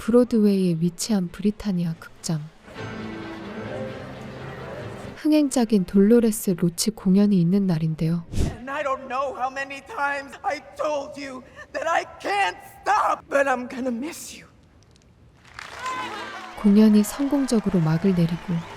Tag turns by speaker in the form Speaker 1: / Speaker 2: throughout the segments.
Speaker 1: 브로드웨이에 위치한 브리타니아 극장. 흥행작인 돌로레스 로치 공연이 있는 날인데요.
Speaker 2: And I don't know how many times I told you that I can't stop, but I'm gonna miss you.
Speaker 1: 공연이 성공적으로 막을 내리고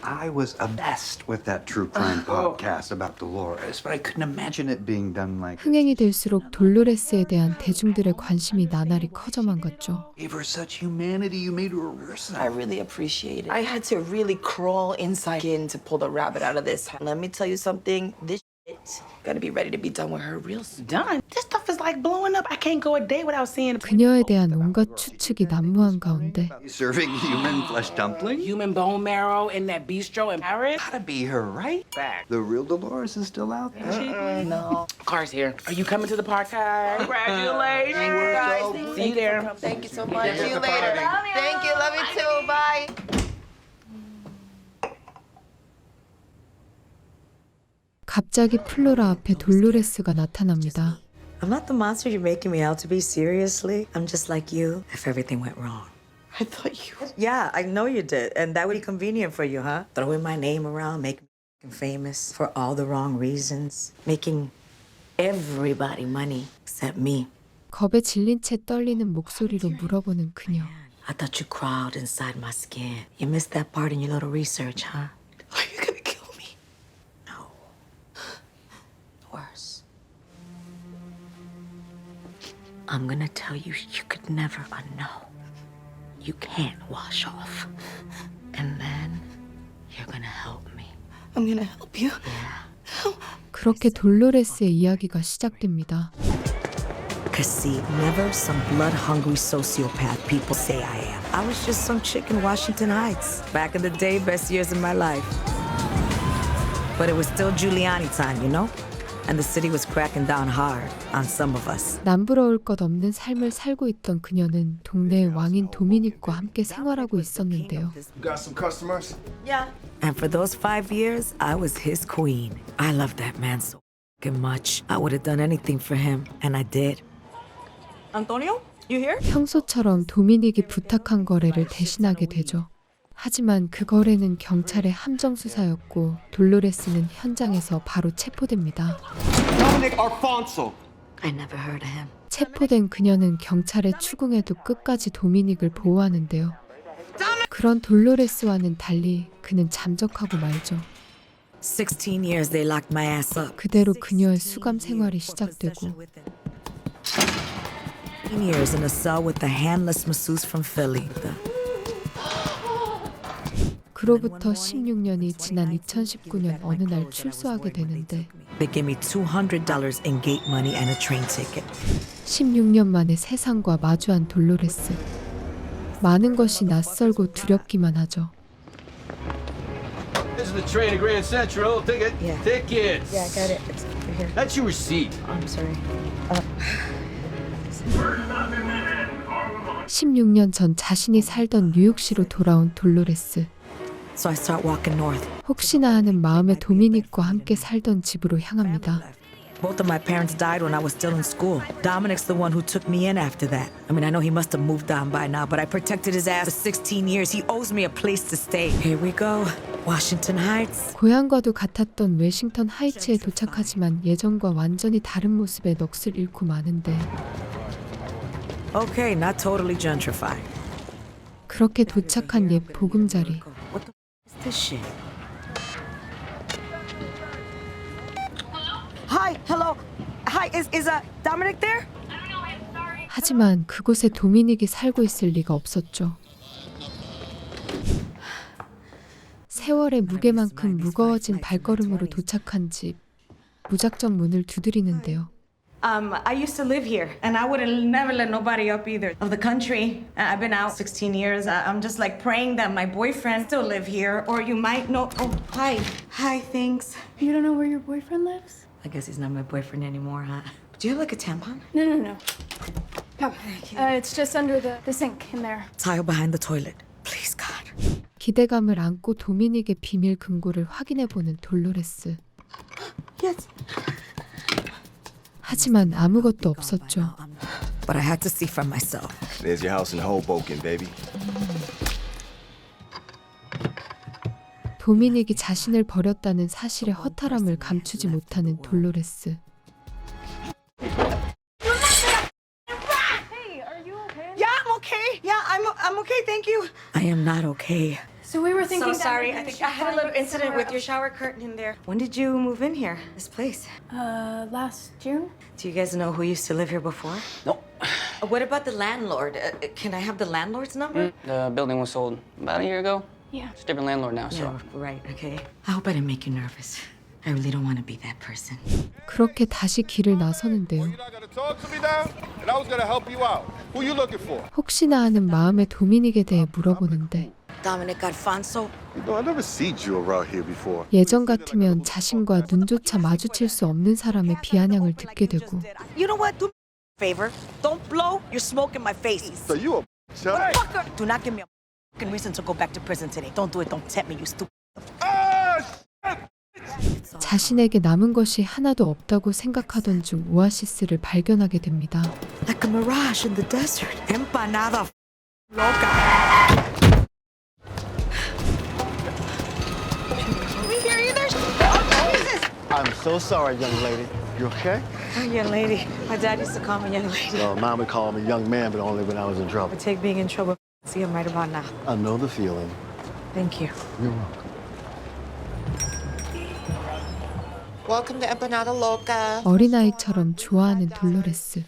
Speaker 3: I was obsessed with that true crime podcast about Dolores, but I couldn't imagine it being done like this.
Speaker 1: 흥행이 될수록 돌로레스에 대한 대중들의 관심이 나날이 커져만 갔죠.
Speaker 3: Gave her such humanity, you made her a person.
Speaker 4: I really appreciate it. I had to really crawl inside in to pull the rabbit out of this. Let me tell you something. This shit gotta be ready to be done with her real soon.
Speaker 5: Done? This stuff is like blowing up. I can't go a day without seeing
Speaker 1: 그녀에 대한 온갖 추측이 난무한 가운데
Speaker 3: Serving human flesh dumpling?
Speaker 5: human bone marrow in that bistro in Paris.
Speaker 3: Gotta be her, right?
Speaker 5: Back.
Speaker 3: The real Dolores is still out there.
Speaker 4: No.
Speaker 5: Car's here. Are you coming to the podcast? Congratulations.
Speaker 4: Guys,
Speaker 5: See you there.
Speaker 4: Thank you so much. See you later. Thank you. Love you too. Bye.
Speaker 1: 갑자기 플로라 앞에 돌로레스가 나타납니다.
Speaker 6: I'm not the monster you're making me out to be, seriously. I'm just like you if everything went wrong.
Speaker 4: I thought you.
Speaker 6: Yeah, I know you did. And that would be convenient for you, huh? Throwing my name around, making me famous for all the wrong reasons. Making everybody money except me.
Speaker 1: 겁에 질린 채 떨리는 목소리로 물어보는 그녀.
Speaker 6: I thought you crawled inside my skin. You missed that part in your little research, huh?
Speaker 4: Are you gonna kill me?
Speaker 6: No. Worse. I'm gonna tell you could never unknow. You can't wash off. And then you're gonna help me.
Speaker 4: I'm gonna help you.
Speaker 1: 그렇게 돌로레스의 이야기가 시작됩니다.
Speaker 6: Cause see, never some blood-hungry sociopath people say I am. I was just some chick in Washington Heights. Back in the day, best years of my life. But it was still Giuliani time, you know? And the city was cracking down hard on some of us.
Speaker 1: 남부러울 것 없는 삶을 살고 있던 그녀는 동네의 왕인 도미닉과 함께 생활하고 있었는데요.
Speaker 7: Got some customers?
Speaker 6: Yeah. And for those 5 years, I was his queen. I loved that man so fucking much. I would have done anything for him, and I did. Antonio, you here?
Speaker 1: 평소처럼 도미닉이 부탁한 거래를 대신하게 되죠. 하지만 그 거래는 경찰의 함정 수사였고 돌로레스는 현장에서 바로 체포됩니다.
Speaker 2: Dominic Alfonso.
Speaker 6: I never heard of him.
Speaker 1: 체포된 그녀는 경찰의 추궁에도 끝까지 도미닉을 보호하는데요. 그런 돌로레스와는 달리 그는 잠적하고 말죠.
Speaker 6: 16 years they locked my ass up.
Speaker 1: 그대로 그녀의 수감 생활이 시작되고
Speaker 6: 15 years in a cell with the handless masseuse from Philly.
Speaker 1: 그로부터 16년이 지난 2019년 어느 날 출소하게 되는데
Speaker 6: They gave me $200 in gate money and a train ticket.
Speaker 1: 16년 만에 세상과 마주한 돌로레스. 많은 것이 낯설고 두렵기만 하죠.
Speaker 7: This is the train to Grand Central. Ticket.
Speaker 6: Yeah.
Speaker 7: Tickets.
Speaker 6: Yeah, I got it. It's right here.
Speaker 7: That's your receipt.
Speaker 6: I'm sorry.
Speaker 1: 16년 전 자신이 살던 뉴욕시로 돌아온 돌로레스.
Speaker 6: So I start walking north.
Speaker 1: 혹시나 하는 마음에 도미닉과 함께 살던 집으로 향합니다.
Speaker 6: Both of my parents died when I was still in school. Dominic's the one who took me in after that. I mean, I know he must have moved on by now, but I protected his ass for 16 years. He owes me a place to stay. Here we go. Washington Heights.
Speaker 1: 고향과도 같았던 웨싱턴 하이츠에 도착하지만 예전과 완전히 다른 모습의 넋을 잃고 마는데
Speaker 6: Okay, not totally gentrified.
Speaker 1: 그렇게 도착한 옛 보금자리.
Speaker 6: What the f is this shit? Hi, hello. Hi, is Dominic there?
Speaker 1: 하지만 그곳에 도미닉이 살고 있을 리가 없었죠. 세월의 무게만큼 무거워진 발걸음으로 도착한 집. 무작정 문을 두드리는데요.
Speaker 5: I used to live here, and I would have never let nobody up either. Of the country, I've been out 16 years. I'm just like praying that my boyfriend still live here, or you might know. Oh, hi, thanks.
Speaker 8: You don't know where your boyfriend lives?
Speaker 6: I guess he's not my boyfriend anymore, huh? Do you have like a tampon?
Speaker 8: No. Come. It's just under the sink in there.
Speaker 6: Tile behind the toilet. Please, God.
Speaker 1: 기대감을 안고 도미닉의 비밀 금고를 확인해보는 돌로레스.
Speaker 6: Yes.
Speaker 1: 하지만 아무것도 없었죠.
Speaker 6: but I had to see for myself.
Speaker 7: There's your house in Hoboken, baby.
Speaker 1: 도미닉이 자신을 버렸다는 사실의 허탈함을 감추지 못하는 돌로레스.
Speaker 5: Yeah, I'm okay. Yeah, I'm okay. Thank you.
Speaker 6: I am not okay.
Speaker 8: So we were thinking.
Speaker 5: So sorry. I think I had a little incident with your shower curtain in there. When did you move in here? This place?
Speaker 8: Last June.
Speaker 5: Do you guys know who used to live here before?
Speaker 9: No.
Speaker 5: What about the landlord? Can I have the landlord's number?
Speaker 9: The building was sold about a year ago.
Speaker 8: Yeah.
Speaker 9: It's a different landlord now, so.
Speaker 5: Yeah, right. Okay. I hope I didn't make you nervous. I really don't want to be that person.
Speaker 1: 그렇게 다시 길을 나서는데요.
Speaker 7: You're not gonna talk to me now? And I was gonna help you out. Who you looking for?
Speaker 1: 혹시나 하는 마음에 도미닉에 대해 물어보는데
Speaker 6: Dominic Alfonso.
Speaker 7: You know, I never seen you around here before.
Speaker 1: 예전 같으면 자신과 눈조차 마주칠 수 없는 사람의 비아냥을 듣게 되고
Speaker 6: You know what? Do me a favor. Don't blow your smoke in my face.
Speaker 7: So you a shut up.
Speaker 6: Fucker. Do not give me a fucking reason to go back to prison today. Don't do it. Don't tempt me, you stupid.
Speaker 1: 자신에게 남은 것이 하나도 없다고 생각하던 중 오아시스를 발견하게 됩니다.
Speaker 6: Like a mirage in the desert. Empanada loca.
Speaker 10: I'm so sorry, young lady. You okay?
Speaker 5: Young lady. My dad used to call me young lady.
Speaker 10: No, Mom would call me young man, but only when I was in trouble.
Speaker 5: I take being in trouble. See him right about now.
Speaker 10: I know the feeling.
Speaker 5: Thank you.
Speaker 10: You're welcome.
Speaker 4: Welcome to Empanada Loca.
Speaker 1: 어린아이처럼 좋아하는 돌로레스.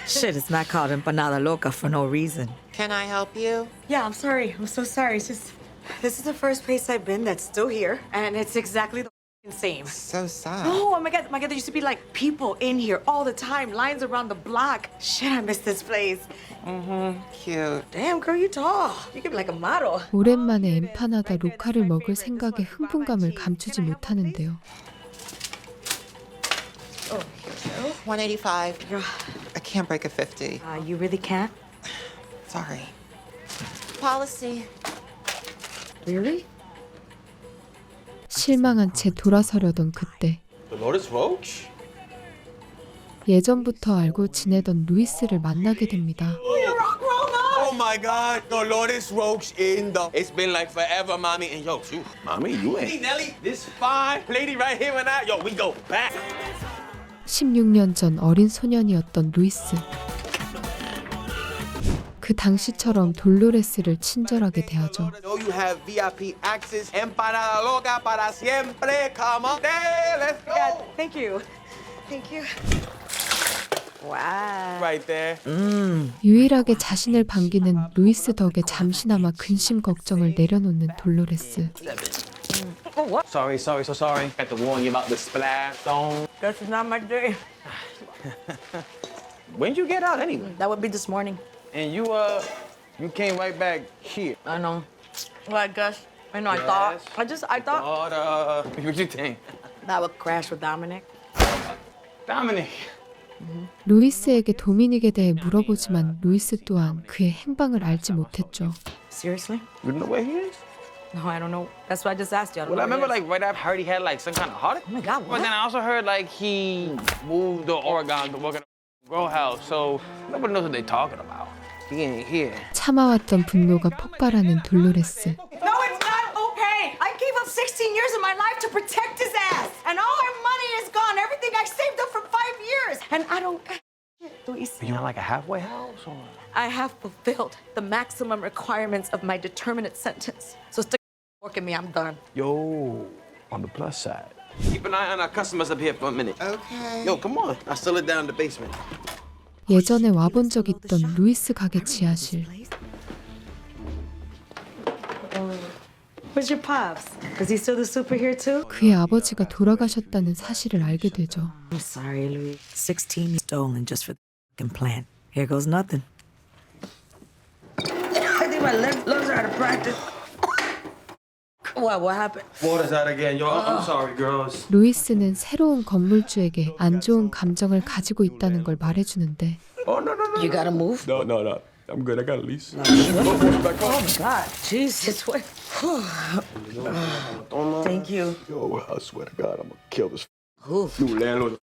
Speaker 6: Shit, it's not called empanada loca for no reason.
Speaker 4: Can I help you?
Speaker 5: Yeah, I'm sorry. I'm so sorry. It's just, this is the first place I've been that's still here, and it's exactly the same.
Speaker 4: So sad.
Speaker 5: Oh my God, there used to be like people in here all the time, lines around the block. Shit, I miss this place.
Speaker 4: Cute.
Speaker 5: Damn, girl, you tall. You could be like a model.
Speaker 1: 오랜만에 엠파나다 로카를 먹을 생각에 흥분감을 감추지 못하는데요.
Speaker 4: 185. I can't break a 50.
Speaker 5: You really can't?
Speaker 4: Sorry. Policy.
Speaker 5: Really?
Speaker 1: 실망한 채 돌아서려던 그때
Speaker 7: Dolores Roach?
Speaker 1: 예전부터 알고 지내던 루이스를 만나게 됩니다.
Speaker 7: Oh my God, Dolores Roach in the. It's been like forever, mommy. And yo, shoot, mommy, you ain't. Hey, Nelly, this fine lady right here and I. Yo, we go back.
Speaker 1: 16년 전 어린 소년이었던 루이스. 그 당시처럼 돌로레스를 친절하게 대하죠.
Speaker 7: You have VIP access. Empanada loca para siempre. Come on, there, let's go.
Speaker 5: Thank you. Thank you. Wow.
Speaker 7: Right there.
Speaker 1: 유일하게 자신을 반기는 루이스 덕에 잠시나마 근심 걱정을 내려놓는 돌로레스.
Speaker 7: Sorry, so sorry. Had to warn you about the splash zone.
Speaker 5: This is not my day.
Speaker 7: When'd you get out anyway?
Speaker 5: That would be this morning.
Speaker 7: And you came right back here.
Speaker 5: I know. Well, I guess. I know. I thought. I thought
Speaker 7: What you think?
Speaker 5: that would crash with Dominic.
Speaker 7: Dominic.
Speaker 1: 루이스에게 도미닉에 대해 물어보지만 루이스 또한 그의 행방을 알지 못했죠.
Speaker 5: Seriously?
Speaker 7: You know where he is?
Speaker 5: No, I don't know. That's why I just asked you.
Speaker 7: Well, I remember like right after I heard he had like some kind of heart.
Speaker 5: Oh my God, what?
Speaker 7: But then I also heard like he moved to Oregon to work at a grow house. So nobody knows what they're talking about. He ain't here.
Speaker 1: 참아왔던 분노가 폭발하는 돌로레스.
Speaker 5: No, it's not okay. I gave up 16 years of my life to protect his ass. And all our money is gone. Everything I saved up for 5 years. And I don't... Luis,
Speaker 7: You not like a halfway house or?
Speaker 5: I have fulfilled the maximum requirements of my determinate sentence. So stick work at me, I'm done.
Speaker 7: Yo, on the plus side. Keep an eye on our customers up here for a minute.
Speaker 4: Okay.
Speaker 7: Yo, come on. I still it down in the basement.
Speaker 1: 예전에 와본 적 있던 루이스 가게 지하실.
Speaker 5: Where's your pops? Is he still the super here too?
Speaker 1: 그의 아버지가 돌아가셨다는 사실을 알게 되죠.
Speaker 6: I'm sorry, Louis. 16 stolen just for the fucking plan. Here goes nothing. I think my lungs are out of practice. What happened?
Speaker 7: Water's out again. Yo, I'm sorry, girls.
Speaker 1: 루이스는 새로운 건물주에게 안 좋은 감정을 가지고 있다는 걸 말해주는데
Speaker 7: Oh, no.
Speaker 6: You gotta move?
Speaker 7: No. I'm good. I got a lease.
Speaker 6: God, Jesus, what? Thank you.
Speaker 7: Yo, I swear to God, I'm gonna kill this
Speaker 6: Who?
Speaker 7: new landlord.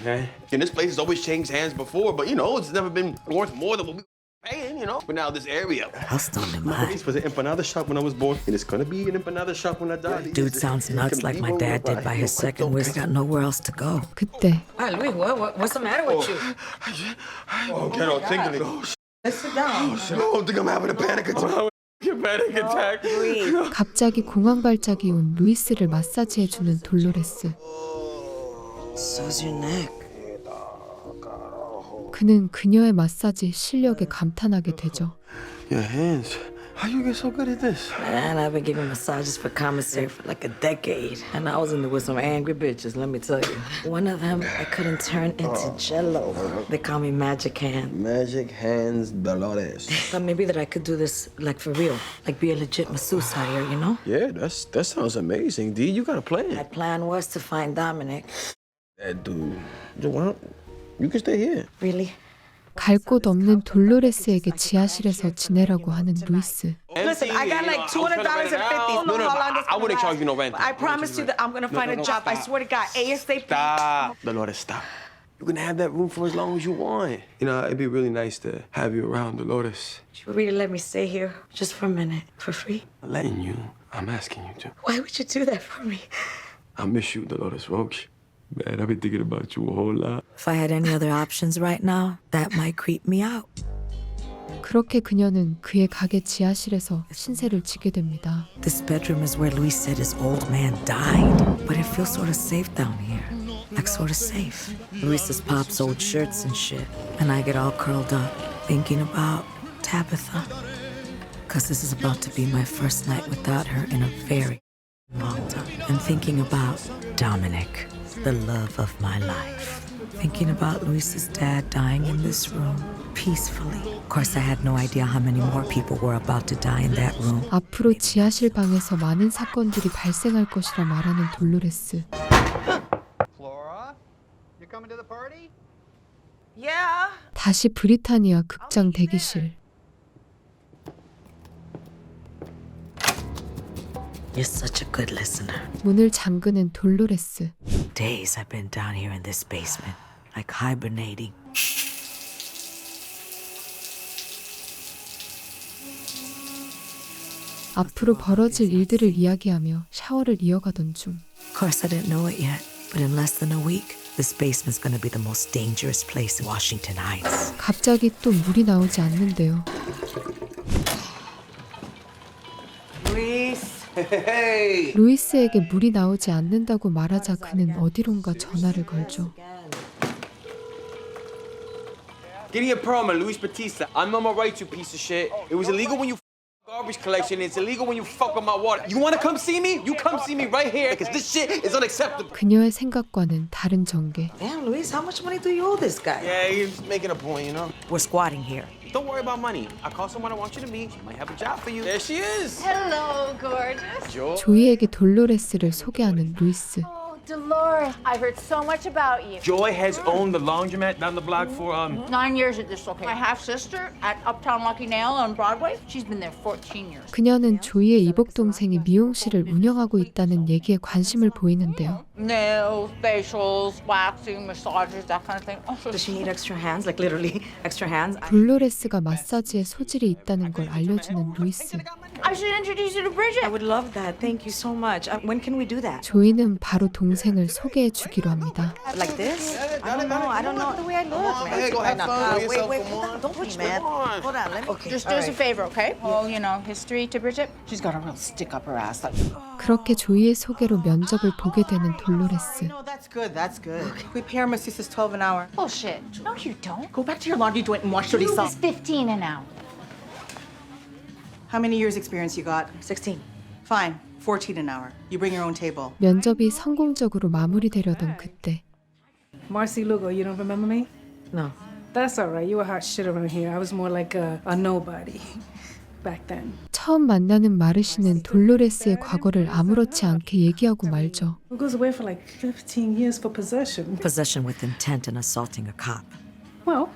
Speaker 7: man. And this place has always changed hands before, but you know, it's never been worth more than what we paying, you know. But now this area.
Speaker 6: House don't
Speaker 7: My place was an empanada shop when I was born, and it's gonna be an empanada shop when I die.
Speaker 6: Dude sounds nuts like my dad did by his second whiskey. Got nowhere else to go.
Speaker 1: 그때
Speaker 6: Hi, Louis, what's the matter with you?
Speaker 7: Oh, get all tingling. Oh,
Speaker 4: Let's sit down.
Speaker 7: shit. I don't think I'm having a panic attack. Panic attack.
Speaker 1: 갑자기 공황 발작이 온 루이스를 마사지해주는 돌로레스.
Speaker 6: So's your neck.
Speaker 1: 그는 그녀의 마사지 실력에 감탄하게 되죠.
Speaker 7: Your hands. How you get so good at this?
Speaker 6: Man, I've been giving massages for commissary for like a decade. And I was in there with some angry bitches, let me tell you. One of them I couldn't turn into jello. They call me Magic Hand.
Speaker 7: Magic hands, Dolores.
Speaker 6: Thought maybe that I could do this like for real. Like be a legit masseuse out here, you know?
Speaker 7: Yeah, that sounds amazing, D. You got a plan.
Speaker 6: My plan was to find Dominic.
Speaker 7: That dude. Well, you can stay here.
Speaker 6: Really?
Speaker 1: 갈 곳 없는 돌로레스에게 지하실에서 지내라고 하는 루이스.
Speaker 4: Listen, I got like $200.50.
Speaker 7: No, I wouldn't charge you no rent.
Speaker 4: I promise you that I'm gonna find a job. I swear to God, ASAP.
Speaker 7: Stop. Dolores, stop. You can have that room for as long as you want. You know, it'd be really nice to have you around, Dolores.
Speaker 6: You really let me stay here just for a minute for free?
Speaker 7: I'm letting you. I'm asking you to.
Speaker 6: Why would you do that for me?
Speaker 7: I miss you, Dolores Roach. Man, I've been thinking about you a whole lot.
Speaker 6: If I had any other options right now, that might creep me out.
Speaker 1: 그렇게 그녀는 그의 가게 지하실에서 신세를 지게 됩니다.
Speaker 6: This bedroom is where Luis said his old man died. But it feels sort of safe down here. Like sort of safe. Luis's pops old shirts and shit. And I get all curled up, thinking about Tabitha. Because this is about to be my first night without her in a very long time. And thinking about Dominic, the love of my life. Thinking about Luis's dad dying in this room, peacefully. Of course, I had no idea how many more people were about to die in that room.
Speaker 1: 앞으로 지하실 방에서 많은 사건들이 발생할 것이라 말하는 돌로레스.
Speaker 3: Flora, you coming to the party?
Speaker 4: Yeah.
Speaker 1: 다시 브리타니아 극장 대기실.
Speaker 6: You're such a good listener.
Speaker 1: 문을 잠그는 돌로레스.
Speaker 6: Days I've been down here in this basement, like hibernating.
Speaker 1: 앞으로 벌어질 일들을 이야기하며 샤워를 이어가던 중
Speaker 6: Of course, I didn't know it yet, but in less than a week, this basement's gonna be the most dangerous place in Washington Heights.
Speaker 1: 갑자기 또 물이 나오지 않는데요.
Speaker 4: Luis.
Speaker 7: Hey!
Speaker 1: 루이스에게 물이 나오지 않는다고 말하자 그는 어디론가 전화를 걸죠.
Speaker 7: Give me a permit, Luis Batista. I'm on my right, you piece of shit. It was illegal when you garbage collection. It's illegal when you fuck with my water. You wanna come see me? You come see me right here, because this shit is unacceptable.
Speaker 1: 그녀의 생각과는 다른 전개.
Speaker 6: Damn, Luis, how much money do you owe this guy?
Speaker 7: Yeah, he's making a point, you know?
Speaker 6: We're squatting here.
Speaker 7: Don't worry about money. I call someone I want you to meet. She might have a job for you. There she is.
Speaker 8: Hello, gorgeous.
Speaker 1: 조이에게 돌로레스를 소개하는 루이스.
Speaker 8: Oh, Dolores. I've heard so much about you.
Speaker 7: Joy has owned the laundromat down the block for
Speaker 8: 9 years at this location. My half-sister at Uptown Lucky Nail on Broadway, she's been there 14 years.
Speaker 1: 그녀는 조이의 이복 동생이 미용실을 운영하고 있다는 얘기에 관심을 보이는데요.
Speaker 8: Nails, facials, waxing, massages, that kind of thing. Oh,
Speaker 6: Does she need extra hands? Like literally extra hands?
Speaker 1: 돌로레스가 마사지에 소질이 있다는 걸 알려주는 루이스.
Speaker 8: I should introduce you to Bridget.
Speaker 6: I would love that. Thank you so much. When can we do that?
Speaker 1: 조이는 바로 동생을 소개해 주기로 합니다.
Speaker 6: Like this? I don't know the way I look, man.
Speaker 7: Hey, go have fun.
Speaker 6: Wait, don't push me, man. Hold on, let me. Okay.
Speaker 8: Just do us a favor, okay? Oh, you know, history to Bridget. She's got a real stick up her ass. Like,
Speaker 1: 그렇게 조이의 소개로 면접을 보게 되는 돌로레스.
Speaker 4: No, that's good. That's good. We pay our masseuses $12 an hour.
Speaker 8: bullshit. No, you don't.
Speaker 4: Go back to your laundry joint and wash dirty
Speaker 8: You
Speaker 4: socks.
Speaker 8: was 15 an hour.
Speaker 4: How many years experience you got?
Speaker 6: 16.
Speaker 4: Fine. 14 an hour. You bring your own table.
Speaker 1: 면접이 성공적으로 마무리되려던 그때
Speaker 11: Marcy Lugo, you don't remember me?
Speaker 6: No.
Speaker 11: That's all right. You were hot shit around here. I was more like a nobody back then.
Speaker 1: 처음 만나는 마르시는 돌로레스의 과거를 아무렇지 않게 얘기하고 말죠.
Speaker 11: Who goes away for like 15 years for possession?
Speaker 6: Possession with intent and assaulting a cop.
Speaker 11: Well,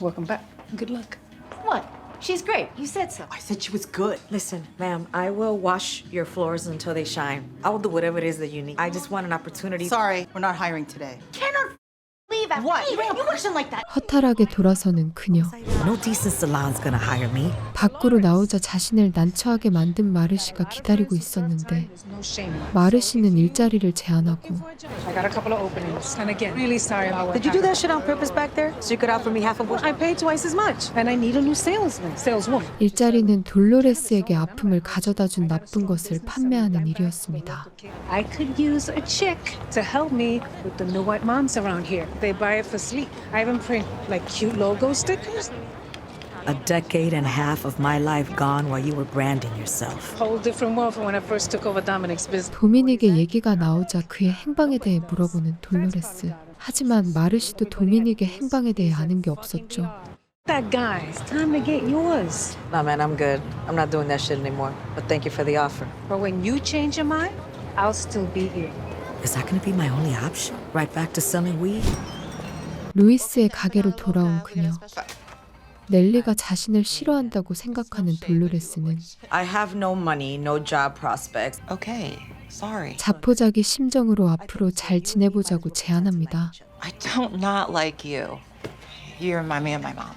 Speaker 11: welcome back. Good luck.
Speaker 8: What? She's great. You said so.
Speaker 4: I said she was good.
Speaker 6: Listen, ma'am, I will wash your floors until they shine. I will do whatever it is that you need. I just want an opportunity.
Speaker 4: Sorry, we're not hiring today.
Speaker 8: Cannot believe that. What? You question like that.
Speaker 1: 허탈하게 돌아서는 그녀.
Speaker 6: No decent salon's gonna hire me.
Speaker 1: 밖으로 나오자 자신을 난처하게 만든 마르시가 기다리고 있었는데 마르시는 일자리를 제안하고
Speaker 11: I got a couple of openings. And again, really sorry about what
Speaker 6: Did you do that shit on purpose back there? So you could offer me half of what?
Speaker 11: I paid twice as much. And I need a new saleswoman.
Speaker 1: 일자리는 돌로레스에게 아픔을 가져다준 나쁜 것을 판매하는 일이었습니다.
Speaker 11: I could use a chick to help me with the new white moms around here. They buy it for sleep. I even print like cute logo stickers.
Speaker 6: A decade and a half of my life gone while you were branding yourself.
Speaker 11: Whole different world from when I first took over Dominic's business.
Speaker 1: 도미닉의 얘기가 나오자 그의 행방에 대해 물어보는 돌로레스. 하지만 마르시도 도미닉의 행방에 대해 아는 게 없었죠.
Speaker 11: That guy, it's time to get yours.
Speaker 6: Nah, man, I'm good. I'm not doing that shit anymore. But thank you for the offer.
Speaker 11: But when you change your mind, I'll still be here.
Speaker 6: Is that gonna be my only option? Right back to selling weed?
Speaker 1: 루이스의 가게로 돌아온 그녀. 넬리가 자신을 싫어한다고 생각하는 돌로레스는
Speaker 4: I have no money, no job prospects. Okay, sorry.
Speaker 1: 자포자기 심정으로 앞으로 잘 지내보자고 제안합니다.
Speaker 2: I don't not like you. You remind me of my mom.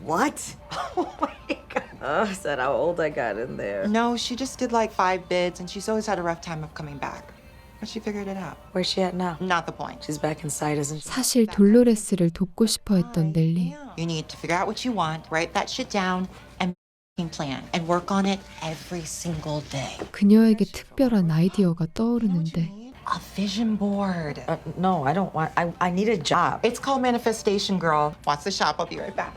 Speaker 4: What? Oh my god. Oh, is that how old I got in there?
Speaker 2: No, she just did like 5 bids and she's always had a rough time of coming back. But she figured it out.
Speaker 6: Where's she at now?
Speaker 2: Not the point.
Speaker 6: She's back inside, isn't she?
Speaker 1: 사실 돌로레스를 돕고 싶어 했던 넬리.
Speaker 2: You need to figure out what you want, write that shit down, and plan, and work on it every single day.
Speaker 1: 그녀에게 특별한 아이디어가 떠오르는데
Speaker 2: A vision board.
Speaker 6: No, I don't want. I need a job.
Speaker 2: It's called Manifestation Girl. Watch the shop. I'll be right back.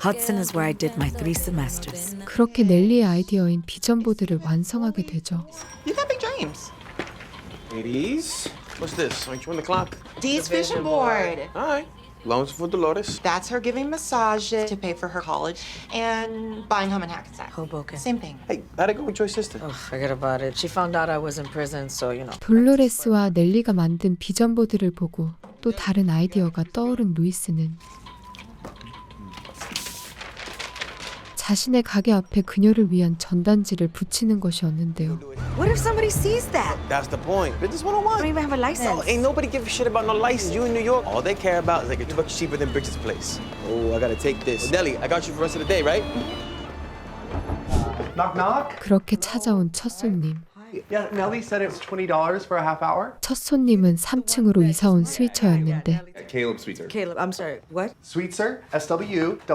Speaker 6: Hudson is where I did my 3 semesters.
Speaker 1: 그렇게 넬리의 아이디어인 비전보드를 완성하게 되죠.
Speaker 2: You got big dreams.
Speaker 7: Ladies, what's this? Aren't you on the clock?
Speaker 2: Dee's vision board.
Speaker 7: All right. Loans for Dolores.
Speaker 2: That's her giving massages to pay for her college and buying home in Hackensack.
Speaker 6: Hoboken.
Speaker 2: Same thing.
Speaker 7: Hey, how'd it go with your sister?
Speaker 6: Oh, forget about it. She found out I was in prison, so you know.
Speaker 1: 돌로레스와 넬리가 만든 비전보드를 보고 또 다른 아이디어가 떠오른 루이스는 자신의 가게 앞에 그녀를 위한 전단지를 붙이는 것이었는데요.
Speaker 6: What if somebody sees that?
Speaker 7: That's the point. Business 101.
Speaker 6: I don't even have a license.
Speaker 7: No, ain't nobody give a shit about no license. You in New York, all they care about is like $2 cheaper than Bridget's place. Oh, I gotta take this. Nelly, I got you for the rest of the day, right?
Speaker 10: Knock, knock.
Speaker 1: 그렇게 찾아온 첫 손님.
Speaker 10: Yeah, Nellie said it was $20 for a half hour.
Speaker 1: 첫 손님은 3층으로 이사 온 스위처였는데
Speaker 10: Caleb Sweetser.
Speaker 6: Caleb, I'm sorry. What?
Speaker 10: Sweetser, SWEETZER.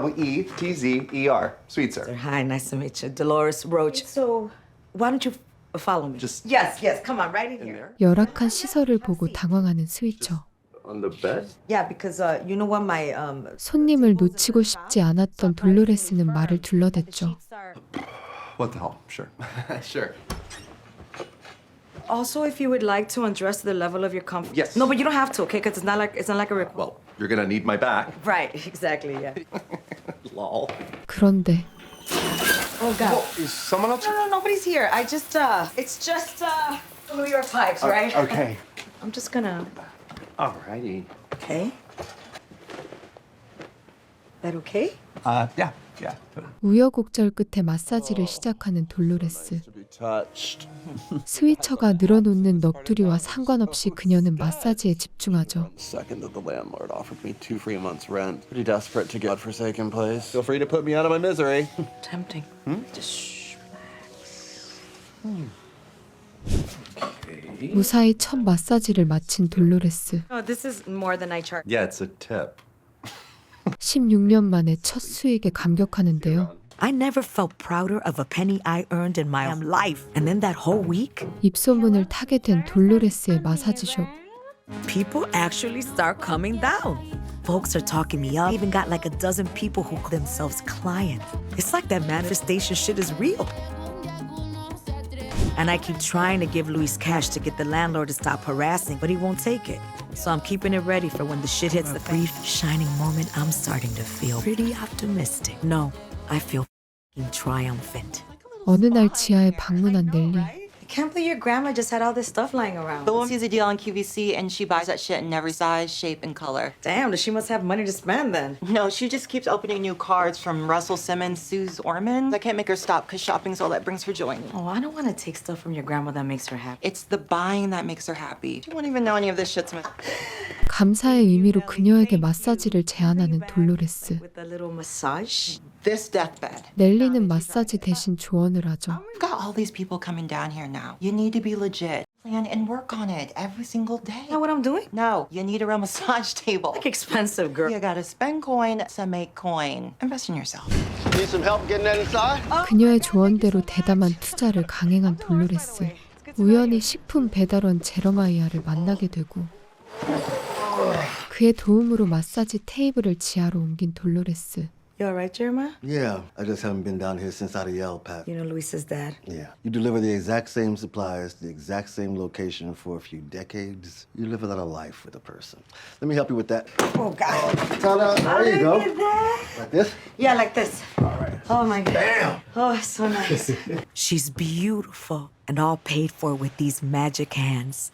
Speaker 10: Sweetser.
Speaker 6: Hi, nice to meet you. Dolores Roach. So, why don't you follow me?
Speaker 10: Just
Speaker 6: Yes, come on, right in here.
Speaker 1: 열악한 시설을 보고 당황하는 스위처.
Speaker 10: on the bed.
Speaker 6: Yeah, because you know what my
Speaker 1: 손님을 놓치고 싶지 않았던 돌로레스는 말을 둘러댔죠.
Speaker 10: What the hell? Sure. Sure.
Speaker 6: Also, if you would like to undress to the level of your comfort.
Speaker 10: Yes.
Speaker 6: No, but you don't have to, okay? Because it's not like a requirement.
Speaker 10: Well, you're gonna need my back.
Speaker 6: Right, exactly, yeah.
Speaker 10: Lol.
Speaker 1: 그런데
Speaker 6: Oh God.
Speaker 10: Is someone else?
Speaker 6: No, nobody's here. It's just New York pipes, right?
Speaker 10: Okay.
Speaker 6: I'm just gonna.
Speaker 10: Alrighty.
Speaker 6: Okay. That okay?
Speaker 10: Yeah.
Speaker 1: 우여곡절 끝에 마사지를 시작하는 돌로레스.
Speaker 10: To be touched.
Speaker 1: 스위처가 늘어놓는 넋두리와 상관없이 그녀는 마사지에 집중하죠.
Speaker 10: Second that the landlord offered me 2 free months rent. Pretty desperate to get godforsaken place. Feel free to put me out of my misery.
Speaker 6: Tempting. Just
Speaker 1: 무사히 첫 마사지를 마친 돌로레스.
Speaker 6: Oh, this is more than I charged.
Speaker 10: Yeah, it's a tip.
Speaker 1: 16년 만에 첫 수익에 감격하는데요.
Speaker 6: I never felt prouder of a penny I earned in my life. And then that whole week,
Speaker 1: 입소문을 타게 된 돌로레스의 마사지숍.
Speaker 6: people actually start coming down. Folks are talking me up. Even got like a dozen people who call themselves clients. It's like that manifestation shit is real. And I keep trying to give Luis cash to get the landlord to stop harassing, but he won't take it. So I'm keeping it ready for when the shit hits the brief, shining moment. I'm starting to feel pretty optimistic. No, I feel f***ing triumphant.
Speaker 1: 어느 날 지하에 방문한 넬리.
Speaker 5: Can't believe your grandma just had all this stuff lying around.
Speaker 4: The woman sees a deal on QVC and she buys that shit in every size, shape, and color.
Speaker 5: Damn, she must have money to spend then.
Speaker 4: No, she just keeps opening new cards from Russell Simmons, Suze Orman. I can't make her stop because shopping's all that brings her joy.
Speaker 5: Oh, I don't want to take stuff from your grandma that makes her happy.
Speaker 4: It's the buying that makes her happy. She won't even know any of this shit's
Speaker 1: 감사의 의미로 그녀에게 마사지를 제안하는 돌로레스.
Speaker 5: With a little massage.
Speaker 4: This deathbed.
Speaker 1: 넬리는 마사지 대신 조언을 하죠.
Speaker 4: We've got all these people coming down here now. You need to be legit. Plan and work on it every single day.
Speaker 5: Know what I'm doing?
Speaker 4: No, you need a real massage table.
Speaker 5: Like expensive, girl.
Speaker 4: You gotta spend coin to make coin. Invest in yourself.
Speaker 10: Need some help getting that inside?
Speaker 1: 그녀의 조언대로 대담한 투자를 강행한 돌로레스. 우연히 식품 배달원 제러마이아를 만나게 되고 그의 도움으로 마사지 테이블을 지하로 옮긴 돌로레스.
Speaker 5: You all right, Jeremiah?
Speaker 10: Yeah, I just haven't been down here since Ariel, Pat.
Speaker 5: You know Luis's dad.
Speaker 10: Yeah. You deliver the exact same supplies, the exact same location for a few decades. You live without a life with a person. Let me help you with that.
Speaker 5: Oh, God.
Speaker 10: Tana, there you go. Like this?
Speaker 5: Yeah, like this.
Speaker 10: All right.
Speaker 5: Oh, my God.
Speaker 10: Bam!
Speaker 5: Oh, it's so nice.
Speaker 6: She's beautiful and all paid for with these magic hands.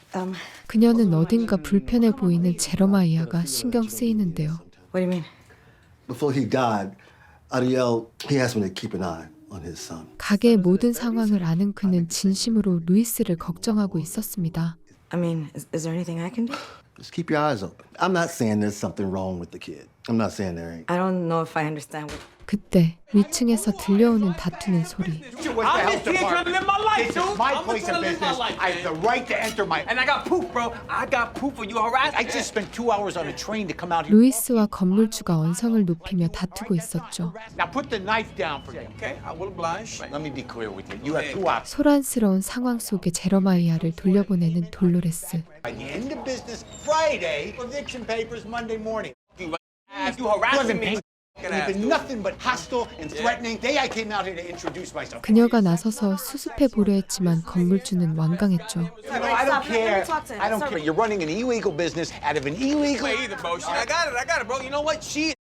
Speaker 1: 그녀는 어딘가 불편해 보이는 제러마이아가 신경 쓰이는데요.
Speaker 5: What do you mean?
Speaker 10: Before he died, Ariel, he asked me to keep an eye on his son.
Speaker 1: 가게의 모든 상황을 아는 그는 진심으로 루이스를 걱정하고 있었습니다.
Speaker 5: I mean, is there anything I can do?
Speaker 10: Just keep your eyes open. I'm not saying there's something wrong with the kid. I'm not saying there ain't.
Speaker 5: I don't know if I understand what...
Speaker 1: 그때 위층에서 들려오는 다투는 소리.
Speaker 7: I'm just here trying to live my life, dude. I'm just trying to live my life.
Speaker 12: I have the right to enter my.
Speaker 7: And I got proof, bro. I got proof of you harassing.
Speaker 12: I just spent 2 hours on a train to come out here.
Speaker 1: 루이스와 건물주가 언성을 높이며 다투고 있었죠.
Speaker 12: Now put the knife down for me.
Speaker 7: Okay, I will oblige.
Speaker 12: Let me be clear with you. You have 2 options.
Speaker 1: 소란스러운 상황 속에 제러마이아를 돌려보내는 돌로레스.
Speaker 12: By the end of business Friday, eviction papers Monday morning.
Speaker 7: You harassing me.
Speaker 12: You've been nothing but hostile and threatening. Day I came out here to introduce myself.
Speaker 1: 그녀가 나서서 수습해 보려 했지만 건물주는 완강했죠.
Speaker 12: I don't care. I don't care. You're running an illegal business out of an illegal.
Speaker 7: Wait either, bro. I got it, bro. You know what? She is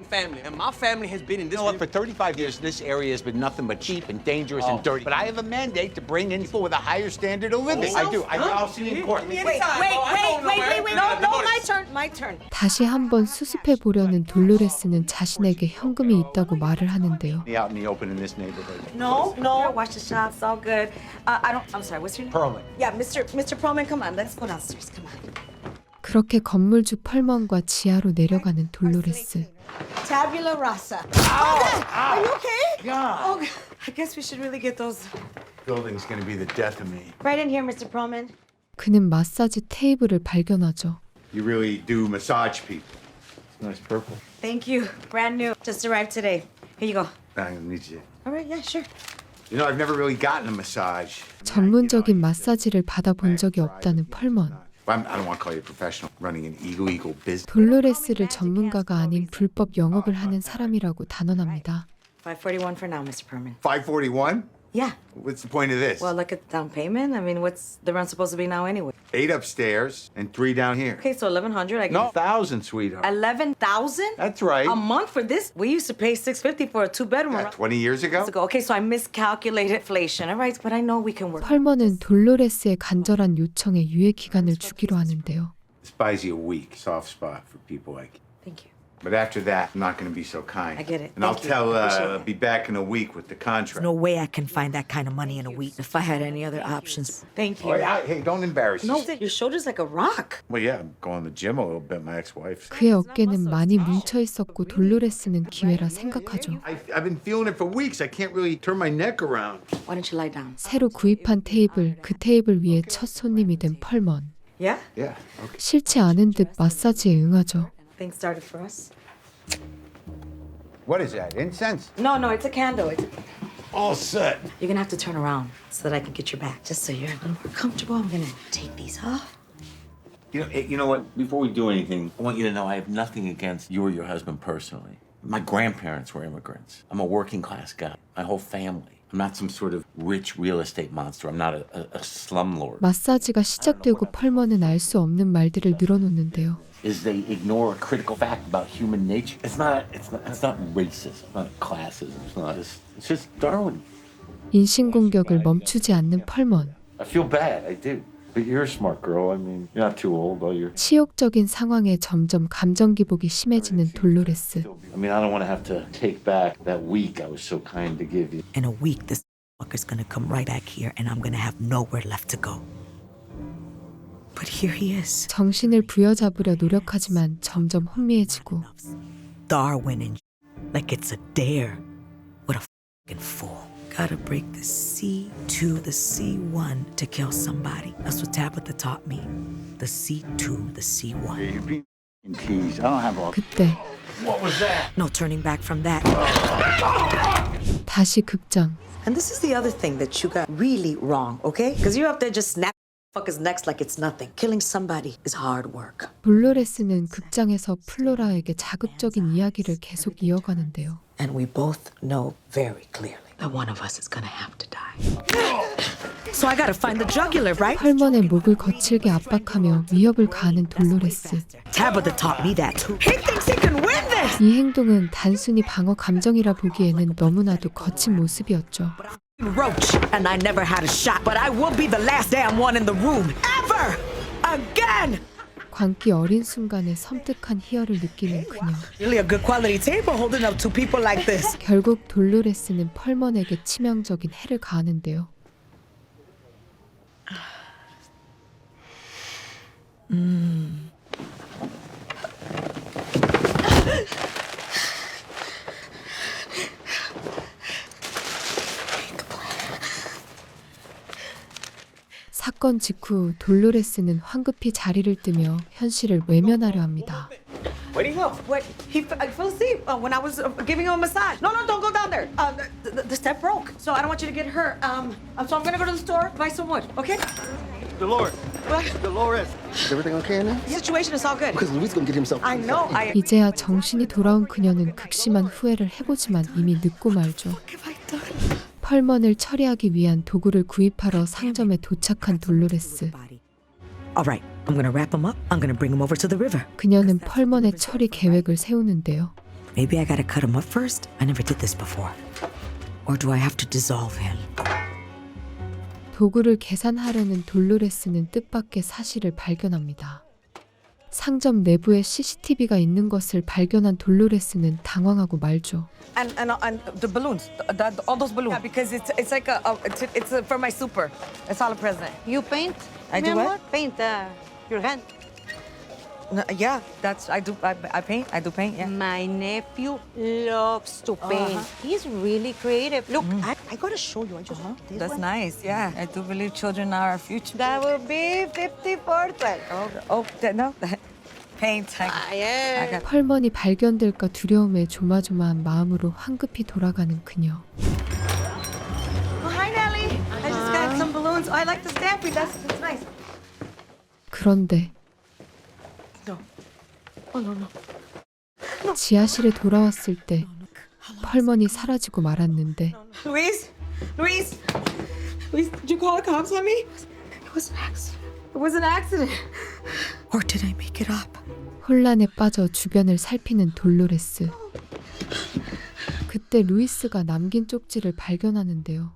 Speaker 7: family, and my family has been in this.
Speaker 12: You know what? For 35 years, this area has been nothing but cheap and dangerous and dirty. But I have a mandate to bring in people with a higher standard of living. I do. I'll see you in court.
Speaker 5: Wait, no, my turn.
Speaker 1: 다시 한번 수습해 보려는 돌로레스는 자신에게 현금이 있다고 말을 하는데요.
Speaker 12: Out in the open in this neighborhood.
Speaker 5: No. Watch the shop. It's all good. I'm sorry. What's your name?
Speaker 12: Perlman.
Speaker 5: Yeah, Mr. Perlman. Come on. Let's go downstairs. Come on.
Speaker 1: 그렇게 건물주 펄먼과 지하로 내려가는 돌로레스.
Speaker 5: Tabula rasa. Are you okay?
Speaker 12: God.
Speaker 5: Oh, I guess we should really get those.
Speaker 12: Building's gonna be the death of me.
Speaker 5: Right in here, Mr. Perlman.
Speaker 1: 그는 마사지 테이블을 발견하죠.
Speaker 12: You really do massage people. It's nice purple.
Speaker 5: Thank you. Brand new. Just arrived today. Here you go.
Speaker 12: I need you.
Speaker 5: All right. Yeah, sure.
Speaker 12: You know, I've never really gotten a massage.
Speaker 1: 전문적인 마사지를 받아본 적이 없다는 펄먼.
Speaker 12: I don't want to call you a professional running an illegal business.
Speaker 1: 돌로레스를 전문가가 아닌 불법 영업을 하는 사람이라고 단언합니다.
Speaker 5: 541 for now, Mr. Perlman.
Speaker 12: 541?
Speaker 5: Yeah.
Speaker 12: What's the point of this?
Speaker 5: Well, look at the down payment. I mean, what's the rent supposed to be now anyway?
Speaker 12: 8 upstairs and 3 down here.
Speaker 5: Okay, so 1,100. I
Speaker 12: No, 1,000, sweetheart.
Speaker 5: 11,000?
Speaker 12: That's right.
Speaker 5: A month for this? We used to pay $650 for a 2-bedroom.
Speaker 12: Yeah, 20 years ago?
Speaker 5: Okay, so I miscalculated inflation. All right, but I know we can work.
Speaker 1: 펄먼은 돌로레스의 간절한 요청에 유예 기간을 주기로 하는데요.
Speaker 12: This buys you a week. Soft spot for people like you.
Speaker 5: Thank you.
Speaker 12: But after that, I'm not going to be so kind.
Speaker 5: I get it.
Speaker 12: And I'll
Speaker 5: Thank you.
Speaker 12: tell,
Speaker 5: Appreciate it.
Speaker 12: be back in a week with the contract.
Speaker 6: No way I can find that kind of money in a week. If I had any other options.
Speaker 5: Thank you.
Speaker 12: Oh, yeah, hey, don't embarrass
Speaker 5: No,
Speaker 12: yourself.
Speaker 5: your shoulder's like a rock.
Speaker 12: Well, yeah, I'm going to the gym a little bit. My ex-wife.
Speaker 1: 그의 어깨는 많이 뭉쳐 있었고 돌로레스는 기회라 생각하죠.
Speaker 12: I've been feeling it for weeks. I can't really turn my neck around.
Speaker 5: Why don't you lie down?
Speaker 1: 새로 구입한 테이블, 그 테이블 위에 첫 손님이 된 펄먼.
Speaker 5: Yeah?
Speaker 12: Yeah, okay.
Speaker 1: 싫지 않은 듯 마사지에 응하죠.
Speaker 5: Things started for us.
Speaker 12: What is that, incense?
Speaker 5: No, it's a candle.
Speaker 12: All set.
Speaker 5: You're gonna have to turn around so that I can get your back. Just so you're a little more comfortable, I'm gonna take these off.
Speaker 13: You know what? Before we do anything, I want you to know I have nothing against you or your husband personally. My grandparents were immigrants. I'm a working class guy. My whole family. I'm not some sort of rich real estate monster. I'm not a slumlord.
Speaker 1: 마사지가 시작되고 펄먼은 알 수 없는 말들을 늘어놓는데요.
Speaker 13: Is they ignore a critical fact about human nature. It's not racism. It's not classism. It's just Darwin.
Speaker 1: 인신공격을 멈추지 않는 펄먼.
Speaker 13: I feel bad. I do. But you're a smart girl. I mean, you're not too old, are you?
Speaker 1: 치욕적인 상황에 점점 감정 기복이 심해지는 돌로레스.
Speaker 13: I mean, I don't want to have to take back that week I was so kind to give you.
Speaker 6: In a week, this fucker's gonna come right back here and I'm gonna have nowhere left to go. But here he is.
Speaker 1: 정신을 부여잡으려 노력하지만 점점 혼미해지고
Speaker 6: Darwin and like it's a dare. What a fucking fool. Gotta break the C2, the C1 to kill somebody. That's what Tabitha taught me. The C2, the C1.
Speaker 12: You're being teased. I don't have all.
Speaker 1: 그때
Speaker 12: What was that?
Speaker 6: No turning back from that.
Speaker 1: 다시 극장.
Speaker 6: And this is the other thing that you got really wrong, okay? Because you're up there just snapping fuckers' necks like it's nothing. Killing somebody is hard work.
Speaker 1: 돌로레스는 극장에서 플로라에게 자극적인 이야기를 계속 이어가는데요.
Speaker 6: And we both know very clearly that one of us is gonna have to die. So I gotta find the jugular, right?
Speaker 1: 펄먼의 목을 거칠게 압박하며 위협을 가하는 돌로레스.
Speaker 6: Tabitha taught me that too. He thinks he can win this!
Speaker 1: 이 행동은 단순히 방어 감정이라 보기에는 너무나도 거친 모습이었죠.
Speaker 6: Roach, and I never had a shot, but I will be the last damn one in the room. Ever! Again!
Speaker 1: 광기 어린 순간에 섬뜩한 희열을 느끼는 그녀.
Speaker 6: Really a good quality table holding up two people like this.
Speaker 1: 결국 돌로레스는 펄먼에게 치명적인 해를 가하는데요. 사건 직후 돌로레스는 황급히 자리를 뜨며 현실을 외면하려 합니다.
Speaker 5: Where'd he go? What? I fell asleep when I was giving him a massage. No, don't go down there. The step broke, so I don't want you to get hurt. So I'm gonna go to the store, buy some wood, okay?
Speaker 10: Dolores.
Speaker 5: What?
Speaker 10: Dolores. Is everything okay now?
Speaker 5: The situation is all good.
Speaker 10: Because Luis gonna get himself.
Speaker 5: I know.
Speaker 1: 이제야 정신이 돌아온 그녀는 극심한 후회를 해보지만 이미 늦고 말죠. 펄먼을 처리하기 위한 도구를 구입하러 상점에 도착한 돌로레스.
Speaker 6: All right, I'm gonna wrap him up. I'm gonna bring him over to the river.
Speaker 1: 그녀는 펄먼의 처리 계획을 세우는데요.
Speaker 6: Maybe I gotta cut him up first. I never did this before. Or do I have to dissolve him?
Speaker 1: 도구를 계산하려는 돌로레스는 뜻밖의 사실을 발견합니다. 상점 내부에 CCTV가 있는 것을 발견한 돌로레스는 당황하고 말죠.
Speaker 5: And the balloons, all those balloons. Yeah, because it's like it's for my super. It's all a present.
Speaker 8: You paint?
Speaker 5: I do what?
Speaker 8: Paint your hand.
Speaker 5: Yeah, I do paint. I do paint. Yeah.
Speaker 8: My nephew loves to paint. He's really creative. Look, I gotta show you. I just this
Speaker 5: That's
Speaker 8: one.
Speaker 5: nice. Yeah, I do believe children are our future.
Speaker 8: That will be 54.
Speaker 5: No, paint.
Speaker 8: Yeah.
Speaker 5: I got.
Speaker 1: 펄먼이 발견될까 두려움에 조마조마한 마음으로 황급히 돌아가는 그녀.
Speaker 5: Oh, hi, Nellie. I just got some balloons. Oh, I like the stamping. That's nice.
Speaker 1: 그런데 지하실에 돌아왔을 때 펄먼이 사라지고 말았는데
Speaker 5: Luis, did you call the cops on me? It was an accident. It was an accident.
Speaker 6: Or did I make it up?
Speaker 1: 혼란에 빠져 주변을 살피는 돌로레스. 그때 루이스가 남긴 쪽지를 발견하는데요.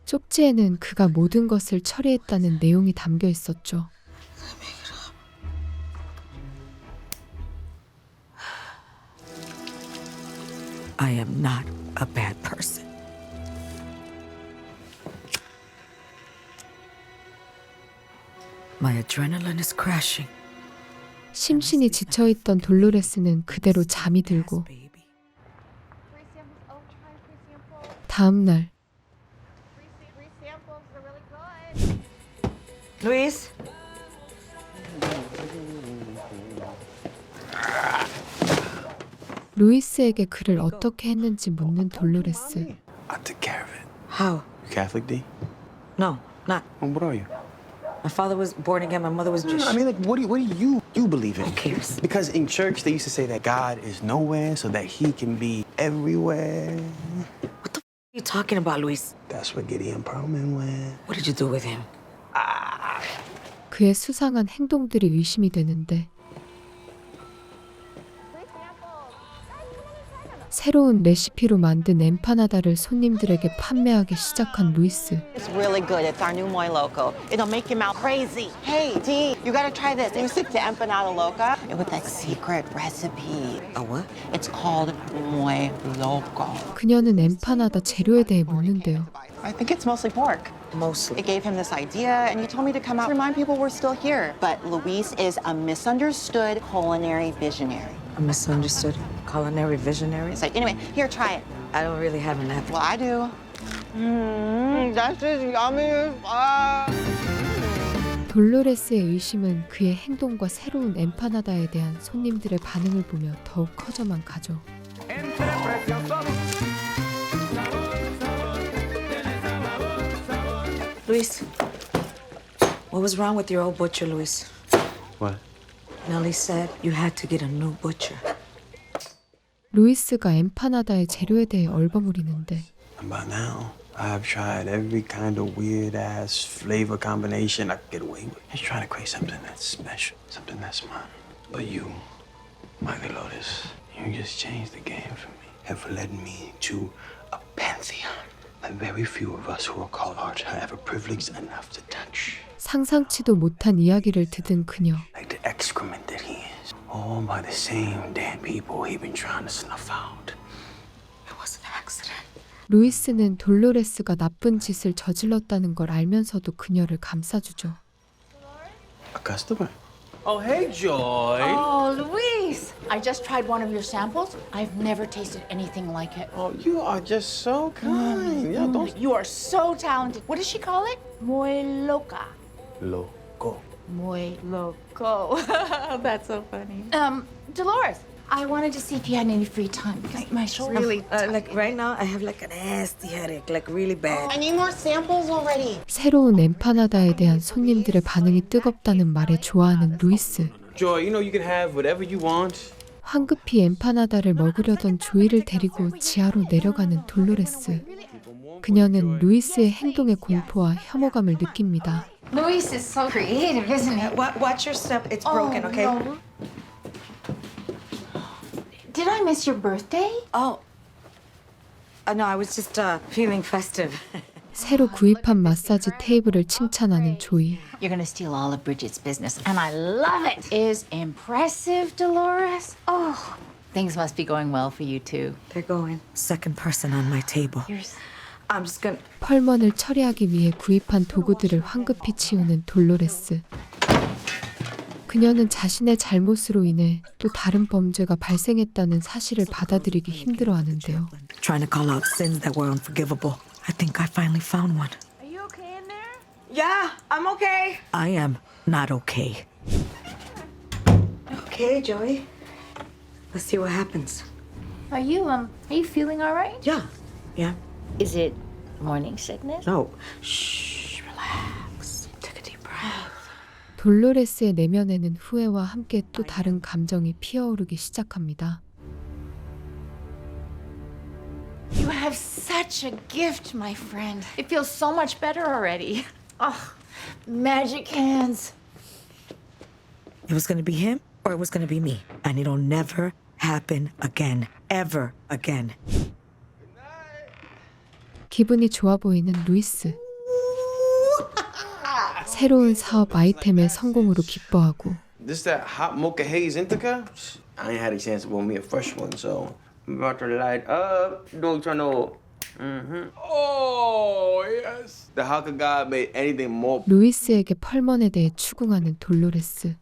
Speaker 1: 쪽지에는 그가 모든 것을 처리했다는 내용이 담겨 있었죠.
Speaker 6: I am not a bad person. My adrenaline is crashing.
Speaker 1: 심신이 지쳐있던 돌로레스는 그대로 잠이 들고 다음 날
Speaker 5: Luis.
Speaker 1: 루이스에게 그를 어떻게 했는지 묻는 돌로레스.
Speaker 7: I took care of it.
Speaker 6: How?
Speaker 7: You Catholic, D?
Speaker 6: No, not.
Speaker 7: Well, what are you?
Speaker 6: My father was born again. My mother was Jewish.
Speaker 7: I mean, like, what do you believe in?
Speaker 6: Who cares?
Speaker 7: Because in church they used to say that God is nowhere, so that He can be everywhere.
Speaker 6: What the are you talking about, Luis?
Speaker 7: That's what Gideon Perlman went.
Speaker 6: What did you do with him?
Speaker 1: 그의 수상한 행동들이 의심이 되는데 새로운 레시피로 만든 엠파나다를 손님들에게 판매하기 시작한 루이스.
Speaker 8: It's really good. It's our new Muy Loco. It'll make your mouth crazy. Hey, T, you gotta try this. You stick to empanada loca with that secret recipe.
Speaker 6: A what?
Speaker 8: It's called Muy Loco.
Speaker 1: 그녀는 엠파나다 재료에 대해 묻는데요.
Speaker 8: I think it's mostly pork.
Speaker 6: Mostly.
Speaker 8: It gave him this idea, and he told me to come out to remind people we're still here. But Luis is a misunderstood culinary visionary.
Speaker 6: A misunderstood culinary visionary?
Speaker 8: It's like, anyway, here, try it.
Speaker 6: I don't really have an appetite.
Speaker 8: Well, I do. That's as yummy as fuck.
Speaker 1: 돌로레스의 의심은 그의 행동과 새로운 엠파나다에 대한 손님들의 반응을 보며 더욱 커져만 가죠.
Speaker 6: Luis, what was wrong with your old butcher, Luis?
Speaker 7: What?
Speaker 6: Nellie said you had to get a new butcher.
Speaker 1: 루이스가 엠파나다의 재료에 대해 얼버무리는데
Speaker 7: By now, I've tried every kind of weird-ass flavor combination I could get away with. Just trying to create something that's special, something that's mine. But you, my Dolores, you just changed the game for me. Have led me to a pantheon that very few of us who are called art are ever privileged enough to touch.
Speaker 1: 상상치도 못한 이야기를 듣은 그녀.
Speaker 7: Like the excrement that he is. All by the same damn people he's been trying to snuff out.
Speaker 8: It was an accident.
Speaker 1: 루이스는 돌로레스가 나쁜 짓을 저질렀다는 걸 알면서도 그녀를 감싸주죠.
Speaker 7: A customer. Oh, hey, Joy.
Speaker 14: Oh, Luis! I just tried one of your samples. I've never tasted anything like it.
Speaker 7: Oh, you are just so kind. Yeah, don't.
Speaker 14: You are so talented. What does she call it? Muy loca.
Speaker 7: Loco.
Speaker 14: Muy loco. That's so funny. Dolores, I wanted to see if you had any free time because my shoulder.
Speaker 6: Really? Like right now, I have like a nasty headache, like really bad.
Speaker 8: I need more samples already.
Speaker 1: 새로운 엠파나다에 대한 손님들의 반응이 뜨겁다는 말에 좋아하는 루이스.
Speaker 7: Joy, you know you can have whatever you want.
Speaker 1: 황급히 엠파나다를 먹으려던 조이를 데리고 지하로 내려가는 돌로레스. 그녀는 루이스의 행동의 공포와 혐오감을 느낍니다.
Speaker 14: Luis is so creative, isn't he?
Speaker 6: Watch your step. It's broken, okay?
Speaker 14: No. Did I miss your birthday?
Speaker 6: Oh. No, I was just feeling festive.
Speaker 1: 새로 구입한 마사지 테이블을 칭찬하는 조이.
Speaker 14: You're gonna steal all of Bridget's business, and I love it. Is impressive, Dolores. Oh, things must be going well for you too.
Speaker 6: They're going. Second person on my table. I'm just gonna.
Speaker 1: 펄먼을 처리하기 위해 구입한 도구들을 황급히 치우는 돌로레스. 그녀는 자신의 잘못으로 인해 또 다른 범죄가 발생했다는 사실을 받아들이기 힘들어하는데요.
Speaker 6: Trying to call out sins that were unforgivable. I think I finally found one.
Speaker 5: Are you okay in there?
Speaker 6: Yeah, I'm okay. I am not okay. Okay, Joey. Let's see what happens.
Speaker 14: Are you feeling all right?
Speaker 6: Yeah.
Speaker 14: Is it morning sickness?
Speaker 6: No. Shh, relax. Take a deep breath.
Speaker 1: 돌로레스의 내면에는 후회와 함께 또 다른 감정이 피어오르기 시작합니다.
Speaker 14: You have such a gift, my friend. It feels so much better already. Oh, magic hands.
Speaker 6: It was gonna be him or it was gonna be me. And it'll never happen again. Ever again.
Speaker 1: 기분이 좋아 보이는 루이스. 새로운 사업 아이템의 성공으로 기뻐하고.
Speaker 7: This that hot mocha haze indica? I ain't had a chance to roll me a fresh one, so I'm about to light up. Don't turn no. Oh yes. The how could God made anything more?
Speaker 1: 루이스에게 펄먼에 대해 추궁하는 돌로레스.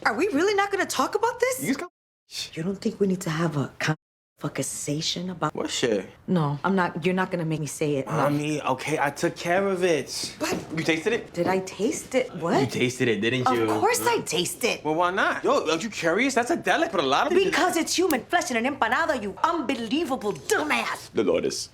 Speaker 6: Are we really not gonna talk about this? You don't think we need to have a conversation about
Speaker 7: What shit?
Speaker 6: No, I'm not. You're not gonna make me say it.
Speaker 7: I mean, okay, I took care of it.
Speaker 6: What?
Speaker 7: You tasted it?
Speaker 6: Did I taste it? What?
Speaker 7: You tasted it, didn't you?
Speaker 6: Of course I taste it.
Speaker 7: Well, why not? Yo, are you curious? That's a delic, but a lot of people.
Speaker 6: Because it's human flesh and an empanada, you unbelievable dumbass.
Speaker 7: Dolores,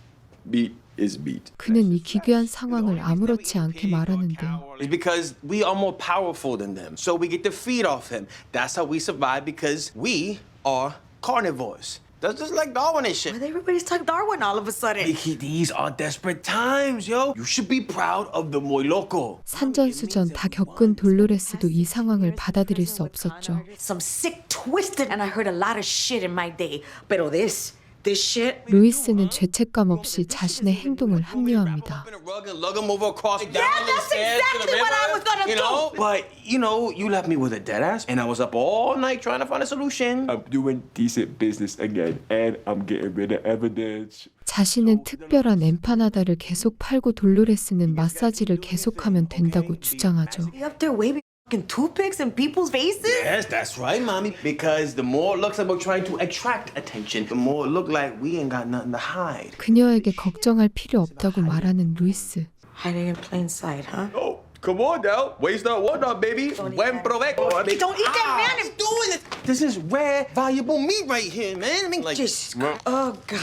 Speaker 7: beat is beat.
Speaker 1: 그는 이 기괴한 상황을 아무렇지 않게 말하는데요.
Speaker 7: It's because we are more powerful than them, so we get to feed off him. That's how we survive because we are carnivores. That's just like Darwin and shit.
Speaker 6: Why everybody's talking Darwin all of a sudden?
Speaker 7: These are desperate times, yo. You should be proud of the Muy Loco.
Speaker 1: 산전수전 다 겪은 돌로레스도 이 상황을 받아들일 수 없었죠.
Speaker 6: Some sick, twisted, and I heard a lot of shit in my day. Pero this
Speaker 4: this shit.
Speaker 1: 루이스는 죄책감 없이 자신의 행동을 합리화합니다.
Speaker 7: Lug him over across down
Speaker 4: Yeah, that's exactly what I was gonna
Speaker 7: you know?
Speaker 4: do.
Speaker 7: But you left me with a dead ass, and I was up all night trying to find a solution.
Speaker 15: I'm doing decent business again, and I'm getting rid of evidence.
Speaker 1: 자신은 특별한 엠파나다를 계속 팔고 돌로레스는 마사지를 계속하면 된다고 주장하죠.
Speaker 4: Up there waving fucking toothpicks in people's faces?
Speaker 7: Yes, that's right, mommy. Because the more it looks like we're trying to attract attention, the more it look like we ain't got nothing to hide.
Speaker 1: 그녀에게 걱정할 필요 없다고 말하는 루이스.
Speaker 4: Hiding in plain sight, huh?
Speaker 7: Oh, come on now. Waste not, what not, baby. Buen provecho.
Speaker 4: Don't eat that, man.
Speaker 7: I'm doing it. This is rare, valuable meat right here, man. I mean, like,
Speaker 4: Jesus Christ. Oh, God.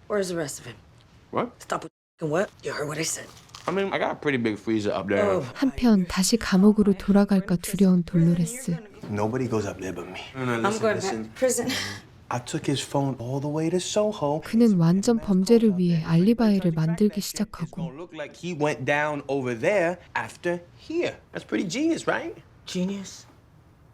Speaker 4: Where's the rest of him?
Speaker 7: what?
Speaker 4: Stop with what? You heard what I said.
Speaker 7: I mean, I got a pretty big freezer up there.
Speaker 1: 한편 다시 감옥으로 돌아갈까 두려운 돌로레스.
Speaker 7: Nobody goes up there but me. No,
Speaker 4: I'm going back to prison.
Speaker 7: I took his phone all the way to Soho.
Speaker 1: 그는 완전 범죄를 위해 알리바이를 만들기
Speaker 7: It's
Speaker 1: 시작하고
Speaker 7: gonna look like he went down over there after here. That's pretty genius, right?
Speaker 4: Genius.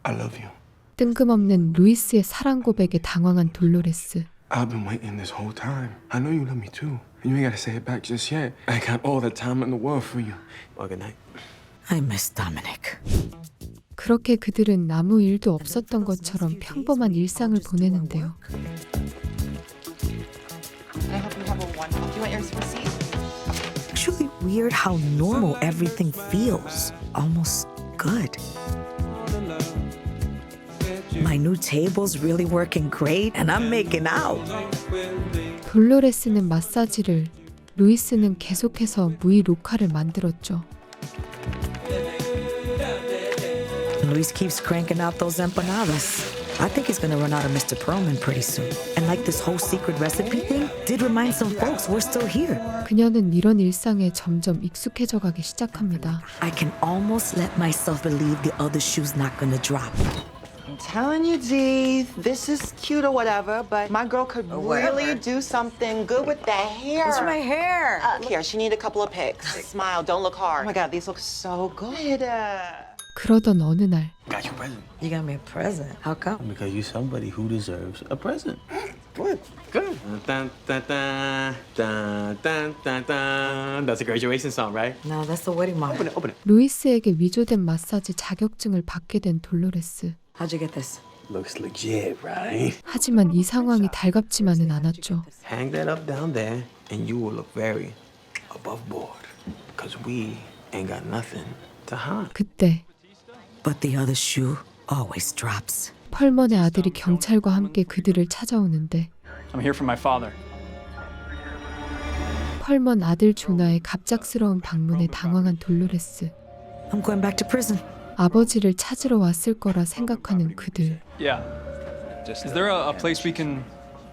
Speaker 7: I love you.
Speaker 1: 뜬금없는 루이스의 사랑 고백에 당황한 돌로레스.
Speaker 15: I've been waiting this whole time. I know you love me too. And you ain't gotta say it back just yet. I got all the time in the world for you.
Speaker 7: Well, good night.
Speaker 6: I miss Dominic.
Speaker 1: 그렇게 그들은 아무 일도 없었던 것처럼 평범한 일상을 보내는데요.
Speaker 8: I hope you have a wonderful. Do you want your receipt?
Speaker 6: Actually weird how normal everything feels. Almost good. My new table's really working great and I'm making out.
Speaker 1: 돌로레스는 마사지를, 루이스는 계속해서 무이 로카를 만들었죠.
Speaker 6: Luis keeps cranking out those empanadas. I think he's gonna run out of Mr. Perlman pretty soon. And like this whole secret recipe thing did remind some folks we're still here.
Speaker 1: 그녀는 이런 일상에 점점 익숙해져 가기 시작합니다.
Speaker 6: I can almost let myself believe the other shoe's not gonna drop.
Speaker 8: I'm telling you, Dee, this is cute or whatever, but my girl could really do something good with that hair.
Speaker 4: What's my hair?
Speaker 8: Here, she need a couple of pics. Smile, don't look hard. Oh my God, these look so good.
Speaker 1: 그러던 어느 날
Speaker 7: Got you a present.
Speaker 4: You got me a present. How come?
Speaker 7: Because you're somebody who deserves a present. Good. Good. Dun, dun, dun, dun, dun, dun, dun. That's a graduation song, right?
Speaker 4: No, that's the wedding mom.
Speaker 7: Open it, open it.
Speaker 1: 루이스에게 위조된 마사지 자격증을 받게 된 돌로레스.
Speaker 4: How'd you get this?
Speaker 7: Looks legit, right?
Speaker 1: 하지만 이 상황이 달갑지만은 않았죠.
Speaker 7: Hang that up down there, and you will look very above board. Because we ain't got nothing to hide.
Speaker 1: 그때
Speaker 6: But the other shoe always drops.
Speaker 1: 펄먼의 아들이 경찰과 함께 그들을 찾아오는데
Speaker 9: I'm here for my father.
Speaker 1: 펄먼 아들 조나의 갑작스러운 방문에 당황한 돌로레스.
Speaker 6: I'm going back to prison.
Speaker 1: 아버지를 찾으러 왔을 거라 생각하는 그들.
Speaker 9: Yeah. Is there a place we can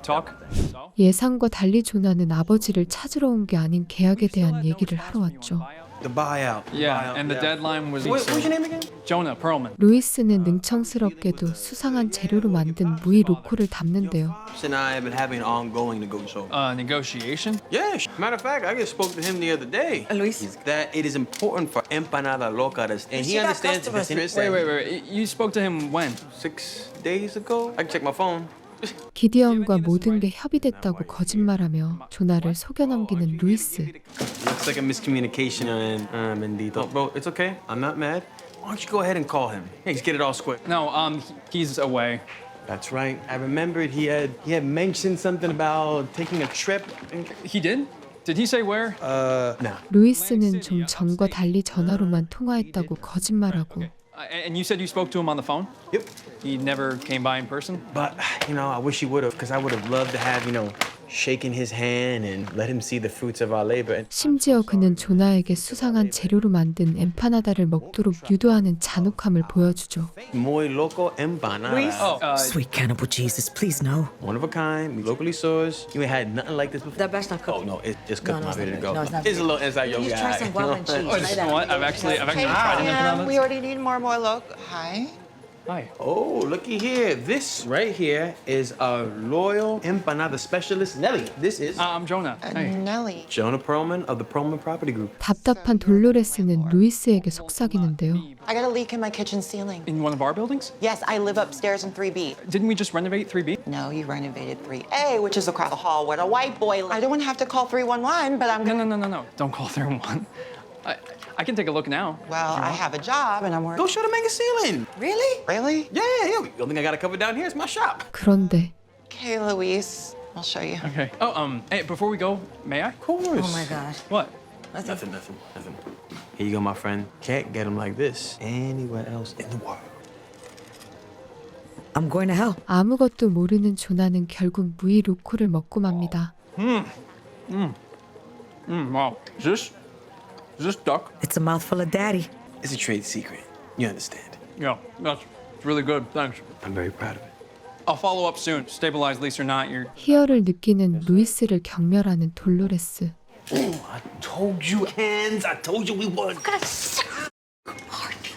Speaker 9: talk?
Speaker 1: 예상과 달리 조나는 아버지를 찾으러 온 게 아닌 계약에 대한 얘기를 하러 왔죠.
Speaker 7: The buyout.
Speaker 9: Yeah, and the deadline was.
Speaker 7: What's your name again?
Speaker 9: Jonah Perlman.
Speaker 1: 루이스는 능청스럽게도 수상한 재료로 만든 무이 로코를 담는데요.
Speaker 7: And I have been having an ongoing negotiation.
Speaker 9: Negotiation?
Speaker 7: Yeah. Matter of fact, I just spoke to him the other day.
Speaker 4: Luis?
Speaker 7: That it is important for Empanada Loca to, and he understands the business.
Speaker 9: Wait. You spoke to him when?
Speaker 7: 6 days ago. I can check my phone.
Speaker 1: 기디언과 모든 게 협의됐다고 거짓말하며 조나를 속여넘기는 루이스.
Speaker 7: Looks like a miscommunication on Mendito. Bro, it's okay. I'm not mad. Why don't you go ahead and call him? Hey, just get it all square.
Speaker 9: No, he's away.
Speaker 7: That's right. I remembered he had mentioned something about taking a trip.
Speaker 9: He did? Did he say where?
Speaker 7: No.
Speaker 1: 루이스는 좀 전과 달리 전화로만 통화했다고 거짓말하고
Speaker 9: And you said you spoke to him on the phone?
Speaker 7: Yep.
Speaker 9: He never came by in person?
Speaker 7: But, I wish he would have, because I would have loved to have, shaken his hand and let him see the fruits of our labor.
Speaker 1: 심지어 그는 조나에게 수상한 재료로 만든 엠파나다를 먹도록 유도하는 잔혹함을 보여주죠.
Speaker 7: Muy loco empanada.
Speaker 6: Sweet cannibal Jesus, please no.
Speaker 7: One of a kind, we locally sourced. You ain't had nothing like this before.
Speaker 4: That batch not cooked.
Speaker 7: Oh no, it's just cooked.
Speaker 4: No, it's
Speaker 7: ready to
Speaker 4: not
Speaker 7: go.
Speaker 4: good. No, it's not
Speaker 7: It's a
Speaker 4: good.
Speaker 7: little inside your
Speaker 4: You
Speaker 7: guy.
Speaker 4: just try some guava and cheese.
Speaker 9: Oh,
Speaker 4: Try
Speaker 9: you
Speaker 4: that.
Speaker 9: know what? I've actually tried an empanada.
Speaker 8: We already need more loco. Hi.
Speaker 9: Hi.
Speaker 7: Oh, looky here. This right here is a loyal empanada specialist, Nelly. This is
Speaker 9: I'm Jonah. Hey.
Speaker 8: Nelly.
Speaker 7: Jonah Perlman of the Perlman Property Group.
Speaker 1: 답답한 돌로레스는 루이스에게 속삭이는데요.
Speaker 8: I got a leak in my kitchen ceiling.
Speaker 9: In one of our buildings?
Speaker 8: Yes, I live upstairs in 3B.
Speaker 9: Didn't we just renovate 3B?
Speaker 8: No, you renovated 3A, which is across the hall with a white boy. I don't want to have to call 311, but I'm gonna...
Speaker 9: No. Don't call 311. I can take a look now.
Speaker 8: Well, I have a job and I'm working.
Speaker 7: Go show the mega ceiling.
Speaker 8: Really?
Speaker 7: Really? Yeah. The only thing I got to cover down here is my shop.
Speaker 1: 그런데
Speaker 8: Okay, Luis. I'll show you.
Speaker 9: Okay. Oh, hey, before we go, may I?
Speaker 7: Of course.
Speaker 8: Oh my gosh.
Speaker 9: What?
Speaker 7: Nothing. Here you go, my friend. Can't get them like this anywhere else in the world.
Speaker 6: I'm going to hell.
Speaker 1: 아무것도 모르는 조나는 결국 무이 로코를 먹고 맙니다.
Speaker 9: Wow. Is this duck?
Speaker 6: It's a mouthful of daddy.
Speaker 7: It's a trade secret. You understand.
Speaker 9: Yeah, it's really good. Thanks.
Speaker 7: I'm very proud of it.
Speaker 9: I'll follow up soon. Stabilized lease or not, you're...
Speaker 1: 희열을 느끼는 루이스를 경멸하는 돌로레스.
Speaker 7: I told you, hands. I told you we would.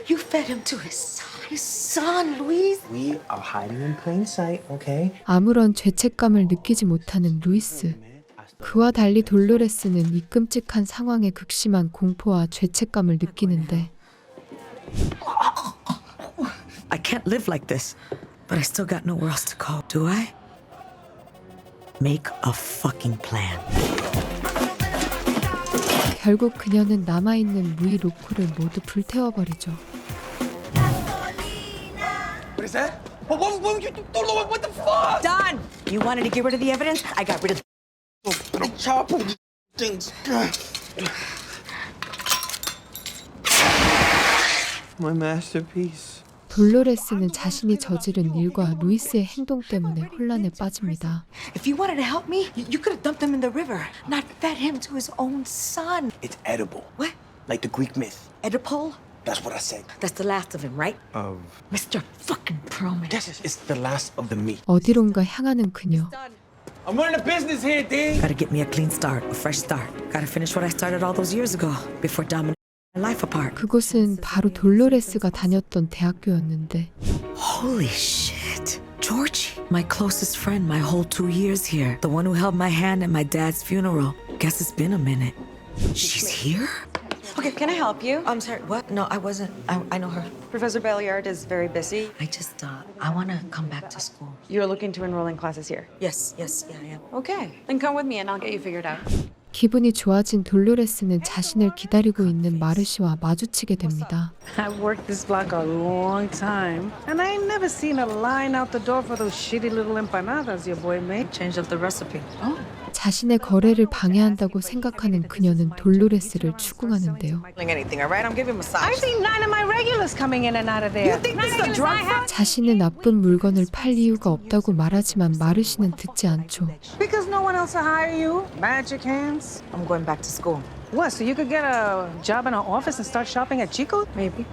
Speaker 14: You fed him to his son, Luis.
Speaker 7: We are hiding in plain sight, okay?
Speaker 1: 아무런 죄책감을 느끼지 못하는 루이스. 그와 달리 돌로레스는 이 끔찍한 상황에 극심한 공포와 죄책감을 느끼는데
Speaker 6: I can't live like this, but I still got nowhere else to go, do I? Make a fucking plan.
Speaker 1: 결국 그녀는 남아있는 무이 로코를 모두 불태워버리죠.
Speaker 7: What is that? What would you do? What the fuck?
Speaker 6: Done! You wanted to get rid of the evidence? I got rid of
Speaker 7: I chop things. My masterpiece.
Speaker 1: 돌로레스는 자신이 저지른 일과 루이스의 행동 때문에 혼란에 빠집니다.
Speaker 14: If you wanted to help me, you could have dumped him in the river, not fed him to his own son.
Speaker 7: It's edible.
Speaker 14: What?
Speaker 7: Like the Greek myth.
Speaker 14: Oedipal?
Speaker 7: That's what I said.
Speaker 6: That's the last of him, right?
Speaker 7: Of...
Speaker 14: Mr. fucking Perlman.
Speaker 7: Yes, it's the last of the meat.
Speaker 1: 어디론가 향하는 그녀.
Speaker 7: I'm running a business here, D.
Speaker 6: Gotta get me a clean start, a fresh start. Gotta finish what I started all those years ago, before dominating my life apart.
Speaker 1: 그곳은 바로 돌로레스가 다녔던 대학교였는데
Speaker 6: Holy shit. Georgie, my closest friend my whole 2 years here. The one who held my hand at my dad's funeral. Guess it's been a minute. She's here?
Speaker 16: Okay, can I help you?
Speaker 6: I'm sorry, what? No, I wasn't. I know her.
Speaker 16: Professor Belliard is very busy.
Speaker 6: I want to come back to school.
Speaker 16: You're looking to enroll in classes here?
Speaker 6: Yes, I am.
Speaker 16: Okay, then come with me and I'll get you figured out.
Speaker 1: 기분이 좋아진 돌로레스는 자신을 기다리고 있는 마르시와 마주치게 됩니다.
Speaker 11: I've worked this block a long time, and I ain't never seen a line out the door for those shitty little empanadas your boy made.
Speaker 6: Change up the recipe.
Speaker 11: Oh.
Speaker 1: 자신의 거래를 방해한다고 생각하는 그녀는 돌로레스를 추궁하는데요.
Speaker 16: Anything, all right? I'm giving massage.
Speaker 11: I see 9 of my regulars coming in and out of there.
Speaker 16: You think this is a drug house?
Speaker 1: 자신의 나쁜 물건을 팔 이유가 없다고 말하지만 마르시는 듣지 않죠.
Speaker 11: Because no one else will hire you. Magic hands.
Speaker 6: I'm going back to school.
Speaker 11: What, so you could get a job in an office and start shopping at Chico?
Speaker 6: Maybe.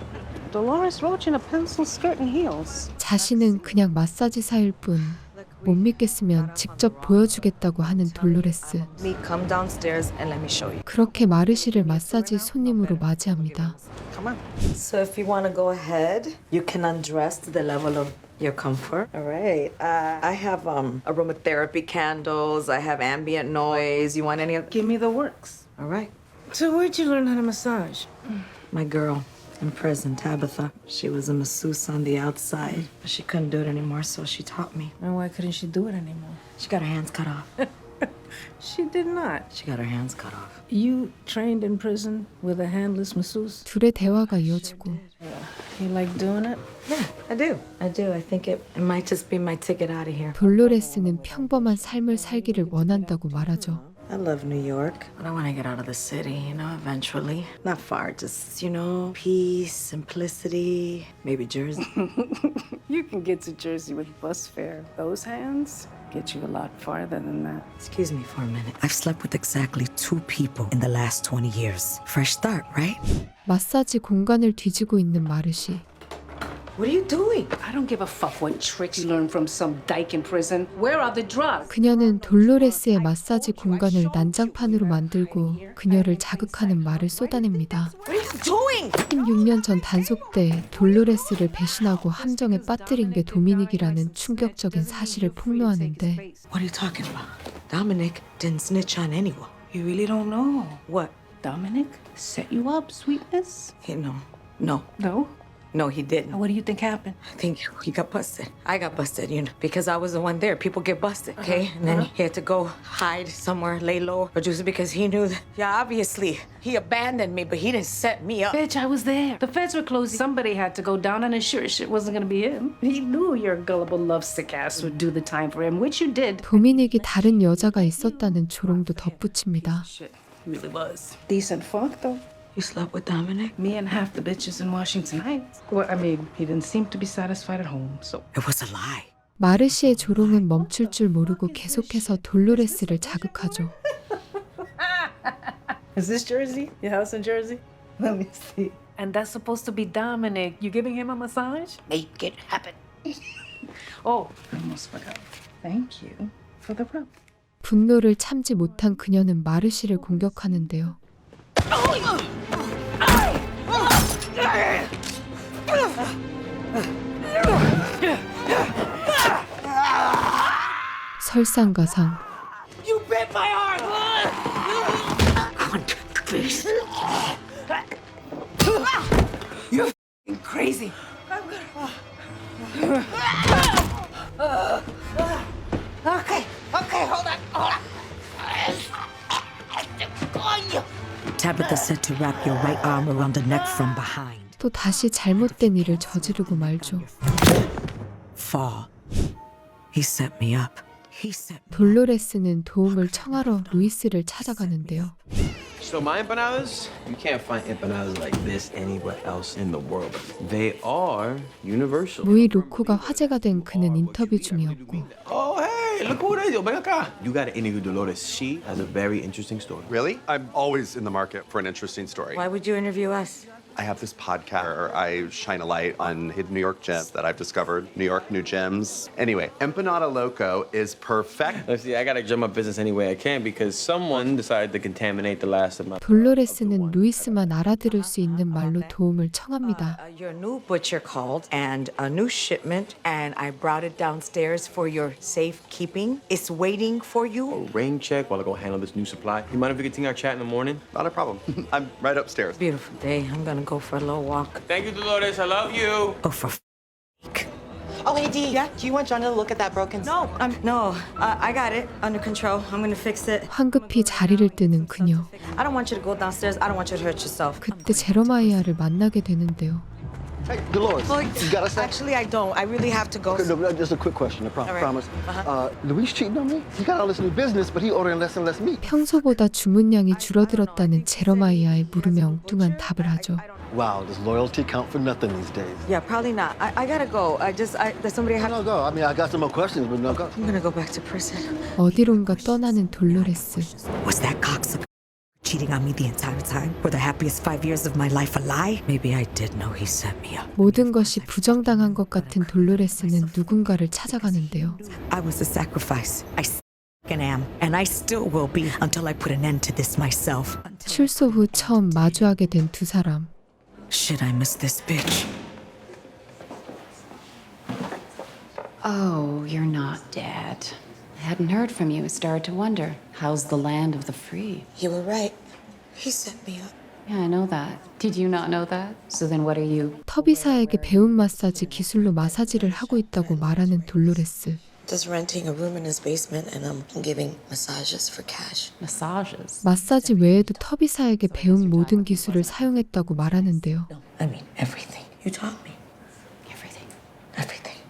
Speaker 11: Dolores Roach in a pencil skirt and heels.
Speaker 1: 자신은 그냥 마사지사일 뿐 못 믿겠으면 직접 보여주겠다고 하는 돌로레스.
Speaker 6: Me come downstairs and let me show you.
Speaker 1: 그렇게 마르시를 마사지 손님으로 맞이합니다.
Speaker 11: Come on.
Speaker 6: So if you want to go ahead, you can undress to the level of your comfort. All right. I have aromatherapy candles. I have ambient noise. You want any of?
Speaker 11: Give me the works.
Speaker 6: All right.
Speaker 11: So where'd you learn how to massage?
Speaker 6: My girl in prison, Tabitha. She was a masseuse on the outside, but she couldn't do it anymore, so she taught me.
Speaker 11: And why couldn't she do it anymore?
Speaker 6: She got her hands cut off.
Speaker 11: She did not.
Speaker 6: She got her hands cut off.
Speaker 11: You trained in prison with a handless masseuse?
Speaker 1: 둘의 대화가 이어지고
Speaker 11: You like doing it?
Speaker 6: Yeah, I do. I think it might just be my ticket out of here.
Speaker 1: 돌로레스는 평범한 삶을 살기를 원한다고 말하죠.
Speaker 6: I love New York, but I want to get out of the city, eventually. Not far, just, peace, simplicity, maybe Jersey.
Speaker 11: You can get to Jersey with bus fare. Those hands get you a lot farther than that.
Speaker 6: Excuse me for a minute. I've slept with exactly 2 people in the last 20 years. Fresh start, right?
Speaker 1: 마사지 공간을 뒤지고 있는 마르시.
Speaker 11: What are you doing? I don't give a fuck what tricks you learned from some dyke in prison. Where are the drugs?
Speaker 1: 그녀는 돌로레스의 마사지 공간을 난장판으로 만들고 그녀를 자극하는 말을 쏟아냅니다.
Speaker 4: What are you doing?
Speaker 1: 16년 전 단속 때 돌로레스를 배신하고 함정에 빠뜨린 게 도미닉이라는 충격적인 사실을 폭로하는데
Speaker 4: What are you talking about? Dominic didn't snitch on anyone.
Speaker 11: You really don't know. What? Dominic set you up, sweetness?
Speaker 4: No. No, he didn't.
Speaker 11: What do you think happened?
Speaker 4: I think he got busted. I got busted, because I was the one there. People get busted, okay? And then he had to go hide somewhere, lay low, or just because he knew that, obviously, he abandoned me, but he didn't set me up.
Speaker 11: Bitch, I was there. The feds were closing. Somebody had to go down, and sure shit wasn't gonna be him. He knew your gullible, lovesick ass would do the time for him, which you did.
Speaker 1: 도미닉이 다른 여자가 있었다는 조롱도 덧붙입니다.
Speaker 11: Really was. Decent fuck, though.
Speaker 4: You slept with Dominic?
Speaker 11: Me and half the bitches in Washington Heights. Well, I mean, he didn't seem to be satisfied at home, so.
Speaker 4: It was a lie.
Speaker 1: 마르시의 조롱은 멈출 줄 모르고 계속해서 돌로레스를 자극하죠.
Speaker 11: Is this Jersey? Your house in Jersey? Let me see. And that's supposed to be Dominic. You giving him a massage?
Speaker 4: Make it happen.
Speaker 11: Oh, I almost forgot. Thank you for the rub.
Speaker 1: 분노를 참지 못한 그녀는 마르시를 공격하는데요. 설상가상.
Speaker 2: You bit my arm! You're f***ing crazy. Okay, hold on.
Speaker 6: Tabitha said to wrap your right arm around the neck from behind.
Speaker 1: 또 다시 잘못된 일을 저지르고 말죠.
Speaker 6: Fall. He set me up.
Speaker 1: 돌로레스는 도움을 청하러 루이스를 찾아가는데요.
Speaker 7: So my empanadas, you can't find empanadas like this anywhere else in the world. They are universal.
Speaker 1: 무이 로코가 화제가 된 그는 인터뷰 중이었고
Speaker 7: Oh, hey, look who it is. Yo, ven acá. You got to interview Dolores. She has a very interesting story.
Speaker 17: Really? I'm always in the market for an interesting story.
Speaker 4: Why would you interview us?
Speaker 17: I have this podcast where I shine a light on hidden New York gems that I've discovered. New York, new gems. Anyway, Empanada Loco is perfect.
Speaker 7: Let's see, I got to drum my business any way I can because someone decided to contaminate the last of my...
Speaker 1: 돌로레스는 루이스만 알아들을 수 있는 말로 도움을 청합니다.
Speaker 4: Your new butcher called and a new shipment, and I brought it downstairs for your safekeeping. It's waiting for you.
Speaker 7: A rain check while I go handle this new supply. You mind if we continue our chat in the morning?
Speaker 17: Not a problem. I'm right upstairs.
Speaker 4: Beautiful day. I'm gonna go for a little walk.
Speaker 7: Thank you, Dolores. I love you.
Speaker 4: Oh, for
Speaker 8: Oh, hey, Dee. Yeah? Do you want John to look at that broken...
Speaker 4: No, I got it under control. I'm gonna fix it.
Speaker 1: 황급히 자리를 뜨는 그녀.
Speaker 4: I don't want you to go downstairs. I don't want you to hurt yourself.
Speaker 1: 그때 제러마이아를 만나게 되는데요.
Speaker 10: Hey, Dolores, you got a sec?
Speaker 4: Actually, I don't. I really have to go.
Speaker 10: Okay, no, just a quick question, I
Speaker 4: All right.
Speaker 10: promise. Luis cheating on me? He got all this new business, but he ordering less and less meat.
Speaker 1: 평소보다 주문량이 줄어들었다는 제러마이아의 물음에 엉뚱한 답을 하죠.
Speaker 10: Wow, does loyalty count for nothing these days?
Speaker 4: Yeah, probably not. I gotta go. There's somebody.
Speaker 10: No, go. I mean, I got some more questions, but no, go.
Speaker 4: I'm gonna go back to prison.
Speaker 1: 어디론가 떠나는 돌로레스.
Speaker 6: Was that cocksucker cheating on me the entire time? Were the happiest 5 years of my life a lie? Maybe I did know he set me up.
Speaker 1: 모든 것이 부정당한 것 같은 돌로레스는 누군가를 찾아가는데요.
Speaker 6: I was a sacrifice. I f***ing am, and I still will be until I put an end to this myself.
Speaker 1: 출소 후 처음 마주하게 된 두 사람.
Speaker 6: Shit, I miss this bitch.
Speaker 18: Oh, you're not dead. I hadn't heard from you. I started to wonder. How's the land of the free?
Speaker 4: You were right. He set me up.
Speaker 18: Yeah, I know that. Did you not know that? So then what are you?
Speaker 1: 터비사에게 배운 마사지 기술로 마사지를 하고 있다고 말하는 돌로레스.
Speaker 4: Just renting a room in his basement, and I'm giving massages for cash.
Speaker 18: Massages?
Speaker 1: 마사지 외에도 터비사에게 배운 모든 기술을 사용했다고 말하는데요.
Speaker 4: I mean, everything. You taught me.
Speaker 18: Everything.
Speaker 4: Everything.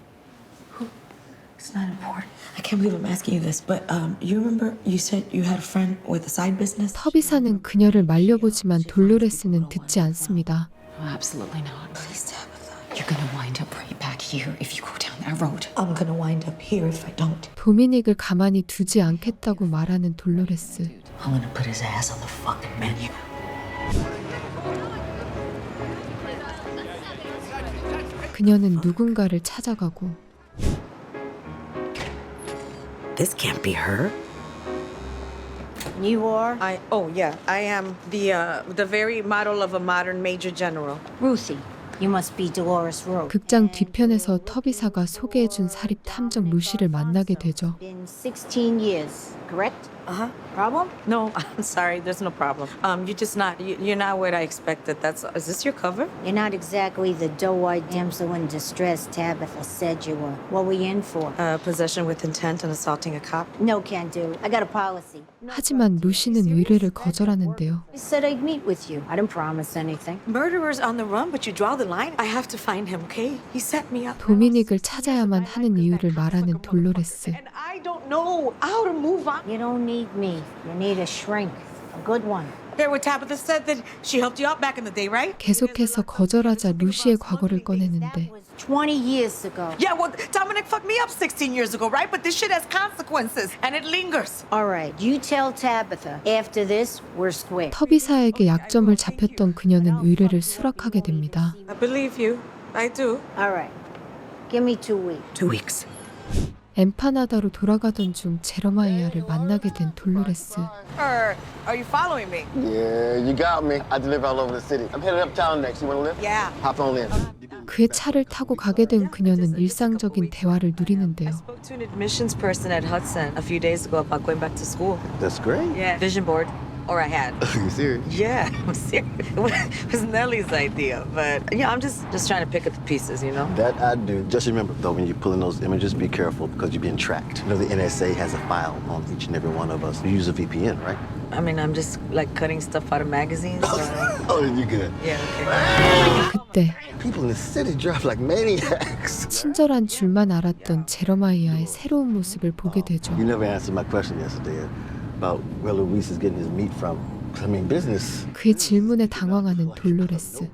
Speaker 4: It's not important. I can't believe I'm asking you this, but you remember you said you had a friend with a side business?
Speaker 1: 터비사는 그녀를 말려보지만 돌로레스는 듣지 않습니다.
Speaker 18: Oh, absolutely not.
Speaker 4: Please, Tabitha.
Speaker 18: You're gonna wind up right back here if you go down that road.
Speaker 4: I'm gonna wind up here if I don't.
Speaker 1: 도미닉을 가만히 두지 않겠다고 말하는 돌로레스.
Speaker 4: I'm gonna put his ass on the fucking menu.
Speaker 1: 그녀는 누군가를 찾아가고
Speaker 6: This can't be her.
Speaker 5: You are? I am the very model of a modern major general.
Speaker 19: Ruthie, you must be Dolores Rowe.
Speaker 1: 극장 뒤편에서 터비사가 소개해준 사립 탐정 루시를 만나게 되죠.
Speaker 19: Been 16 years, correct?
Speaker 5: Uh-huh. Problem? No, I'm sorry. There's no problem. You're not what I expected. Is this your cover?
Speaker 19: You're not exactly the doe-eyed damsel in distress Tabitha said you were. What were you in for?
Speaker 5: Possession with intent and assaulting a cop.
Speaker 19: No can do. I got a policy.
Speaker 1: 하지만 루시는 의뢰를 거절하는데요.
Speaker 19: I said I'd meet with you. I didn't promise anything.
Speaker 5: Murderer's on the run, but you draw the line. I have to find him, okay? He set me up.
Speaker 1: 도미닉을 찾아야만 하는 이유를 말하는 돌로레스.
Speaker 5: And I don't know how to move on.
Speaker 19: You don't need me. You need a shrink. A good one.
Speaker 5: Hear what Tabitha said that she helped you out back in the day, right?
Speaker 1: 계속해서 거절하자 루시의 과거를 꺼내는데
Speaker 19: 20 years ago.
Speaker 5: Yeah, well, Dominic fucked me up 16 years ago, right? But this shit has consequences, and it lingers.
Speaker 19: All right, you tell Tabitha. After this, we're square.
Speaker 1: 터비사에게 약점을 잡혔던 그녀는 의뢰를 수락하게 됩니다.
Speaker 5: I believe you. I do.
Speaker 19: All right. Give me 2 weeks.
Speaker 6: 2 weeks.
Speaker 1: 엠파나다로 돌아가던 중 제러마이아를 만나게 된 돌로레스.
Speaker 5: Are you following me?
Speaker 10: Yeah, you got me. I deliver all over the city. I'm headed uptown next. You want to live?
Speaker 5: Yeah.
Speaker 10: Hop on in.
Speaker 1: 그의 차를 타고 가게 된 그녀는 일상적인 대화를 누리는데요.
Speaker 16: Spoke to an admissions person at Hudson a few days ago about going back to school.
Speaker 10: That's great.
Speaker 16: Yeah. Vision board. Or I had.
Speaker 10: Are you serious?
Speaker 16: Yeah, I'm serious. It was Nellie's idea, but yeah, I'm just trying to pick up the pieces, you know?
Speaker 10: That I do. Just remember, though, when you're pulling those images, be careful because you're being tracked. You know, the NSA has a file on each and every one of us. You use a VPN, right?
Speaker 16: I mean, I'm just like cutting stuff out of magazines.
Speaker 10: Oh, then you're good.
Speaker 16: Yeah, okay.
Speaker 1: 그때
Speaker 10: People in the city drive like maniacs.
Speaker 1: 친절한 줄만 알았던 제러마이아의 새로운 모습을 보게 되죠.
Speaker 10: You never answered my question yesterday about where Luis is getting his meat from. I mean, business.
Speaker 1: 그의 질문에 당황하는 돌로레스.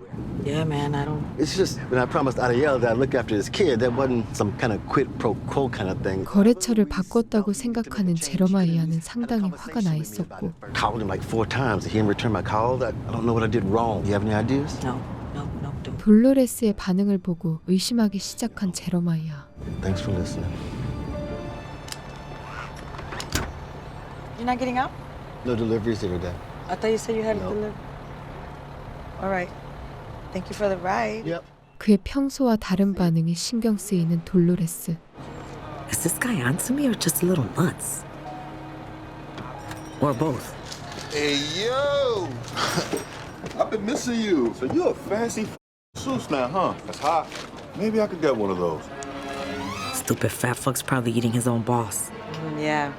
Speaker 16: Yeah, man, I don't.
Speaker 10: It's just when I promised Ariel that I'd look after this kid, that wasn't some kind of quid pro quo kind of thing.
Speaker 1: 거래처를 바꿨다고 생각하는 제러마이아는 상당히 화가 나 있었고
Speaker 10: Called him like 4 times. He didn't return my calls. I don't know what I did wrong. You have any ideas?
Speaker 16: No.
Speaker 1: 돌로레스의 반응을 보고 의심하기 시작한 제러마이아.
Speaker 10: Thanks for listening.
Speaker 16: You're not getting out?
Speaker 10: No deliveries here today.
Speaker 16: I thought you said you had to deliver. All right. Thank you for the ride.
Speaker 10: Yep.
Speaker 1: 그의 평소와 다른 반응이 신경 쓰이는 돌로레스.
Speaker 6: Is this guy onto me or just a little nuts? Or both?
Speaker 20: Hey, yo! I've been missing you. So you're a fancy suits now, huh? That's hot. Maybe I could get one of those.
Speaker 6: Stupid fat fuck's probably eating his own boss.
Speaker 16: Yeah.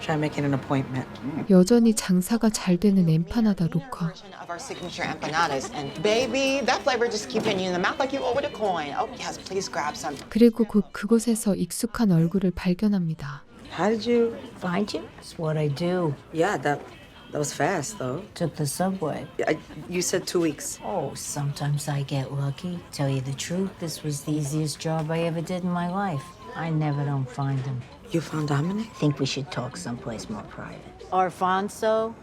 Speaker 16: Try making an appointment.
Speaker 1: 여전히 장사가 잘 되는 엠파나다 로카.
Speaker 8: Of our signature empanadas. And baby, that flavor just keep hitting you in the mouth like you owe it a coin. Oh, yes, please grab some.
Speaker 1: 그리고 곧 그곳에서 익숙한 얼굴을 발견합니다.
Speaker 16: How did you
Speaker 19: Find you? It's what I do.
Speaker 16: Yeah, that was fast though.
Speaker 19: Took the subway.
Speaker 16: You said 2 weeks.
Speaker 19: Oh, sometimes I get lucky. Tell you the truth, this was the easiest job I ever did in my life. I never don't find him.
Speaker 16: You found Dominic?
Speaker 19: Think we should talk someplace more private. Alfonso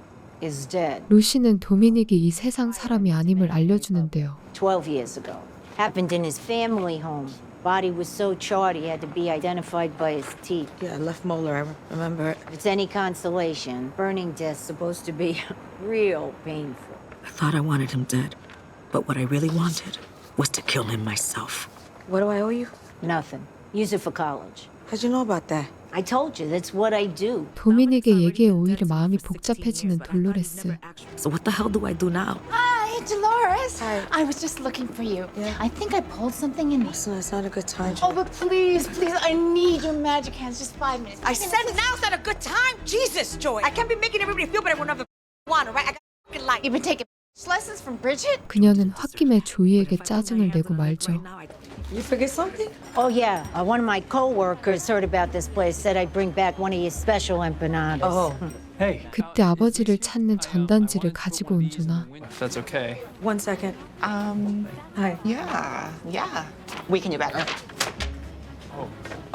Speaker 19: is dead.
Speaker 1: 루시는 도미닉이 이 세상 사람이 아님을 알려주는데요.
Speaker 19: 12 years ago. Happened in his family home. Body was so charred he had to be identified by his teeth.
Speaker 16: Yeah, left molar, I remember it.
Speaker 19: If it's any consolation, burning death's supposed to be real painful.
Speaker 6: I thought I wanted him dead. But what I really wanted was to kill him myself.
Speaker 16: What do I owe you?
Speaker 19: Nothing. Use it for college.
Speaker 16: How'd you know about that?
Speaker 19: I told you, that's what I do.
Speaker 1: 도미닉의 얘기에 오히려 마음이 복잡해지는 돌로레스.
Speaker 6: So what the hell do I do now?
Speaker 14: Hi, Dolores. Hi. I was just looking for you.
Speaker 16: Yeah.
Speaker 14: I think I pulled something in.
Speaker 16: Listen, it's not a good time.
Speaker 14: Oh, but please, I need your magic hands. Just 5 minutes.
Speaker 5: I said now's not a good time. Jesus, Joy. I can't be making everybody feel better whenever want, right? I got fucking life.
Speaker 14: You've been taking lessons from Bridget?
Speaker 1: 그녀는 홧김에 조이에게 짜증을 내고 말죠.
Speaker 16: You forget something?
Speaker 19: Oh, yeah. One of my co-workers heard about this place, said I'd bring back one of your special empanadas.
Speaker 16: Oh.
Speaker 9: Hey,
Speaker 1: 그때 아버지를 찾는 전단지를 가지고 온 주나.
Speaker 9: if that's okay.
Speaker 16: 1 second. Hi.
Speaker 8: Yeah. We can do better.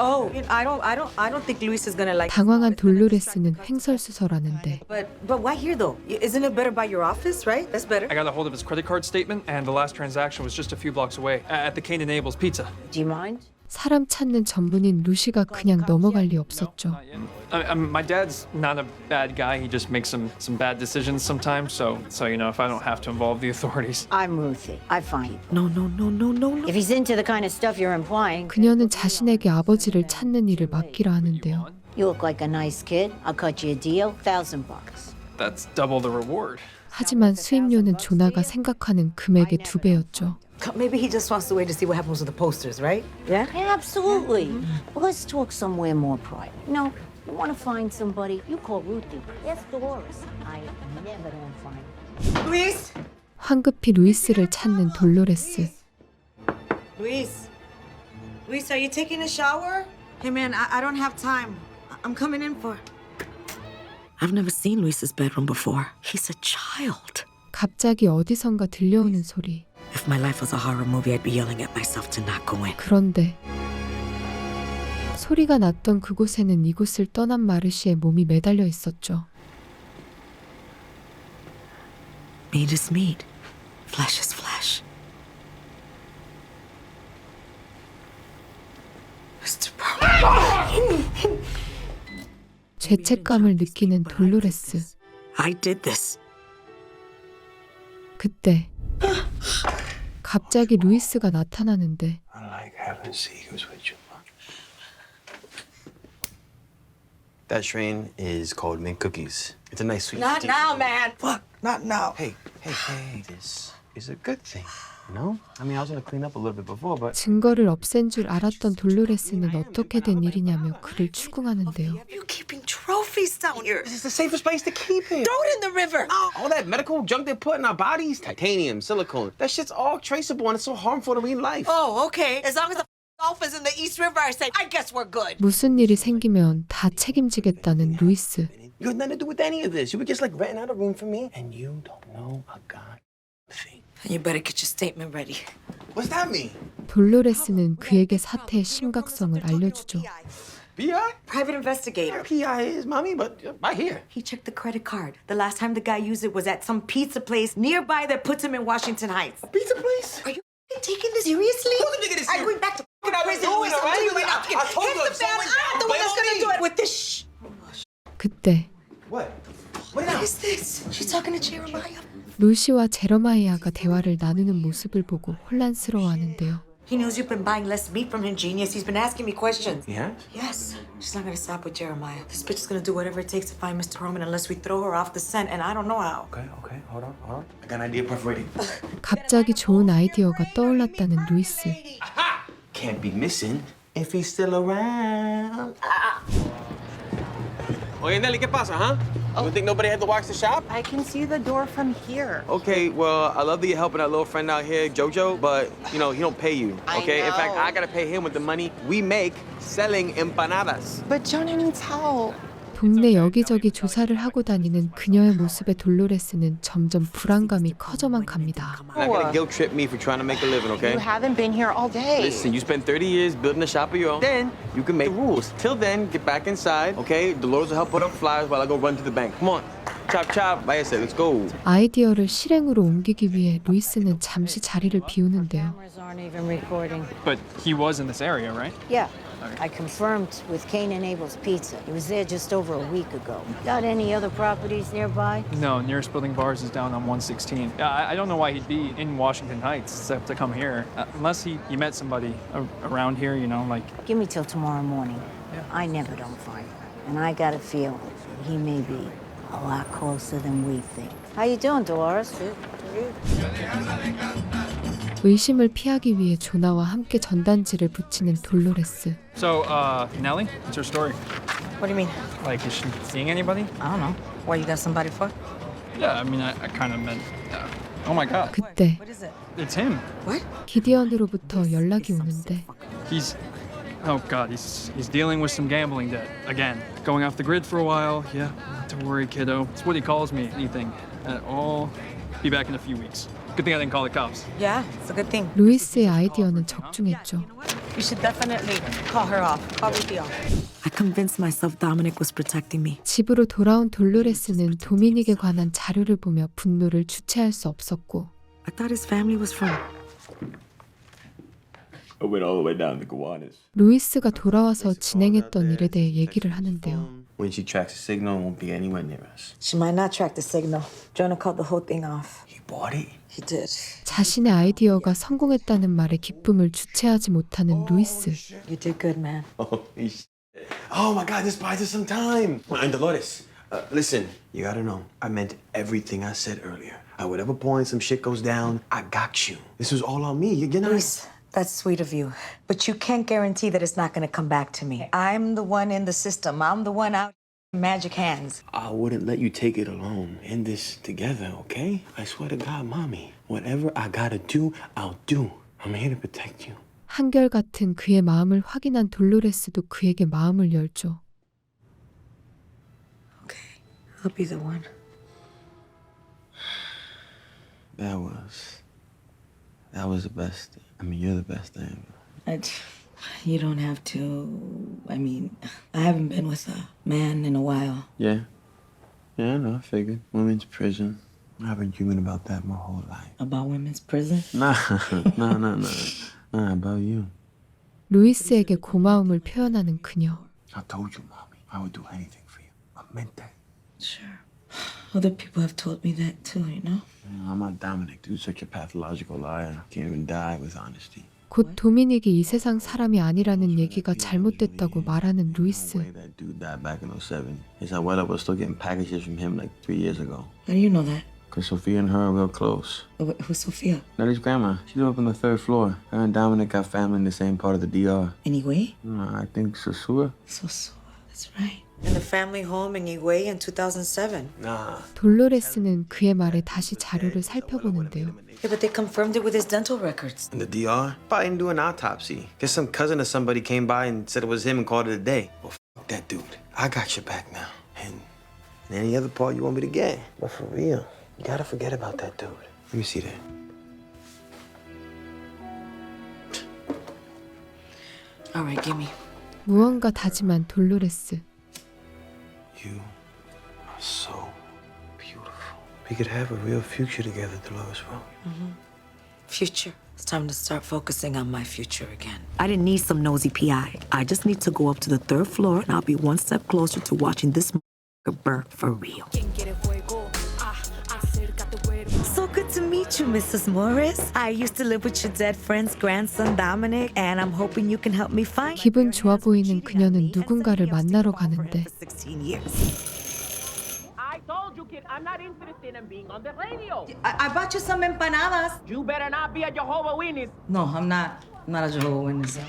Speaker 6: Oh, I don't think Luis is gonna like.
Speaker 1: 당황한 돌로레스는 횡설수설하는데
Speaker 6: But why here though? Isn't it better by your office, right? That's better.
Speaker 9: I got a hold of his credit card statement, and the last transaction was just a few blocks away at the Cane and Abel's Pizza.
Speaker 19: Do you mind?
Speaker 1: 사람 찾는 전문인 루시가 그냥 넘어갈 리 없었죠.
Speaker 9: My dad's not a bad guy. He just makes some bad decisions sometimes. So you know, if I don't have to involve the authorities.
Speaker 19: I'm Ruthie. I find.
Speaker 6: No.
Speaker 19: If he's into the kind of stuff you're implying,
Speaker 1: 그녀는 자신에게 아버지를 찾는 일을 맡기라 하는데요.
Speaker 19: you look like a nice kid. I'll cut you a deal, $1,000.
Speaker 9: That's double the reward.
Speaker 1: 하지만 수임료는 조나가 생각하는 금액의 2배였죠.
Speaker 6: Maybe he just wants to wait to see what happens with the posters, right? Yeah?
Speaker 19: Absolutely. But let's talk somewhere more private. No, you want to find somebody, you call Ruthie. Ask Dolores. I never don't find.
Speaker 6: Luis!
Speaker 1: 황급히 루이스를 찾는 돌로레스.
Speaker 6: Luis, are you taking a shower? Hey man, I don't have time. I'm coming in for. I've never seen Luis's bedroom before. He's a child.
Speaker 1: 갑자기 어디선가 들려오는 소리.
Speaker 6: If my life was a horror movie, I'd be yelling at myself to not go in.
Speaker 1: 그런데 소리가 났던 그곳에는 이곳을 떠난 마르시의 몸이 매달려 있었죠.
Speaker 6: Meat is meat. Flesh is flesh. Mr. Perlman.
Speaker 1: 죄책감을 느끼는 돌로레스.
Speaker 6: I did this.
Speaker 1: 그때 갑자기 루이스가 나타나는데
Speaker 15: I like having secrets with you.
Speaker 7: That strain is called mint cookies. It's a nice sweet.
Speaker 6: Not now, man.
Speaker 7: Fuck, not now. Hey. This is a good thing. You know? I mean, I was gonna clean up a little bit before, but.
Speaker 1: 증거를 없앤 줄 알았던 돌로레스는 어떻게 된 일이냐며 그를 추궁하는데요.
Speaker 6: You keeping trophies down here?
Speaker 7: This is the safest place to keep it.
Speaker 6: Throw it in the river.
Speaker 7: All that medical junk they put in our bodies, titanium, silicone, that shit's all traceable and it's so harmful to marine life.
Speaker 6: Oh, okay. As long as the dolphins in the East River are safe, I guess we're good.
Speaker 1: 무슨 일이 생기면 다 책임지겠다는 루이스.
Speaker 7: You had nothing to do with any of this. You were just like renting out a room for me, and you don't know a god thing.
Speaker 6: You better get your statement ready.
Speaker 7: What's that mean?
Speaker 1: 돌로레스는 그에게 사태의 심각성을 알려주죠.
Speaker 7: PI?
Speaker 6: Private investigator.
Speaker 7: PI is mommy, but right here.
Speaker 6: He checked the credit card. The last time the guy used it was at some pizza place nearby that puts him in Washington Heights.
Speaker 7: A pizza place?
Speaker 6: Are you taking this seriously?
Speaker 7: Who's the nigga this
Speaker 6: I'm going back to prison.
Speaker 7: doing
Speaker 6: Luis,
Speaker 7: it,
Speaker 6: I'm
Speaker 7: right?
Speaker 6: telling you right now.
Speaker 7: I told
Speaker 6: Hit
Speaker 7: you,
Speaker 6: the fan. I'm the one that's gonna do it with this. Shh.
Speaker 1: 그때
Speaker 7: What? What
Speaker 6: is this? She's talking to Jeremiah.
Speaker 1: 루시와 제러마이아가 대화를 나누는 모습을 보고 혼란스러워하는데요.
Speaker 6: He knows you've been buying less meat from him, genius. He's been asking me questions.
Speaker 7: Yeah?
Speaker 6: Yes. She's not gonna stop with Jeremiah. This bitch is gonna do whatever it takes to find Mr. Perlman unless we throw her off the scent, and I don't know how.
Speaker 7: Okay. Hold on. I got an idea perforating.
Speaker 1: 갑자기 좋은 아이디어가 떠올랐다는 루이스.
Speaker 7: Aha! Can't be missing if he's still around. Oye, Nelly, ¿qué pasa, huh? You think nobody had to watch the shop?
Speaker 8: I can see the door from here.
Speaker 7: Okay, well, I love that you're helping our little friend out here, Jojo, but, you know, he don't pay you, okay? In fact, I gotta pay him with the money we make selling empanadas.
Speaker 8: But Johnny needs help.
Speaker 1: 동네 여기저기 조사를 하고 다니는 그녀의 모습에 돌로레스는 점점 불안감이 커져만 갑니다.
Speaker 7: You're not gonna guilt trip me for trying to make a living, okay?
Speaker 8: You haven't been here all day.
Speaker 7: Listen, you spent 30 years building a shop of your own. Then you can make the rules. Till then, get back inside, okay? Dolores will help put up flyers while I go run to the bank. Come on. Chop. Vayase, let's go.
Speaker 1: 아이디어를 실행으로 옮기기 위해 루이스는 잠시 자리를 비우는데요.
Speaker 19: Aren't even recording.
Speaker 9: But he was in this area, right?
Speaker 19: Yeah. I confirmed with Cain and Abel's Pizza. He was there just over a week ago. Got any other properties nearby?
Speaker 9: No, nearest building bars is down on 116. I don't know why he'd be in Washington Heights except to come here. Unless he met somebody around here, you know, like...
Speaker 19: Give me till tomorrow morning. Yeah. I never don't find him. And I got a feel he may be a lot closer than we think. How you doing, Dolores?
Speaker 1: 의심을 피하기 위해 조나와 함께 전단지를 붙이는 돌로레스.
Speaker 9: So, Nelly, what's her story?
Speaker 6: What do you mean?
Speaker 9: Like, is she seeing anybody?
Speaker 6: I don't know. Why, you got somebody for?
Speaker 9: Yeah, I mean, I kind of meant... oh my God.
Speaker 1: 그때
Speaker 6: What is it?
Speaker 9: It's him.
Speaker 6: What?
Speaker 1: 기디언으로부터 연락이 오는데
Speaker 9: He's... oh God, he's dealing with some gambling debt. Again, going off the grid for a while. Yeah, don't worry, kiddo. It's what he calls me. Anything at all. Be back in a few weeks. Good thing I didn't call the cops.
Speaker 6: Yeah, it's a good thing.
Speaker 1: 루이스의 아이디어는 적중했죠.
Speaker 5: You should definitely call her off. Call Ruthie off.
Speaker 6: I convinced myself Dominic was protecting me.
Speaker 1: 집으로 돌아온 돌로레스는 도미닉에 관한 자료를 보며 분노를 주체할 수 없었고
Speaker 6: I thought his family was from.
Speaker 13: I went all the way down to Gowanus.
Speaker 1: 루이스가 돌아와서 진행했던 일에 대해 얘기를 하는데요.
Speaker 7: When she tracks a signal, it won't be anywhere near us.
Speaker 6: She might not track the signal. Jonah cut the whole thing off.
Speaker 7: He bought it?
Speaker 6: He did.
Speaker 1: 자신의 아이디어가 성공했다는 말에 기쁨을 주체하지 못하는 루이스.
Speaker 6: You did good, man.
Speaker 7: Oh my God, this buys us some time. And Dolores, listen, you gotta know, I meant everything I said earlier. At whatever point some shit goes down, I got you. This was all on me. You're not.
Speaker 6: Luis, that's sweet of you. But you can't guarantee that it's not going to come back to me. I'm the one in the system. I'm the one out magic hands.
Speaker 7: I wouldn't let you take it alone. End this together, okay? I swear to God, mommy, whatever I gotta do, I'll do. I'm here to protect you.
Speaker 1: 한결같은 그의 마음을 확인한 돌로레스도 그에게 마음을 열죠.
Speaker 6: Okay, I'll be the one.
Speaker 7: That was the best. I mean, you're the best thing.
Speaker 6: You don't have to. I mean, I haven't been with a man in a while.
Speaker 7: Yeah. Yeah, I know, I figured. Women's prison. I've been dreaming about that my whole life.
Speaker 6: About women's prison?
Speaker 7: Nah, about you.
Speaker 1: 루이스에게 고마움을 표현하는 그녀.
Speaker 7: I told you, mommy, I would do anything for you. I meant that.
Speaker 6: Sure. Other people have told me that too, you know?
Speaker 7: I'm not Dominic, dude. Such a pathological liar. Can't even die with honesty.
Speaker 1: 곧 도미닉이 이 세상 사람이 아니라는 얘기가 잘못됐다고 말하는 루이스.
Speaker 7: That dude died back in 07. His abuela was still getting packages from him like 3 years ago.
Speaker 6: How do you know that?
Speaker 7: Because Sophia and her are real close.
Speaker 6: Who's Sophia?
Speaker 7: Nelly's grandma. She lived up on the 3rd floor. Her and Dominic got family in the same part of the DR.
Speaker 6: Anyway?
Speaker 7: I think Sosua.
Speaker 6: Sosua, that's right. In the family home in Higüey in 2007.
Speaker 7: Nah.
Speaker 1: 돌로레스는 그의 말에 다시 자료를 살펴보는데요.
Speaker 6: Yeah, but they confirmed it with his dental records.
Speaker 7: In the DR? Probably didn't do an autopsy. Guess some cousin or somebody came by and said it was him and called it a day. Well, fuck that dude. I got your back now. And any other part you want me to get. But for real, you gotta forget about that dude. Let me see that.
Speaker 6: All right, give me.
Speaker 1: 무언가 다짐한 돌로레스.
Speaker 7: You are so beautiful. We could have a real future together, Dolores.
Speaker 6: Future. It's time to start focusing on my future again. I didn't need some nosy PI. I just need to go up to the 3rd floor and I'll be one step closer to watching this burn for real. So good to meet you, Mrs. Morris. I used to live with your dead friend's grandson, Dominic, and I'm hoping you can help me find.
Speaker 1: 기분 좋아 보이는 그녀는 누군가를 만나러 가는데
Speaker 6: 16 years.
Speaker 2: I told you, kid, I'm not interested in being on the radio.
Speaker 5: I bought you some empanadas.
Speaker 2: You better not be a Jehovah's Witness.
Speaker 5: No, I'm not. I'm not a Jehovah's Witness.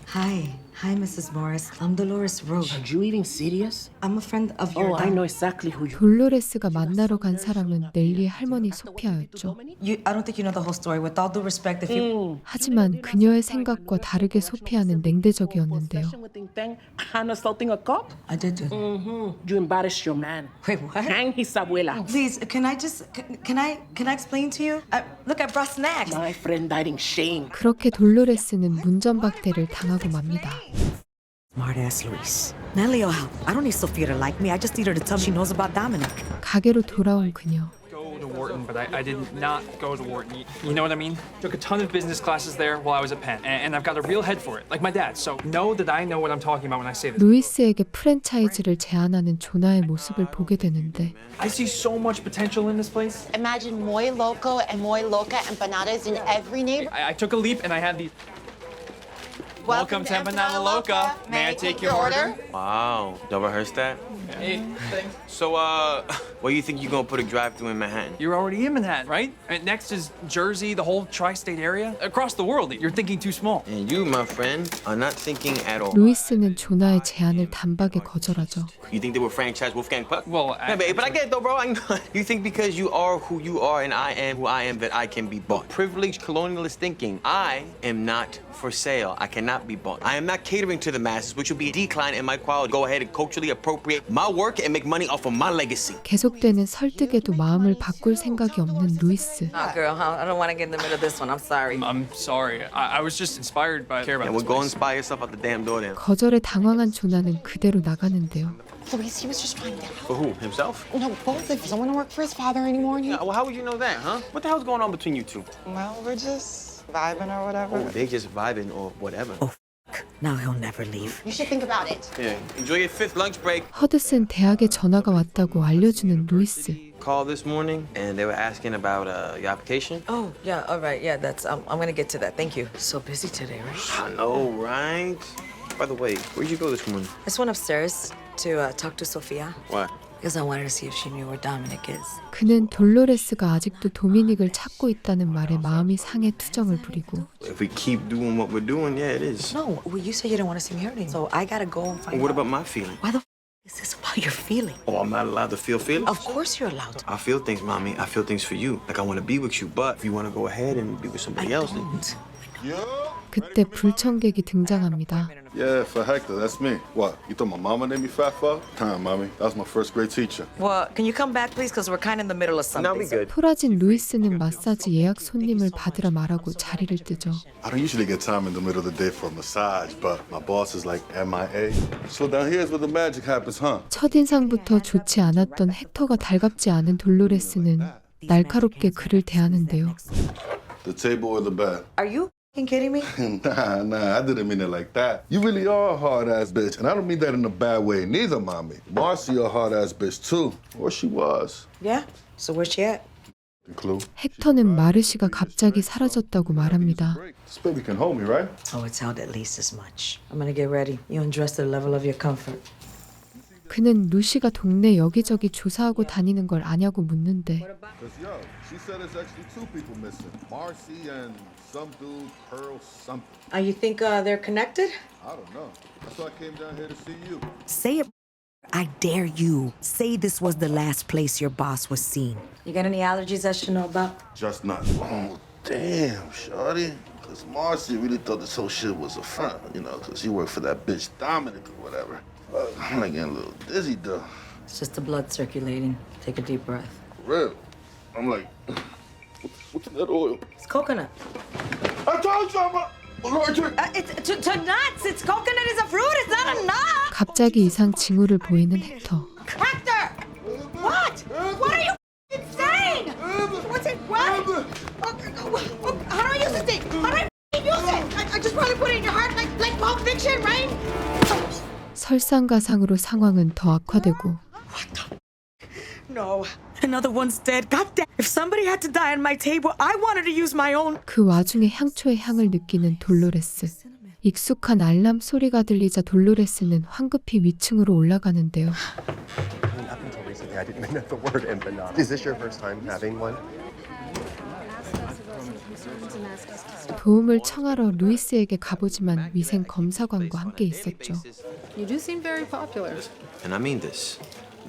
Speaker 6: Hi, Mrs. Morris. I'm Dolores Rowe.
Speaker 2: Are you even serious?
Speaker 6: I'm a friend of your
Speaker 2: I know exactly who you
Speaker 1: 돌로레스가 만나러 간 사람은 넬리의 할머니 소피아였죠.
Speaker 5: I don't think you know the whole story. With all due respect, if you...
Speaker 1: 하지만 그녀의 생각과 다르게 소피아는 냉대적이었는데요.
Speaker 2: Hannah salting a cup?
Speaker 5: I did do that.
Speaker 2: You embarrassed your man.
Speaker 5: Wait, what?
Speaker 2: Hang his abuela.
Speaker 5: Please, can I explain to you? Look, I brought snacks.
Speaker 2: My friend died in shame.
Speaker 1: 그렇게 돌로레스는 문전박대를 당하고 맙니다.
Speaker 6: Smart-ass Luis. Nelly will help. I don't need Sophia to like me. I just need her to tell me she knows about Dominic.
Speaker 1: 가게로 돌아온 그녀.
Speaker 9: Go to Wharton, but I did not go to Wharton. You know what I mean? Took a ton of business classes there while I was at Penn, and I've got a real head for it, like my dad. So know that I know what I'm talking about when I say this.
Speaker 1: 루이스에게 프랜차이즈를 제안하는 조나의 모습을 보게 되는데
Speaker 9: I see so much potential in this place.
Speaker 8: Imagine Muy Loco and Muy Loca empanadas in every neighborhood.
Speaker 9: I took a leap and I had these. Welcome to Empanada Loca. May I take your order?
Speaker 7: Wow. Y'all rehearsed that?
Speaker 9: Hey, thanks.
Speaker 7: So, where you think you're gonna put a drive-thru in Manhattan?
Speaker 9: You're already in Manhattan, right? And next is Jersey, the whole tri-state area. Across the world, you're thinking too small.
Speaker 7: And you, my friend, are not thinking at all.
Speaker 1: 루이스는 조나의 제안을 단박에 거절하죠.
Speaker 7: You think they were franchise Wolfgang Puck?
Speaker 9: Well,
Speaker 7: but I get it though, bro. You think because you are who you are and I am who I am that I can be bought. Privileged colonialist thinking. I am not for sale. I cannot be bought. I am not catering to the masses, which will be a decline in my quality. Go ahead and culturally appropriate my work and make money off of my legacy.
Speaker 1: 계속 반복되는 설득에도 마음을 바꿀 생각이 없는 루이스.
Speaker 16: Oh, girl, I don't want to get in the middle of this one. I'm sorry.
Speaker 9: I'm sorry. I was just inspired by care about
Speaker 7: Yeah, well,
Speaker 9: this
Speaker 7: go
Speaker 9: place.
Speaker 7: inspire yourself out the damn door then.
Speaker 1: 거절에 당황한 조나는 그대로 나가는데요.
Speaker 8: Luis, he was just trying to
Speaker 7: For who? Himself?
Speaker 8: No, both of you. Don't want to work for his father anymore.
Speaker 7: Yeah, well, how would you know that, huh? What the hell's going on between you two?
Speaker 8: Well, we're just vibing or whatever.
Speaker 7: Oh, they just vibing or whatever.
Speaker 6: Now he'll never leave.
Speaker 8: You should think about it.
Speaker 7: Yeah, enjoy your 5th lunch break.
Speaker 1: 허드슨 대학에 전화가 왔다고 알려주는 루이스.
Speaker 7: Called this morning and they were asking about your application.
Speaker 16: Oh, yeah, all right. Yeah, that's, I'm going to get to that. Thank you. So busy today, right?
Speaker 7: I know, right? By the way, where'd you go this morning?
Speaker 16: I just went upstairs to talk to Sofia.
Speaker 7: Why?
Speaker 16: Because I wanted to see if she knew where Dominic is.
Speaker 1: 그는 돌로레스가 아직도 도미닉을 찾고 있다는 말에 마음이 상해 투정을 부리고
Speaker 7: If we keep doing what we're doing, yeah, it is.
Speaker 16: No, well, you said you didn't want to see me hurting. So I got to go and find
Speaker 7: What
Speaker 16: out.
Speaker 7: about my feeling?
Speaker 16: Why the is this about your feeling?
Speaker 7: Oh, I'm not allowed to feel feelings?
Speaker 16: Of course you're allowed to.
Speaker 7: I feel things, mommy. I feel things for you. Like I want to be with you, but if you want to go ahead and be with somebody else, then...
Speaker 1: 그때 불청객이 등장합니다.
Speaker 20: Yeah, for Hector, that's me. What? You thought my mama named me Fat Fuck? Time, mommy. That was my first grade teacher.
Speaker 16: Well, can you come back, please? Because we're kind of in the middle of something.
Speaker 7: Now we good.
Speaker 1: 토라진 루이스는 마사지 예약 손님을 받으라 말하고 자리를 뜨죠.
Speaker 20: I don't usually get time in the middle of the day for a massage, but my boss is like MIA. So down here's where the magic happens, huh?
Speaker 1: 첫인상부터 좋지 않았던 헥터가 달갑지 않은 돌로레스는 날카롭게 그를 대하는데요.
Speaker 20: The table or the bed?
Speaker 16: Are you kidding me?
Speaker 20: Nah, I didn't mean it like that. You really are a hard-ass bitch, and I don't mean that in a bad way neither, mommy. Marcy a hard-ass bitch too. Or she was.
Speaker 16: Yeah? So where's she at?
Speaker 20: The clue?
Speaker 1: 헥터는 마르시가 갑자기 사라졌다고 말합니다.
Speaker 20: This baby can hold me, right?
Speaker 16: Oh, it's held at least as much. I'm gonna get ready. You undress to the level of your comfort.
Speaker 1: 그는 루시가 동네 여기저기 조사하고 다니는 걸 아냐고 묻는데
Speaker 20: Cause yo, she said there's actually 2 people missing. Marcy and some dude, Pearl something.
Speaker 16: You think they're connected?
Speaker 20: I don't know. That's why I came down here to see you.
Speaker 6: Say it. I dare you. Say this was the last place your boss was seen.
Speaker 16: You got any allergies I should know about?
Speaker 20: Just not. Oh, damn, shorty. Cause Marcy really thought this whole shit was a front, you know, cause she worked for that bitch Dominic or whatever. I'm like getting a little dizzy though.
Speaker 16: It's just the blood circulating. Take a deep breath.
Speaker 20: For real. I'm like, what's in that oil?
Speaker 16: It's coconut.
Speaker 20: I told you I'm allergic.
Speaker 16: It's to nuts. It's coconut is a fruit. It's not a nut.
Speaker 1: 갑자기 이상 징후를 보이는 헥터.
Speaker 5: Hector! What? What are you saying? What's it? What? How do I use this thing? How do I use it? I just probably put it in your heart like Pulp Fiction, right?
Speaker 1: 설상가상으로 상황은 더 악화되고
Speaker 16: No. Another one's dead. God damn. If somebody had to die on my table, I wanted to use my own.
Speaker 1: 그 와중에 향초의 향을 느끼는 돌로레스. 익숙한 알람 소리가 들리자 돌로레스는 황급히 위층으로 올라가는데요.
Speaker 21: Up until recently, I didn't know the word empanada. Is this your first time having one?
Speaker 1: 도움을 청하러 루이스에게 가보지만 위생 검사관과 함께 있었죠.
Speaker 22: You do seem very popular.
Speaker 7: And I mean this.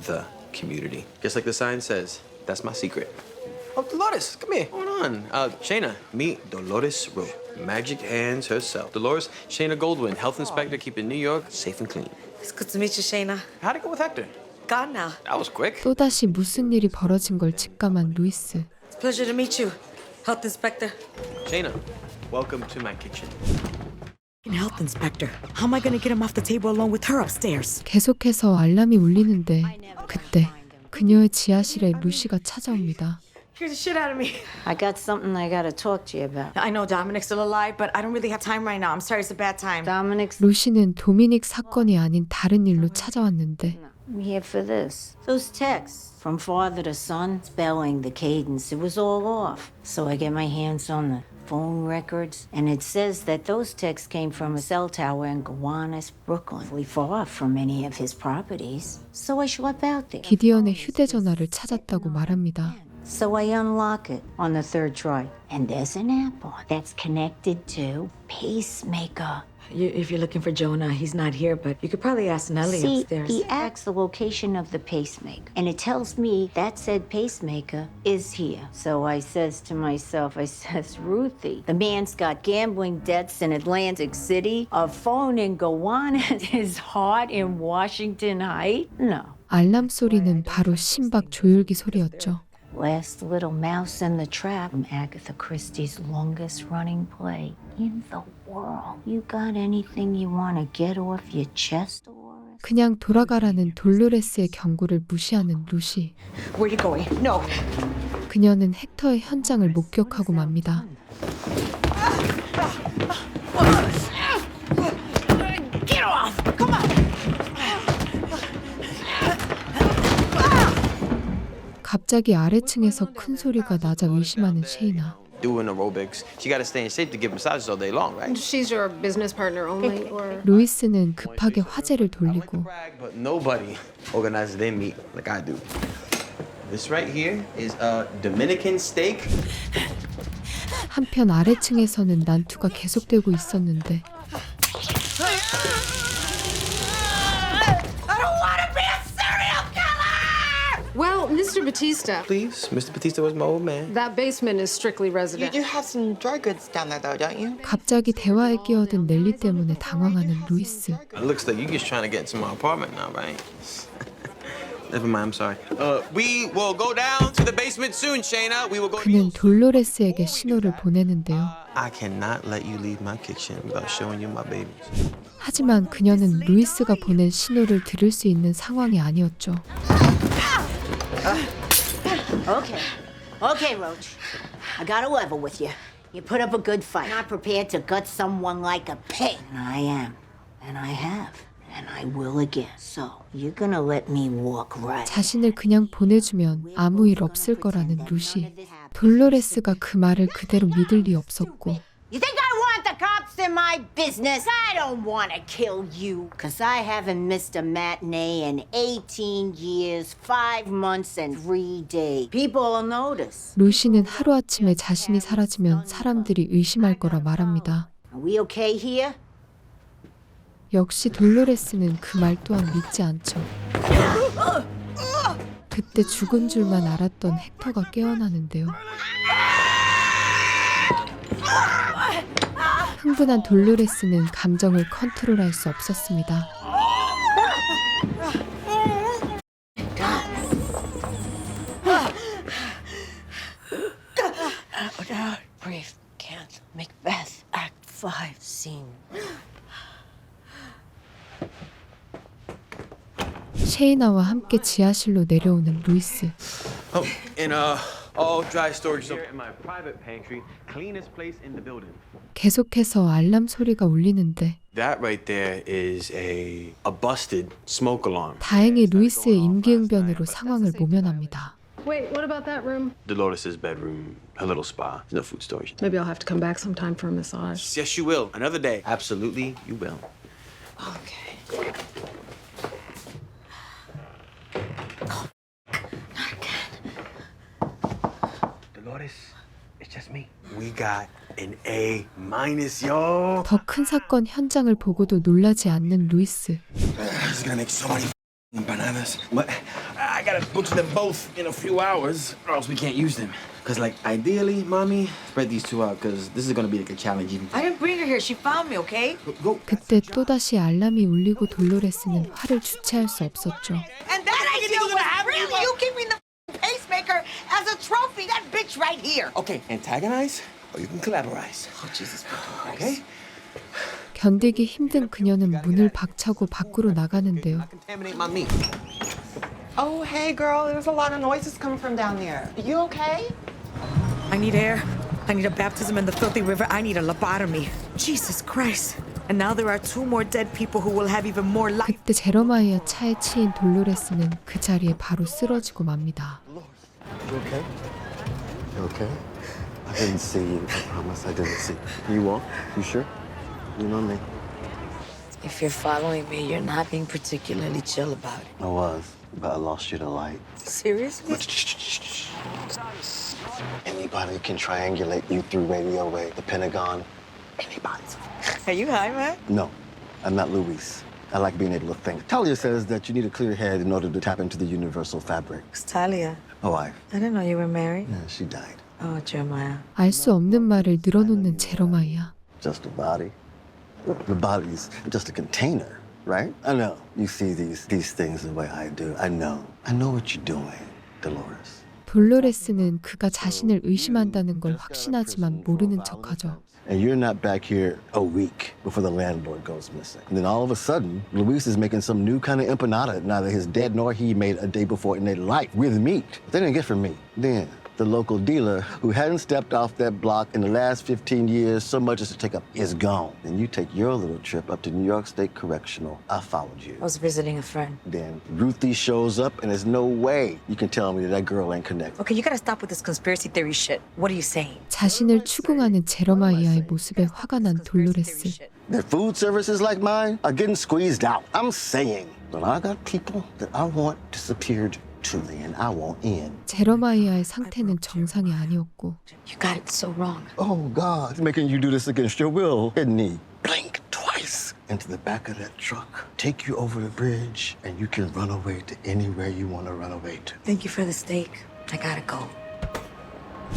Speaker 7: The community. Just like the sign says, that's my secret. Oh, Dolores, come here. What's going on? Shayna, meet Dolores Rowe. Magic hands herself. Dolores, Shayna Goldwyn, health inspector, keeping New York safe and clean.
Speaker 16: It's good to meet you, Shayna.
Speaker 7: How'd it go with Hector?
Speaker 16: Gone now.
Speaker 7: That was quick.
Speaker 1: 또다시 무슨 일이 벌어진 걸 직감한 루이스.
Speaker 16: It's a pleasure to meet you, health inspector.
Speaker 7: Shayna, welcome to my kitchen.
Speaker 6: Health inspector. How am I gonna get him off the table along with her upstairs?
Speaker 1: 계속해서 알람이 울리는데 그때 그녀의 지하실에 루시가 찾아옵니다.
Speaker 5: Scared the shit out of me.
Speaker 19: I got something I gotta talk to you about.
Speaker 5: I know Dominic's still alive, but I don't really have time right now. I'm sorry, it's a bad time.
Speaker 19: Dominic's
Speaker 1: 루시는 도미닉 사건이 아닌 다른 일로 찾아왔는데
Speaker 19: I'm here for this. Those texts from father to son, spelling, the cadence, it was all off. So I get my hands on the phone records, and it says that those texts came from a cell tower in Gowanus, Brooklyn, far from any of his properties. So I schlep out there.
Speaker 1: 기디언의 휴대전화를 찾았다고 말합니다.
Speaker 19: So I unlock it on the 3rd try, and there's an app on that's connected to Pacemaker.
Speaker 16: If you're looking for Jonah, he's not here, but you could probably ask Nellie
Speaker 19: See,
Speaker 16: upstairs.
Speaker 19: he asks the location of the pacemaker, and it tells me that said pacemaker is here. So I says to myself, Ruthie, the man's got gambling debts in Atlantic City, a phone in Gowanus, his heart in Washington Heights. No,
Speaker 1: 알람 소리는 바로 심박 조율기 소리였죠.
Speaker 19: Last Little Mouse in the Trap, Agatha Christie's longest running play in the world. You got anything you want to get off your chest?
Speaker 1: 그냥 돌아가라는 돌로레스의 경고를 무시하는 루시.
Speaker 8: Where you going? No.
Speaker 1: 그녀는 헥터의 현장을 목격하고 맙니다.
Speaker 8: Get off! Come on!
Speaker 1: 갑자기 아래층에서 큰 소리가 나자 의심하는 셰이나.
Speaker 7: Doing aerobics. She got to stay in shape to give massages all day long, right?
Speaker 22: She's your business partner only, or?
Speaker 1: 루이스는 급하게 화제를 돌리고
Speaker 7: But nobody organizes their meat like I do. This right here is a Dominican steak.
Speaker 1: 한편 아래층에서는 난투가 계속되고 있었는데
Speaker 8: I don't want to be a serial killer!
Speaker 22: Well, Mr. Batista,
Speaker 7: Please, Mr. Batista was my old man.
Speaker 22: that basement is strictly resident.
Speaker 8: You do have some dry goods down there, though, don't you?
Speaker 1: 갑자기 대화에 끼어든 넬리 때문에 당황하는 루이스.
Speaker 7: It looks like you're just trying to get into my apartment now, right? Never mind, I'm sorry. We will go down to the basement soon, Shayna. We will go.
Speaker 1: 그는 돌로레스에게 신호를 보내는데요.
Speaker 7: I cannot let you leave my kitchen without showing you my babies.
Speaker 1: 하지만 그녀는 루이스가 보낸 신호를 들을 수 있는 상황이 아니었죠.
Speaker 19: Okay. Okay, Roach. I gotta level with you. You put up a good fight. Not prepared to gut someone like a pig. I am. And I have. And I will again. So, you're gonna let me walk right.
Speaker 1: 자신을 그냥 보내주면 아무 일 없을 거라는 루시. 돌로레스가 그 말을 그대로 믿을 리 없었고
Speaker 19: You think I want the cops in my business? I don't want to kill you. Because I haven't missed a matinee in 18 years, 5 months, and 3 days. People will notice.
Speaker 1: 루시는 하루아침에 자신이 사라지면 사람들이 의심할 거라 말합니다.
Speaker 19: Are we okay here?
Speaker 1: 역시 돌로레스는 그 말 또한 믿지 않죠. 그때 죽은 줄만 알았던 헥터가 깨어나는데요. 흥분한 돌로레스는 감정을 컨트롤할 수 없었습니다.
Speaker 19: Brief, can't. Macbeth, Act 5, Scene.
Speaker 1: 셰이나와 함께 지하실로 내려오는 루이스.
Speaker 7: Oh, and all dry storage here in my private pantry, cleanest place in the building.
Speaker 1: 계속해서 알람 소리가 울리는데
Speaker 7: That right there is a busted smoke alarm.
Speaker 1: 다행히 루이스의 임기응변으로 상황을 모면합니다.
Speaker 22: Wait, what about that room?
Speaker 7: Dolores' bedroom, her little spa. There's no food storage.
Speaker 22: Maybe I'll have to come back sometime for a massage.
Speaker 7: Yes, you will. Another day. Absolutely, you will.
Speaker 22: Okay.
Speaker 7: Dolores, it's just me. We got an A-, yo.
Speaker 1: 더 큰 사건 현장을 보고도 놀라지 않는 루이스.
Speaker 15: He's gonna make so many empanadas. But I gotta butcher them both in a few hours, or else we can't use them.
Speaker 7: Cause like ideally, mommy, spread these two out. Cause this is gonna be like a challenge. Even.
Speaker 8: I didn't bring her here. She found me, okay?
Speaker 1: 그때 또다시 알람이 울리고 돌로레스는 화를 주체할 수 없었죠.
Speaker 8: And that I deal with really you keeping the pacemaker as a trophy. That bitch right here.
Speaker 7: Okay, antagonize or you can collaborate.
Speaker 8: Oh, Jesus.
Speaker 7: Okay?
Speaker 1: 견디기 힘든 그녀는 문을 박차고 밖으로 나가는데요.
Speaker 7: Contaminate my meat.
Speaker 8: Oh, hey, girl. There's a lot of noises coming from down there. You okay?
Speaker 16: I need air. I need a baptism in the filthy river. I need a lobotomy. Jesus Christ. And now there are 2 more dead people who will have even more life.
Speaker 1: 그때 제러마이아 차에 치인 돌로레스는 그 자리에 바로 쓰러지고 맙니다.
Speaker 10: You okay? You okay? I didn't see you. I promise I didn't see you. You won't? You sure? You know me.
Speaker 6: If you're following me, you're not being particularly chill about it.
Speaker 10: I was, but I lost you to light.
Speaker 6: Seriously?
Speaker 10: Anybody can triangulate you through radio wave, the Pentagon. Anybody.
Speaker 6: Are you high, man?
Speaker 10: No, I'm not Luis. I like being able to think. Talia says that you need a clear head in order to tap into the universal fabric.
Speaker 6: It's Talia.
Speaker 10: My wife.
Speaker 6: I didn't know you were married.
Speaker 10: Yeah, she died.
Speaker 6: Oh, Jeremiah.
Speaker 1: 알 수 없는 말을 늘어놓는 제러마이아.
Speaker 10: Just a body. The body's just a container. right? I know you see these things the way I do. I know what you're doing, Dolores.
Speaker 1: 돌로레스는 그가 자신을 의심한다는 걸 확신하지만 모르는 척하죠.
Speaker 10: And you're not back here a week before the landlord goes missing. And then all of a sudden, Luis is making some new kind of empanada neither his dad nor he made a day before in their life with meat. They didn't get from me. Then the local dealer who hadn't stepped off that block in the last 15 years so much as to take up is gone. And you take your little trip up to New York State Correctional. I followed you.
Speaker 6: I was visiting a friend.
Speaker 10: Then Ruthie shows up and there's no way you can tell me that girl ain't connected.
Speaker 6: Okay, you gotta stop with this conspiracy theory shit. What are you saying?
Speaker 1: 자신을 추궁하는 제러마이아의 모습에 화가 난 돌로레스.
Speaker 10: That food services like mine are getting squeezed out. I'm saying that I got people that I want disappeared truly, and I want in.
Speaker 1: 제러마이아의 상태는 정상이 아니었고.
Speaker 6: You got it so wrong.
Speaker 10: Oh God, he's making you do this against your will, isn't he? Blink twice into the back of that truck, take you over the bridge, and you can run away to anywhere you want to run away to.
Speaker 6: Thank you for the steak. I gotta go.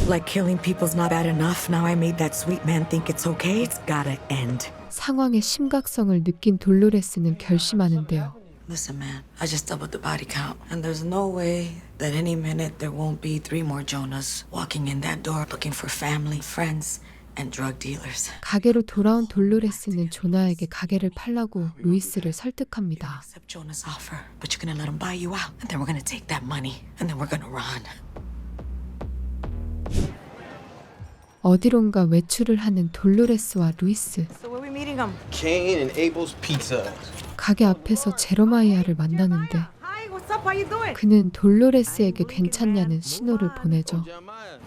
Speaker 6: Like killing people's not bad enough. Now I made that sweet man think it's okay. It's gotta end.
Speaker 1: 상황의 심각성을 느낀 돌로레스는 결심하는데요.
Speaker 6: Listen, man, I just doubled the body count, and there's no way that any minute there won't be 3 more Jonas walking in that door looking for family, friends, and drug dealers.
Speaker 1: 가게로 돌아온 돌로레스는 조나에게 가게를 팔라고 루이스를 설득합니다.
Speaker 6: Accept Jonah's offer, but you're gonna let him buy you out, and then we're gonna take that money, and then we're gonna run.
Speaker 1: 어디론가 외출을 하는 돌로레스와 루이스.
Speaker 6: So where are we meeting them?
Speaker 7: Kane and Abel's Pizza.
Speaker 1: 가게 앞에서 제러마이아를 만나는데
Speaker 6: Hi, what's up? How you doing?
Speaker 1: 그는 돌로레스에게 괜찮냐는 신호를 보내죠.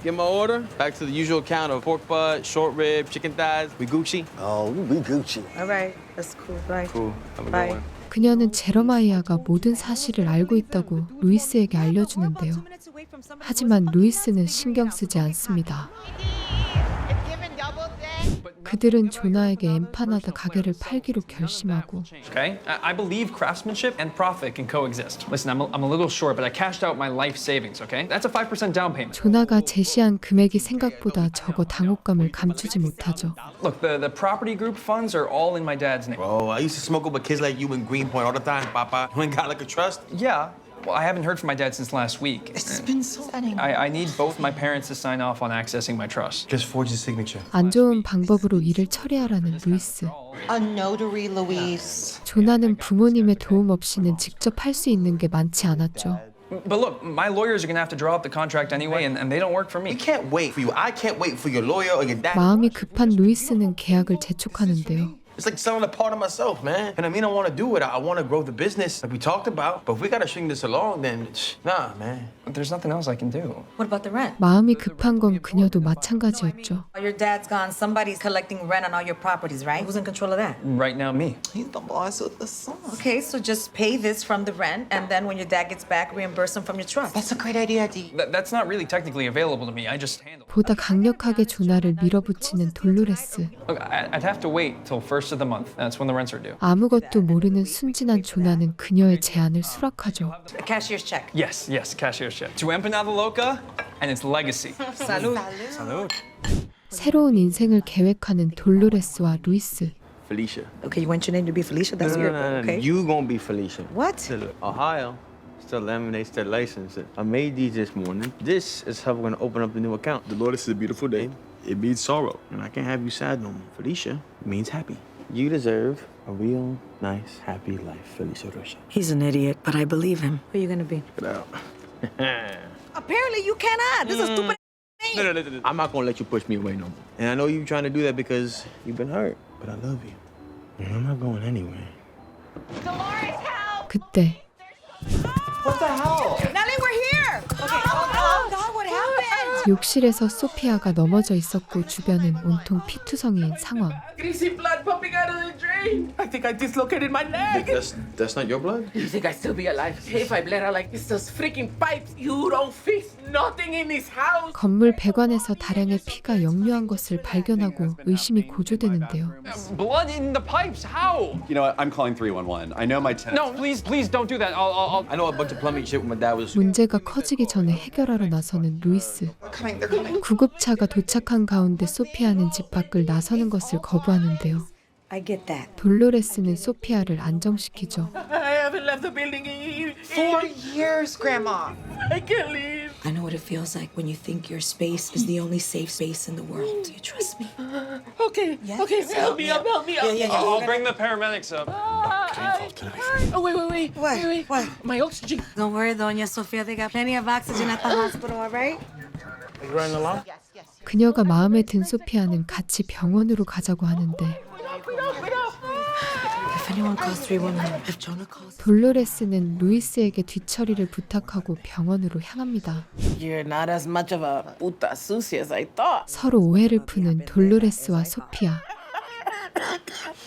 Speaker 7: Get my order. Back to the usual count of pork butt, short rib, chicken thighs. We Gucci?
Speaker 10: Oh, we Gucci.
Speaker 6: All right, that's cool. Bye.
Speaker 7: Cool. Have a good
Speaker 6: Bye.
Speaker 7: one.
Speaker 1: 그녀는 제러마이아가 모든 사실을 알고 있다고 루이스에게 알려주는데요. 하지만 루이스는 신경 쓰지 않습니다. 그들은 조나에게 엠파나다 가게를 팔기로 결심하고
Speaker 9: Okay? I believe craftsmanship and profit can coexist. Listen, I'm a little short, but I cashed out my life savings, okay? That's a 5% down payment.
Speaker 1: 조나가 제시한 금액이 생각보다 적어 당혹감을 감추지 못하죠.
Speaker 9: Look, the property group funds are all in my dad's name.
Speaker 7: Bro, I used to smoke up with kids like you in Greenpoint all the time, Papa. You ain't got like a trust?
Speaker 9: Yeah. Well, I haven't heard from my dad since last week.
Speaker 6: It's been so upsetting.
Speaker 9: I need both my parents to sign off on accessing my trust.
Speaker 7: Just forge his signature.
Speaker 1: 안 좋은 방법으로 일을 처리하라는 루이스.
Speaker 8: A notary, Luis.
Speaker 1: 조나는 부모님의 도움 없이는 직접 할 수 있는 게 많지 않았죠.
Speaker 9: But look, my lawyers are gonna have to draw up the contract anyway, and they don't work for me.
Speaker 7: We can't wait for you. I can't wait for your lawyer or your dad.
Speaker 1: 마음이 급한 루이스는 계약을 재촉하는데요.
Speaker 7: It's like selling a part of myself, man. And I mean, I want to do it. I want to grow the business like we talked about. But if we got to string this along, then nah, man.
Speaker 9: There's nothing else I can do.
Speaker 6: What about the rent?
Speaker 1: 마음이 급한 건 그녀도 마찬가지였죠.
Speaker 6: Your dad's gone. Somebody's collecting rent on all your properties, right? Who's in control of that?
Speaker 9: Right now, me.
Speaker 8: He's the boss of the song.
Speaker 6: Okay, so just pay this from the rent, and then when your dad gets back, reimburse him from your trust.
Speaker 8: That's a great idea, D.
Speaker 9: That's not really technically available to me. I just handle it.
Speaker 1: 보다 강력하게 조나를 밀어붙이는 돌로레스.
Speaker 9: Look, I'd have to wait till first of the month. That's when the rents are due.
Speaker 1: 아무것도 모르는 순진한 조나는 그녀의 제안을 수락하죠.
Speaker 6: A cashier's check.
Speaker 9: Yes, cashier's check. To Empanada Loca and its legacy.
Speaker 6: Salud.
Speaker 9: Salud.
Speaker 1: 새로운 인생을 계획하는 돌로레스와 루이스.
Speaker 7: Felicia.
Speaker 6: Okay, you want your name to be Felicia? That's weird. Okay.
Speaker 7: You gonna be Felicia.
Speaker 6: What?
Speaker 7: Still, Ohio. Still lemonade, still licensed. I made these this morning. This is how we're gonna open up the new account. Dolores is a beautiful name. It means sorrow. And I can't have you sad no more. Felicia means happy. You deserve a real, nice, happy life, Felicia Rocha.
Speaker 6: He's an idiot, but I believe him. Who are you gonna be?
Speaker 7: Get out.
Speaker 6: Apparently you cannot. This is a stupid
Speaker 7: No. I'm not gonna let you push me away no more. And I know you're trying to do that because you've been hurt, but I love you. And I'm not going anywhere.
Speaker 1: 그때
Speaker 7: What the hell?
Speaker 6: Nellie, we're here. Okay. Oh God, what happened?
Speaker 1: 욕실에서 소피아가 넘어져 있었고 주변은 온통 피투성이인 상황.
Speaker 2: Can you see blood pumping out of the drain? I think I dislocated my leg.
Speaker 7: That's not your blood?
Speaker 2: You think I'd still be alive if I bled out like this? Those freaking pipes. You don't fix nothing in this house.
Speaker 1: 건물 배관에서 다량의 피가 역류한 것을 발견하고 의심이 고조되는데요.
Speaker 9: Blood in the pipes? How?
Speaker 17: You know what? I'm calling 311. I know my tenant.
Speaker 9: No, please don't do that. I'll
Speaker 7: I know a bunch of plumbing shit when my dad was.
Speaker 1: 문제가 커지기 전에 해결하러 나서는 루이스. 구급차가 도착한 가운데 소피아는 집 밖을 나서는 것을 거부하는데요.
Speaker 6: I get that.
Speaker 1: 돌로레스는 소피아를 안정시키죠.
Speaker 2: I haven't left the building in
Speaker 8: 4 years, Grandma.
Speaker 2: I can't leave.
Speaker 6: I know what it feels like when you think your space is the only safe space in the world. Do you trust me?
Speaker 2: Okay, okay, help me up, help me up.
Speaker 9: I'll bring the paramedics up.
Speaker 2: Oh, wait.
Speaker 6: What?
Speaker 2: My oxygen.
Speaker 6: Don't worry, Doña Sofia. They got plenty of oxygen at the hospital, all right?
Speaker 2: Are you running along?
Speaker 1: 그녀가 마음에 든 소피아는 같이 병원으로 가자고 하는데
Speaker 6: If anyone calls 311, if Jonah calls...
Speaker 1: 돌로레스는 루이스에게 뒤처리를 부탁하고 병원으로 향합니다.
Speaker 2: You're not as much of a puta sucia as I thought.
Speaker 1: 서로 오해를 푸는 돌로레스와 소피아.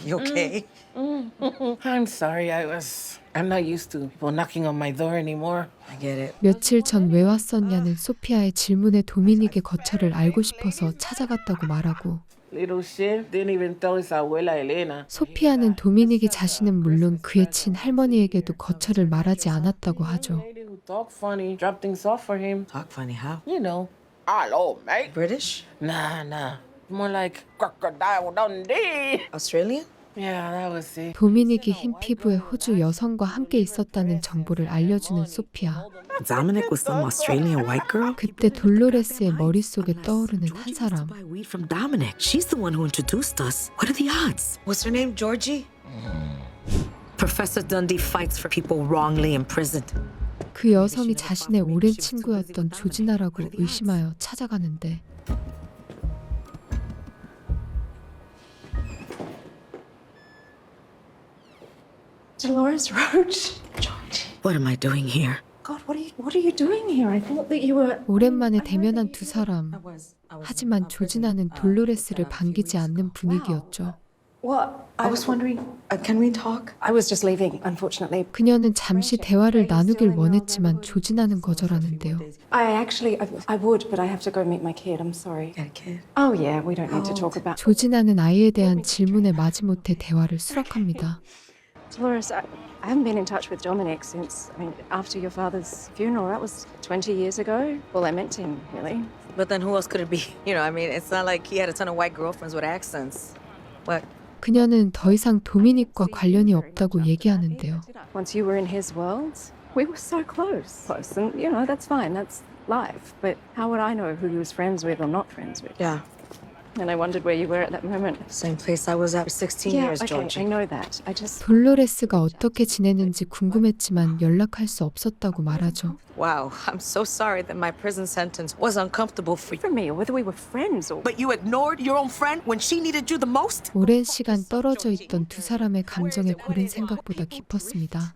Speaker 6: You okay?
Speaker 2: I'm sorry, I'm not used to people knocking on my door anymore.
Speaker 6: I get it.
Speaker 1: 며칠 전 왜 왔었냐는 소피아의 질문에 도미닉의 거처를 알고 싶어서 찾아갔다고 말하고
Speaker 2: Little shit didn't even tell his abuela Elena.
Speaker 1: 소피아는 도미닉이 자신은 물론 그의 친할머니에게도 거처를 말하지 않았다고 하죠.
Speaker 2: Lady who talk funny, drop things off for him.
Speaker 6: Talk funny, how?
Speaker 2: You know. Hello, mate.
Speaker 6: British?
Speaker 2: Nah. More like crocodile Dundee.
Speaker 6: Australian?
Speaker 2: Yeah, that was it.
Speaker 1: 도미닉이 흰 피부의 호주 여성과 함께 있었다는 정보를 알려주는 소피아.
Speaker 6: Dominic was some Australian white girl?
Speaker 1: 그때 돌로레스의 머릿속에 떠오르는 한 사람.
Speaker 6: Buy weed from Dominic. She's the one who introduced us. What are the odds? What's her name, Georgie? Professor Dundee fights for people wrongly imprisoned.
Speaker 1: 그 여성이 자신의 오랜 친구였던 조지나라고 의심하여 찾아가는데
Speaker 11: Dolores Roach. Georgie.
Speaker 6: What am I doing here?
Speaker 11: God, what are you doing here? I thought that you were...
Speaker 1: 오랜만에 대면한 두 사람. 하지만 조지나는 돌로레스를 반기지 않는 분위기였죠.
Speaker 11: Well, I was wondering, can we talk? I was just leaving, unfortunately.
Speaker 1: 그녀는 잠시 대화를 나누길 원했지만 조지나는 거절하는데요.
Speaker 11: I would, but I have to go meet my kid. I'm sorry.
Speaker 6: Got a kid?
Speaker 11: Oh yeah, we don't need to talk about...
Speaker 1: 조지나는 아이에 대한 질문에 마지못해 대화를 수락합니다.
Speaker 11: Dolores, I haven't been in touch with Dominic since, after your father's funeral. That was 20 years ago. Well, I meant him, really.
Speaker 6: But then who else could it be? It's not like he had a ton of white girlfriends with accents. What?
Speaker 1: 그녀는 더 이상 도미닉과 관련이 없다고 얘기하는데요.
Speaker 11: Once you were in his world, we were so close. And, that's fine. That's life. But how would I know who he was friends with or not friends with?
Speaker 6: Yeah.
Speaker 11: And I wondered where you were at that moment.
Speaker 6: Same place I was at for 16 years, Georgie.
Speaker 11: I know that. I just...
Speaker 1: 돌로레스가 어떻게 지내는지 궁금했지만 연락할 수 없었다고 말하죠.
Speaker 6: Wow, I'm so sorry that my prison sentence was uncomfortable for you.
Speaker 11: For me, or whether we were friends or...
Speaker 6: But you ignored your own friend when she needed you the most?
Speaker 1: 오랜 시간 떨어져 있던 두 사람의 감정의 골은 생각보다 깊었습니다.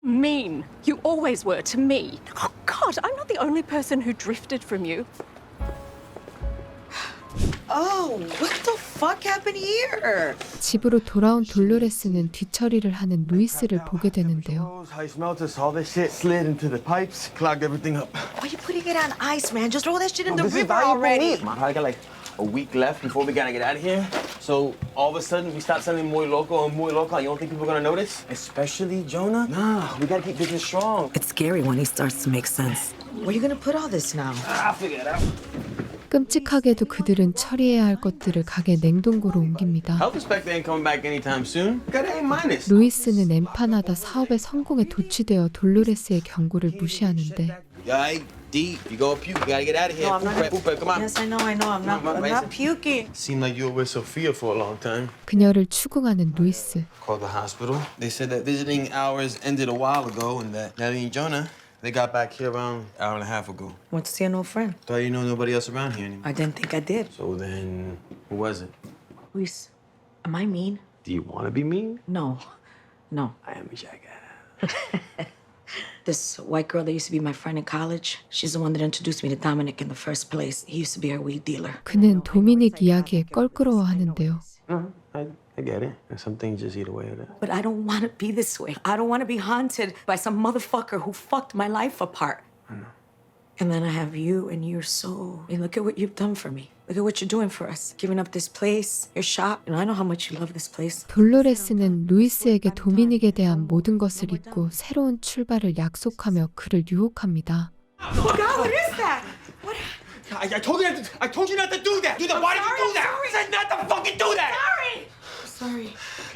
Speaker 11: Mean. You always were to me. Oh, God, I'm not the only person who drifted from you.
Speaker 6: Oh, what the fuck happened here?
Speaker 1: 집으로 돌아온 돌로레스는 뒤처리를 하는 루이스를 보게 되는데요.
Speaker 7: How you smelled this? All this shit slid into the pipes, clogged everything up.
Speaker 6: Why are you putting it on ice, man? Just throw that shit in the
Speaker 7: This is
Speaker 6: river
Speaker 7: valuable
Speaker 6: already.
Speaker 7: weed. I got like a week left before we gotta get out of here. So all of a sudden we start selling muy loco and muy loca. You don't think people are gonna notice? Especially Jonah? Nah, we gotta keep business strong.
Speaker 6: It's scary when he starts to make sense. Where are you gonna put all this now?
Speaker 7: I'll figure it out.
Speaker 1: 끔찍하게도 그들은 처리해야 할 것들을 가게 냉동고로 옮깁니다.
Speaker 7: Health inspector ain't coming back anytime soon. Got an A-.
Speaker 1: 루이스는 엠파나다 사업의 성공에 도취되어 돌로레스의 경고를 무시하는데
Speaker 7: Yeah, D, if you go puke, you gotta get out of here.
Speaker 6: No, I'm not.
Speaker 7: Poop, come on.
Speaker 6: Yes, I know. I'm not puking.
Speaker 7: Seemed like you were with Sophia for a long time.
Speaker 1: 그녀를 추궁하는 루이스.
Speaker 7: Called the hospital. They said that visiting hours ended a while ago and that Nellie and Jonah, they got back here around an hour and a half ago.
Speaker 6: Went to see an old friend.
Speaker 7: Thought you know nobody else around here anymore.
Speaker 6: I didn't think I did.
Speaker 7: So then, who was it?
Speaker 6: Luis, am I mean?
Speaker 7: Do you want to be mean?
Speaker 6: No.
Speaker 7: I am a jackass.
Speaker 6: This white girl that used to be my friend in college, she's the one that introduced me to Dominic in the first place. He used to be our weed dealer.
Speaker 1: 그는 도미닉 이야기에 껄끄러워하는데요.
Speaker 7: I get it. And some things just eat away at it.
Speaker 6: But I don't want to be this way. I don't want to be haunted by some motherfucker who fucked my life apart.
Speaker 7: I know.
Speaker 6: And then I have you and you're so... I mean, look at what you've done for me. Look at what you're doing for us. Giving up this place, your shop. I know how much you love this place.
Speaker 1: 돌로레스는 루이스에게 도미닉에 대한 모든 것을 잊고 새로운 출발을 약속하며 그를 유혹합니다.
Speaker 6: Oh God, what is that? What?
Speaker 7: I told you not to do that. Why did you do that? I said not to fucking do that.
Speaker 6: Sorry.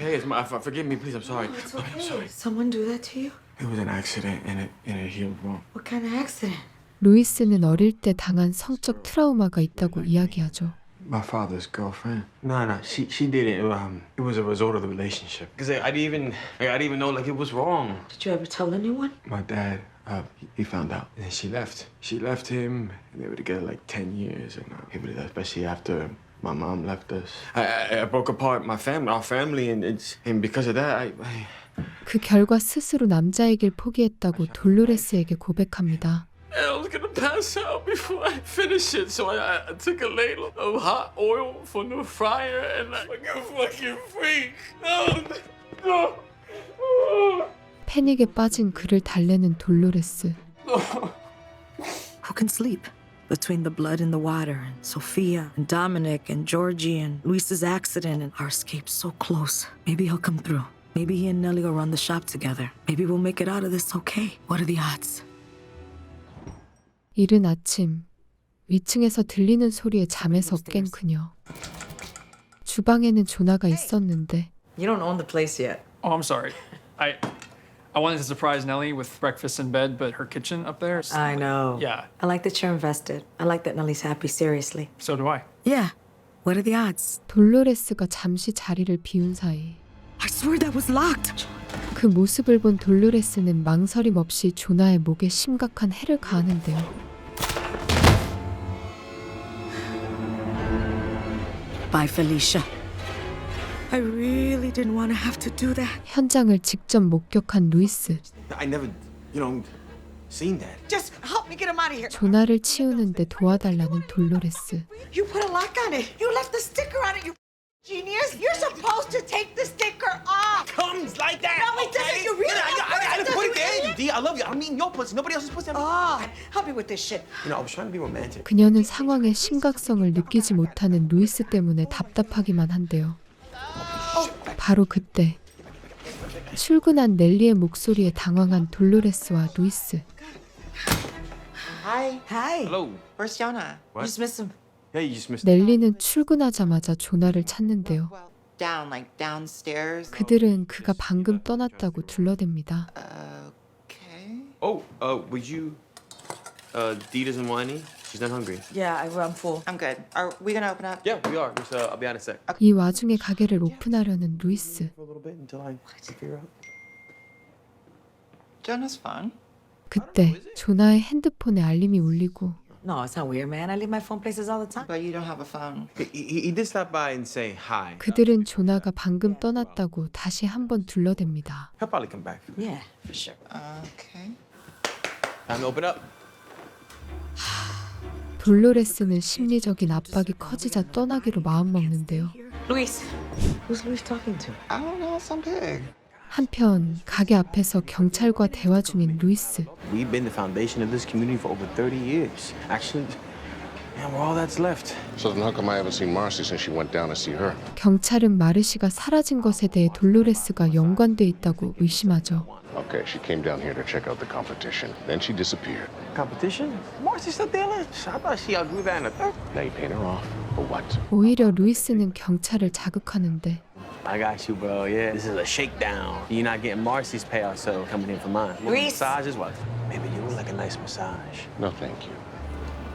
Speaker 15: okay. It's my. Forgive me, please. I'm sorry.
Speaker 5: It's
Speaker 15: I'm
Speaker 5: okay.
Speaker 15: sorry.
Speaker 5: Someone do that to you?
Speaker 15: It was an accident, and it healed wrong.
Speaker 5: What kind of accident?
Speaker 1: 루이스는 어릴 때 당한 성적 트라우마가 있다고 이야기하죠.
Speaker 15: My father's girlfriend. No, she did it. It was a result of the relationship. Cause I didn't even know like it was wrong.
Speaker 5: Did you ever tell anyone?
Speaker 15: My dad, he found out, and then she left. She left him, and they were together like 10 years, and especially after my mom left us. I broke apart our family, and because of that,
Speaker 1: 그 결과 스스로 남자이길 포기했다고 돌로레스에게 고백합니다.
Speaker 15: I was gonna pass out before I finished it, so I took a ladle of hot oil from the fryer, and I like a fucking freak. No.
Speaker 1: 패닉에 빠진 그를 달래는 돌로레스.
Speaker 6: Who can sleep? Between the blood in the water, and Sophia, and Dominic, and Georgie, and Luis's accident, and our escape so close. Maybe he'll come through. Maybe he and Nellie will run the shop together. Maybe we'll make it out of this okay. What are the odds?
Speaker 1: 이른 아침, 위층에서 들리는 소리에 잠에서 깬 그녀. 주방에는 조나가 있었는데
Speaker 16: You don't own the place yet.
Speaker 9: Oh, I'm sorry. I wanted to surprise Nellie with breakfast in bed, but her kitchen up there.
Speaker 16: I know.
Speaker 9: Yeah.
Speaker 16: I like that you're invested. I like that Nellie's happy, seriously.
Speaker 9: So do I.
Speaker 6: Yeah. What are the odds?
Speaker 1: 돌로레스가 잠시 자리를 비운 사이
Speaker 6: I swear that was locked.
Speaker 1: 그 모습을 본 돌로레스는 망설임 없이 조나의 목에 심각한 해를 가하는데요.
Speaker 6: Bye, Felicia. I really didn't want to have to do that.
Speaker 1: 현장을 직접 목격한 루이스.
Speaker 15: I never, seen that.
Speaker 5: Just help me get him out of here.
Speaker 1: 조나를 치우는데 도와달라는 돌로레스.
Speaker 5: You put a lock on it. You left the sticker on it, you genius. You're supposed to take the sticker off.
Speaker 7: Comes like that.
Speaker 5: No, it doesn't. You really
Speaker 7: I didn't put it there, you D. I love you. I'm eating your pussy. Nobody else is pussy.
Speaker 5: Oh, help me with this shit.
Speaker 15: I was trying to be romantic.
Speaker 1: 그녀는 상황의 심각성을 느끼지 못하는 루이스 때문에 답답하기만 한데요. 바로 그때 출근한 넬리의 목소리에 당황한 돌로레스와 루이스.
Speaker 8: Hi.
Speaker 15: Hello.
Speaker 8: Where's Jonah?
Speaker 15: What?
Speaker 8: You just missed him.
Speaker 15: Yeah, you just missed.
Speaker 1: 넬리는 출근하자마자 조나를 찾는데요.
Speaker 8: Down, like downstairs.
Speaker 1: 그들은 그가 방금 떠났다고 둘러댑니다.
Speaker 7: Would you? D doesn't want any. She's not hungry.
Speaker 8: Yeah, I'm full. I'm good. Are we gonna open up?
Speaker 7: Yeah, we are. Just, I'll be on in a sec.
Speaker 1: 이 와중에 가게를 오픈하려는 루이스.
Speaker 7: For a little bit until I figure out.
Speaker 8: Jonah's fun.
Speaker 1: 그때 조나의 핸드폰에 알림이 울리고
Speaker 16: No, it's not weird, man. I leave my phone places all the time.
Speaker 8: But you don't have a phone.
Speaker 7: He did stop by and say hi.
Speaker 1: 그들은 조나가 방금 떠났다고 다시 한번 둘러댑니다.
Speaker 7: He'll probably come back.
Speaker 16: Yeah, for sure.
Speaker 8: Okay.
Speaker 7: Time to open up.
Speaker 1: 돌로레스는 심리적인 압박이 커지자 떠나기로 마음먹는데요.
Speaker 16: Luis. Who's Luis talking to?
Speaker 8: I don't know. Some pig.
Speaker 1: 한편 가게 앞에서 경찰과 대화 중인 루이스.
Speaker 7: We've been the foundation of this community for over 30 years. Actually, man, we're all that's left.
Speaker 3: So then how come I haven't seen Marcy since she went down to see her?
Speaker 1: 경찰은 마르시가 사라진 것에 대해 돌로레스가 연관돼 있다고 의심하죠.
Speaker 3: Okay, she came down here to check out the competition. Then she disappeared.
Speaker 7: Competition? Marcy's still dealing? I thought she outgrew that in a third.
Speaker 3: Now you paying her off. For what?
Speaker 1: 오히려 루이스는 경찰을 자극하는데
Speaker 7: I got you, bro. Yeah, this is a shakedown. You're not getting Marcy's payout, so coming in for mine.
Speaker 8: Luis.
Speaker 7: Massage is what? Maybe you would like a nice massage.
Speaker 3: No, thank you.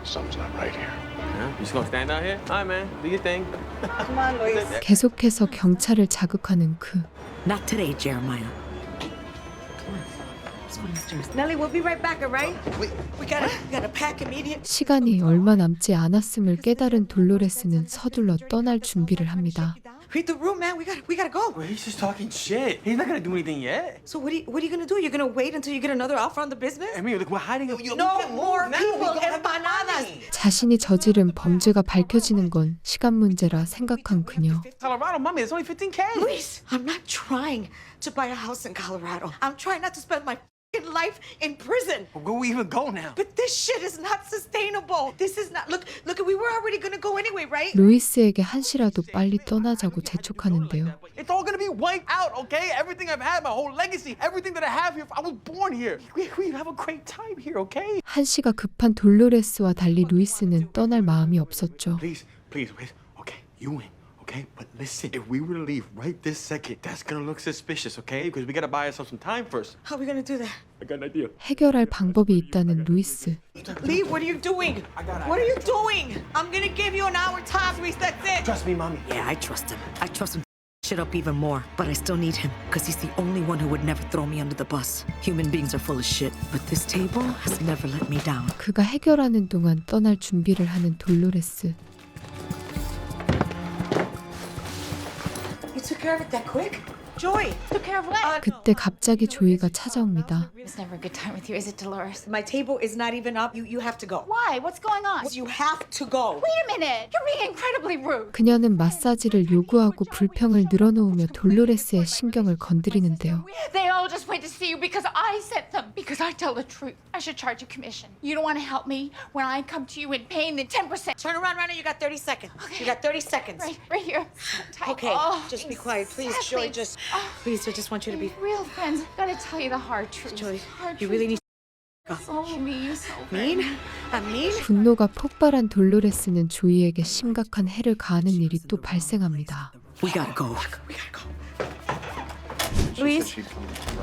Speaker 3: Something's not right here.
Speaker 7: Huh? You just gonna stand out here? All right, man. Do your thing.
Speaker 8: Come on, Luis.
Speaker 1: 계속해서 경찰을 자극하는 그.
Speaker 6: Not today, Jeremiah.
Speaker 5: Nellie, we'll be right back, all right? We gotta pack immediately.
Speaker 1: 시간이 얼마 남지 않았음을 깨달은 돌로레스는 서둘러 떠날 준비를 합니다.
Speaker 5: Read the room, man. We gotta go.
Speaker 7: Well, he's just talking shit. He's not gonna do anything yet.
Speaker 5: So what are you gonna do? You're gonna wait until you get another offer on the business?
Speaker 7: I mean, look, we're hiding.
Speaker 5: No more people empanadas.
Speaker 1: 자신이 저지른 범죄가 밝혀지는 건 시간 문제라 생각한 그녀.
Speaker 7: Colorado, mommy, it's only 15K.
Speaker 5: Luis, I'm not trying to buy a house in Colorado. I'm trying not to spend my life in prison.
Speaker 7: Where we even go now?
Speaker 5: But this shit is not sustainable. This is not. Look, we were already gonna go anyway, right?
Speaker 1: 루이스에게 한시라도 빨리 떠나자고 재촉하는데요.
Speaker 7: It's all gonna be wiped out, okay? Everything I've had, my whole legacy, everything that I have here. I was born here. We have a great time here, okay?
Speaker 1: 한시가 급한 돌로레스와 달리 루이스는 떠날 마음이 없었죠.
Speaker 15: Please, wait. Okay, you win.
Speaker 7: okay? But listen, if we were to leave right this second, that's gonna look suspicious, okay? Because we gotta buy ourselves some time first.
Speaker 16: How are we gonna do that?
Speaker 7: I got an idea.
Speaker 1: 해결할 방법이 있다는 루이스.
Speaker 16: Lee, what are you doing? What are you doing? I'm gonna give you an hour time, Luis. That's it.
Speaker 7: Trust me, mommy.
Speaker 6: Yeah, I trust him. I trust him shit up even more. But I still need him, because he's the only one who would never throw me under the bus. Human beings are full of shit, but this table has never let me down.
Speaker 1: 그가 해결하는 동안 떠날 준비를 하는 돌로레스.
Speaker 16: You took care of it that quick? Joy!
Speaker 14: Took care of what?
Speaker 1: 그때 갑자기 조이가 찾아옵니다.
Speaker 14: It's never a good time with you, is it, Dolores?
Speaker 16: My table is not even up. You have to go.
Speaker 14: Why? What's going on?
Speaker 16: You have to go.
Speaker 14: Wait a minute! You're being incredibly rude.
Speaker 1: 그녀는 마사지를 요구하고 불평을 늘어놓으며 돌로레스의 신경을 건드리는데요.
Speaker 14: They all just went to see you because I sent them. Because I tell the truth. I should charge you commission. You don't want to help me when I come to you in pain, then 10%.
Speaker 16: Turn around, Rana. You got 30 seconds. You got 30 seconds.
Speaker 14: Right here. Tight.
Speaker 16: Okay,
Speaker 14: Oh,
Speaker 16: just be quiet, please. Joy, just... Please, I just want you to be...
Speaker 14: Real friends. Gotta tell you the hard truth.
Speaker 16: Joy,
Speaker 14: Hard
Speaker 16: you
Speaker 14: truth.
Speaker 16: really need...
Speaker 14: So mean, so
Speaker 16: Mean? I'm mean?
Speaker 1: 분노가 폭발한 돌로레스는 조이에게 심각한 해를 가하는 일이 또 발생합니다.
Speaker 6: We gotta go.
Speaker 16: Luis?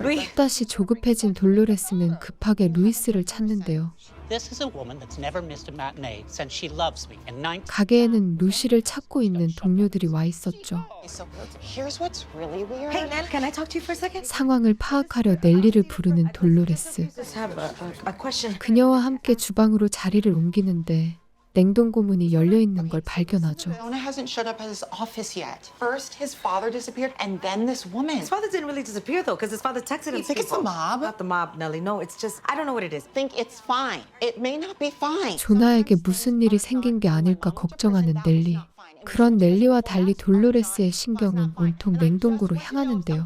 Speaker 16: Luis?
Speaker 1: 또다시 조급해진 돌로레스는 급하게 루이스를 찾는데요.
Speaker 12: This is a woman that's never missed a matinee since she loves me. And 19...
Speaker 1: 가게에는 루시를 찾고 있는 동료들이 와 있었죠.
Speaker 8: So here's what's really weird.
Speaker 16: Hey, Nell, can I talk to you for a second?
Speaker 1: 상황을 파악하려 넬리를 부르는 돌로레스.
Speaker 16: Just have a question.
Speaker 1: 그녀와 함께 주방으로 자리를 옮기는데 냉동고 문이 열려 있는 걸 발견하죠.
Speaker 8: Jonah hasn't showed up at his office yet. First, his father disappeared, and then this woman.
Speaker 16: His father didn't really disappear, though, because his father texted him.
Speaker 8: You think it's the mob?
Speaker 16: Not the mob, Nellie. No, it's just... I don't know what it is.
Speaker 8: Think it's fine. It may not be fine.
Speaker 1: 조나에게 무슨 일이 생긴 게 아닐까 걱정하는 넬리. 그런 넬리와 달리 돌로레스의 신경은 온통 냉동고로 향하는데요.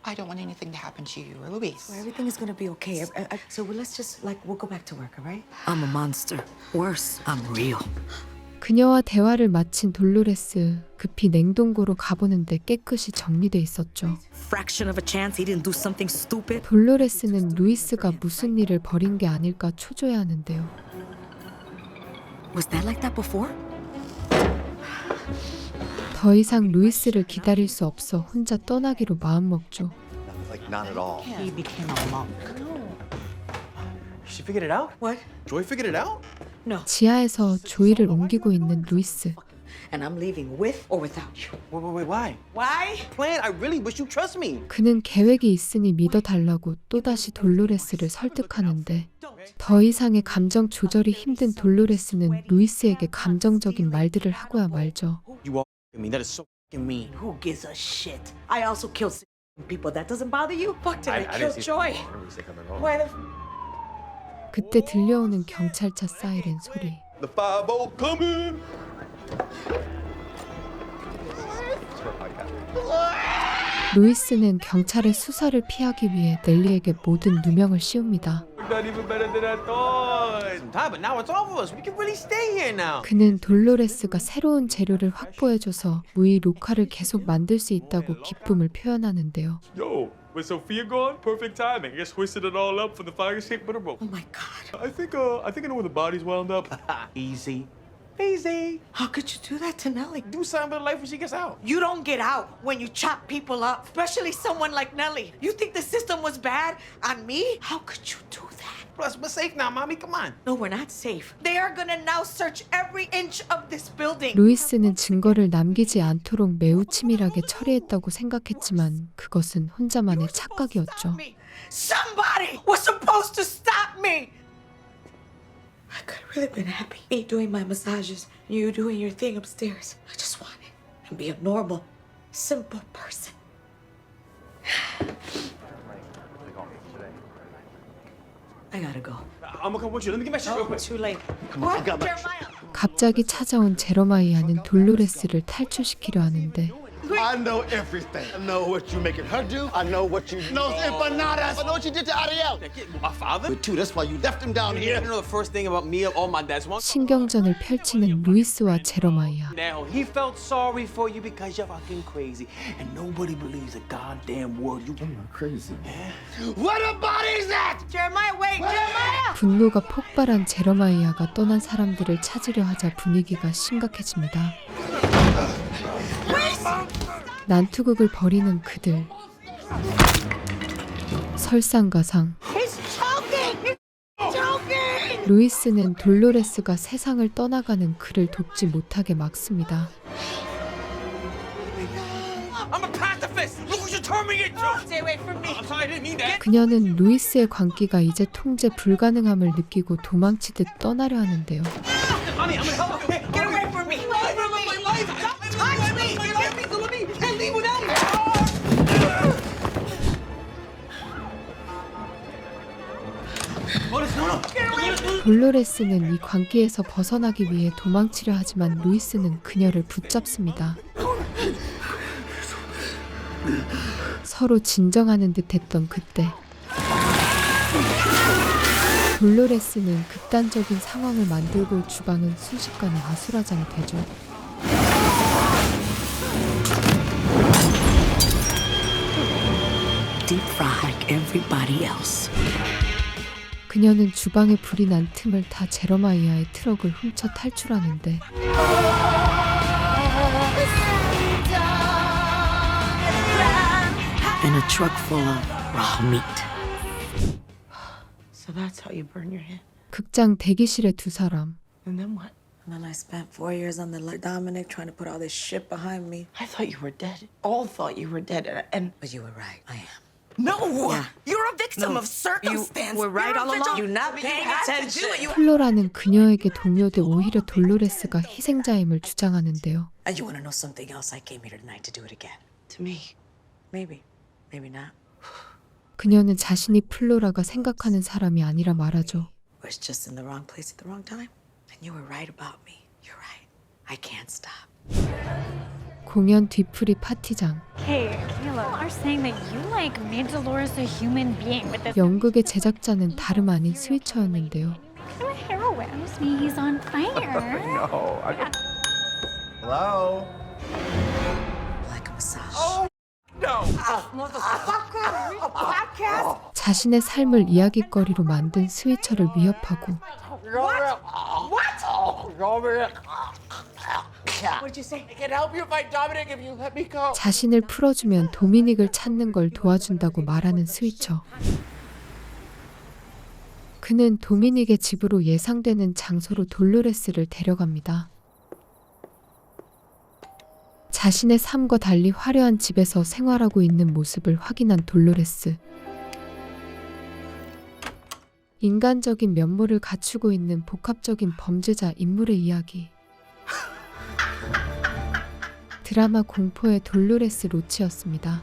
Speaker 8: I don't want anything to happen to you or Luis.
Speaker 16: Well, everything is gonna be okay. So let's just, we'll go back to work, all right?
Speaker 6: I'm a monster. Worse, I'm real.
Speaker 1: 그녀와 대화를 마친 돌로레스 급히 냉동고로 가보는데 깨끗이 정리돼 있었죠.
Speaker 6: Fraction of a chance he didn't do something stupid.
Speaker 1: 돌로레스는 루이스가 무슨 일을 벌인 게 아닐까 초조해하는데요.
Speaker 6: Was that like that before?
Speaker 1: 더 이상 루이스를 기다릴 수 없어 혼자 떠나기로 마음먹죠.
Speaker 21: Like, not at all.
Speaker 8: He became a monk.
Speaker 7: She figured it out?
Speaker 16: What?
Speaker 7: Joy figured it out?
Speaker 16: No.
Speaker 1: 지하에서 조이를 옮기고 있는 루이스.
Speaker 16: And I'm leaving with or without you.
Speaker 7: Wait, why?
Speaker 16: Why?
Speaker 7: Plan, I really wish you trust me.
Speaker 1: 그는 계획이 있으니 믿어달라고 또다시 돌로레스를 설득하는데 더 이상의 감정 조절이 힘든 돌로레스는 루이스에게 감정적인 말들을 하고야 말죠.
Speaker 7: You are me. That is so mean.
Speaker 16: Who gives a shit? I also killed people. That doesn't bother you? Fuck, did I kill Joy? Why the...
Speaker 1: 그때 들려오는 경찰차 사이렌 소리.
Speaker 7: The 5-0 coming.
Speaker 1: 루이스는 경찰의 수사를 피하기 위해 넬리에게 모든 누명을 씌웁니다.
Speaker 7: Not even better than I thought. Some time, but now it's over us. We can really stay here now.
Speaker 1: 그는 돌로레스가 새로운 재료를 확보해줘서 무이 로카를 계속 만들 수 있다고 기쁨을 표현하는데요.
Speaker 15: Yo, with Sophia gone, perfect timing. I just hoisted it all up for the fire escape butter boat.
Speaker 16: Oh my God.
Speaker 15: I think I know where the body's wound up.
Speaker 7: Easy. Easy.
Speaker 16: How could you do that to Nellie?
Speaker 7: Do something about life when she gets out.
Speaker 16: You don't get out when you chop people up, especially someone like Nellie. You think the system was bad on me? How could you do that?
Speaker 7: Plus, we're safe now, mommy. Come on.
Speaker 16: No, we're not safe. They are gonna now search every inch of this building.
Speaker 1: 루이스는 증거를 남기지 않도록 매우 치밀하게 처리했다고 생각했지만 그것은 혼자만의 착각이었죠.
Speaker 16: Somebody was supposed to stop me. I could have really been happy. Me doing my massages, you doing your thing upstairs. I just wanted to be a normal, simple person. I gotta go.
Speaker 7: I'm gonna come with you. Let me get my shit real quick.
Speaker 16: Too late.
Speaker 21: What?
Speaker 16: Jeremiah?
Speaker 1: 갑자기 찾아온 제러마이아는 돌로레스를 탈출시키려 하는데
Speaker 20: I know everything. I know what you're making her do. I know what you know empanadas. I know what you did to Ariel.
Speaker 7: My father?
Speaker 20: But too, that's why you left him down here.
Speaker 7: You know the first thing about me, all my dad's one.
Speaker 1: 신경전을 펼치는 루이스와 제러마이아.
Speaker 7: Now he felt sorry for you because you're fucking crazy, and nobody believes a goddamn word you.
Speaker 20: You're crazy. What a body's that?
Speaker 16: Jeremiah, wait, Jeremiah!
Speaker 1: 분노가 폭발한 제러마이아가 떠난 사람들을 찾으려 하자 분위기가 심각해집니다. 난투극을 벌이는 그들. 설상가상.
Speaker 16: He's choking! He's choking!
Speaker 1: 루이스는 돌로레스가 세상을 떠나가는 그를 돕지 못하게 막습니다.
Speaker 7: I'm a pacifist. Look what you turned me into.
Speaker 16: Stay away from me.
Speaker 7: I'm sorry, I didn't mean that.
Speaker 1: 그녀는 루이스의 광기가 이제 통제 불가능함을 느끼고 도망치듯 떠나려 하는데요.
Speaker 7: Honey, I'm gonna help. Hey,
Speaker 16: Get away from me! Away from me!
Speaker 7: my life.
Speaker 16: Touch me!
Speaker 7: Let me. Can't leave without me.
Speaker 1: 돌로레스는 이 광기에서 벗어나기 위해 도망치려 하지만 루이스는 그녀를 붙잡습니다. 서로 진정하는 듯했던 그때 돌로레스는 극단적인 상황을 만들고 주방은 순식간에 아수라장이 되죠.
Speaker 6: Deep fried like everybody else.
Speaker 1: 그녀는 주방에 불이 난 틈을 타 제러마이아의 트럭을 훔쳐 탈출하는데
Speaker 6: In a truck full of raw meat.
Speaker 16: So that's how you burn your hand.
Speaker 1: 극장 대기실의 두 사람.
Speaker 16: And then what?
Speaker 4: And then I spent 4 years on the Dominic trying to put all this shit behind me.
Speaker 16: I thought you were dead. All thought you were dead. And
Speaker 4: But you were right. I am.
Speaker 16: no,
Speaker 4: Yeah.
Speaker 16: you're a victim
Speaker 4: No,
Speaker 16: of circumstance.
Speaker 4: you were right
Speaker 16: You're a
Speaker 4: all
Speaker 16: victim-
Speaker 4: along. You're not
Speaker 16: But
Speaker 4: paying
Speaker 16: you had to
Speaker 4: attention.
Speaker 16: do it. You
Speaker 1: 플로라는 그녀에게 동료돼 오히려 돌로레스가 희생자임을 주장하는데요.
Speaker 4: And you want to know something else? I came here tonight to do it again.
Speaker 16: to me.
Speaker 4: Maybe. Maybe not.
Speaker 1: 그녀는 자신이 플로라가 생각하는 사람이 아니라 말하죠.
Speaker 4: Was just in the wrong place at the wrong time. And you were right about me. You're right. I can't stop.
Speaker 1: 공연 뒤풀이 파티장.
Speaker 18: Hey, Caleb, are saying that you like made Dolores a human being with this
Speaker 1: 연극의 제작자는 다름 아닌 스위처였는데요.
Speaker 18: kind of heroin. He's on fire.
Speaker 21: No. Hello?
Speaker 4: Like a massage.
Speaker 16: Oh no! Motherfucker! A podcast?
Speaker 1: 자신의 삶을 이야깃거리로 만든 스위처를 위협하고
Speaker 16: What? What? What'd you say? I can help you fight Dominic if you let me go.
Speaker 1: 자신을 풀어주면 도미닉을 찾는 걸 도와준다고 말하는 스위처. 그는 도미닉의 집으로 예상되는 장소로 돌로레스를 데려갑니다. 자신의 삶과 달리 화려한 집에서 생활하고 있는 모습을 확인한 돌로레스. 인간적인 면모를 갖추고 있는 복합적인 범죄자 인물의 이야기. 드라마 공포의 돌로레스 로치였습니다.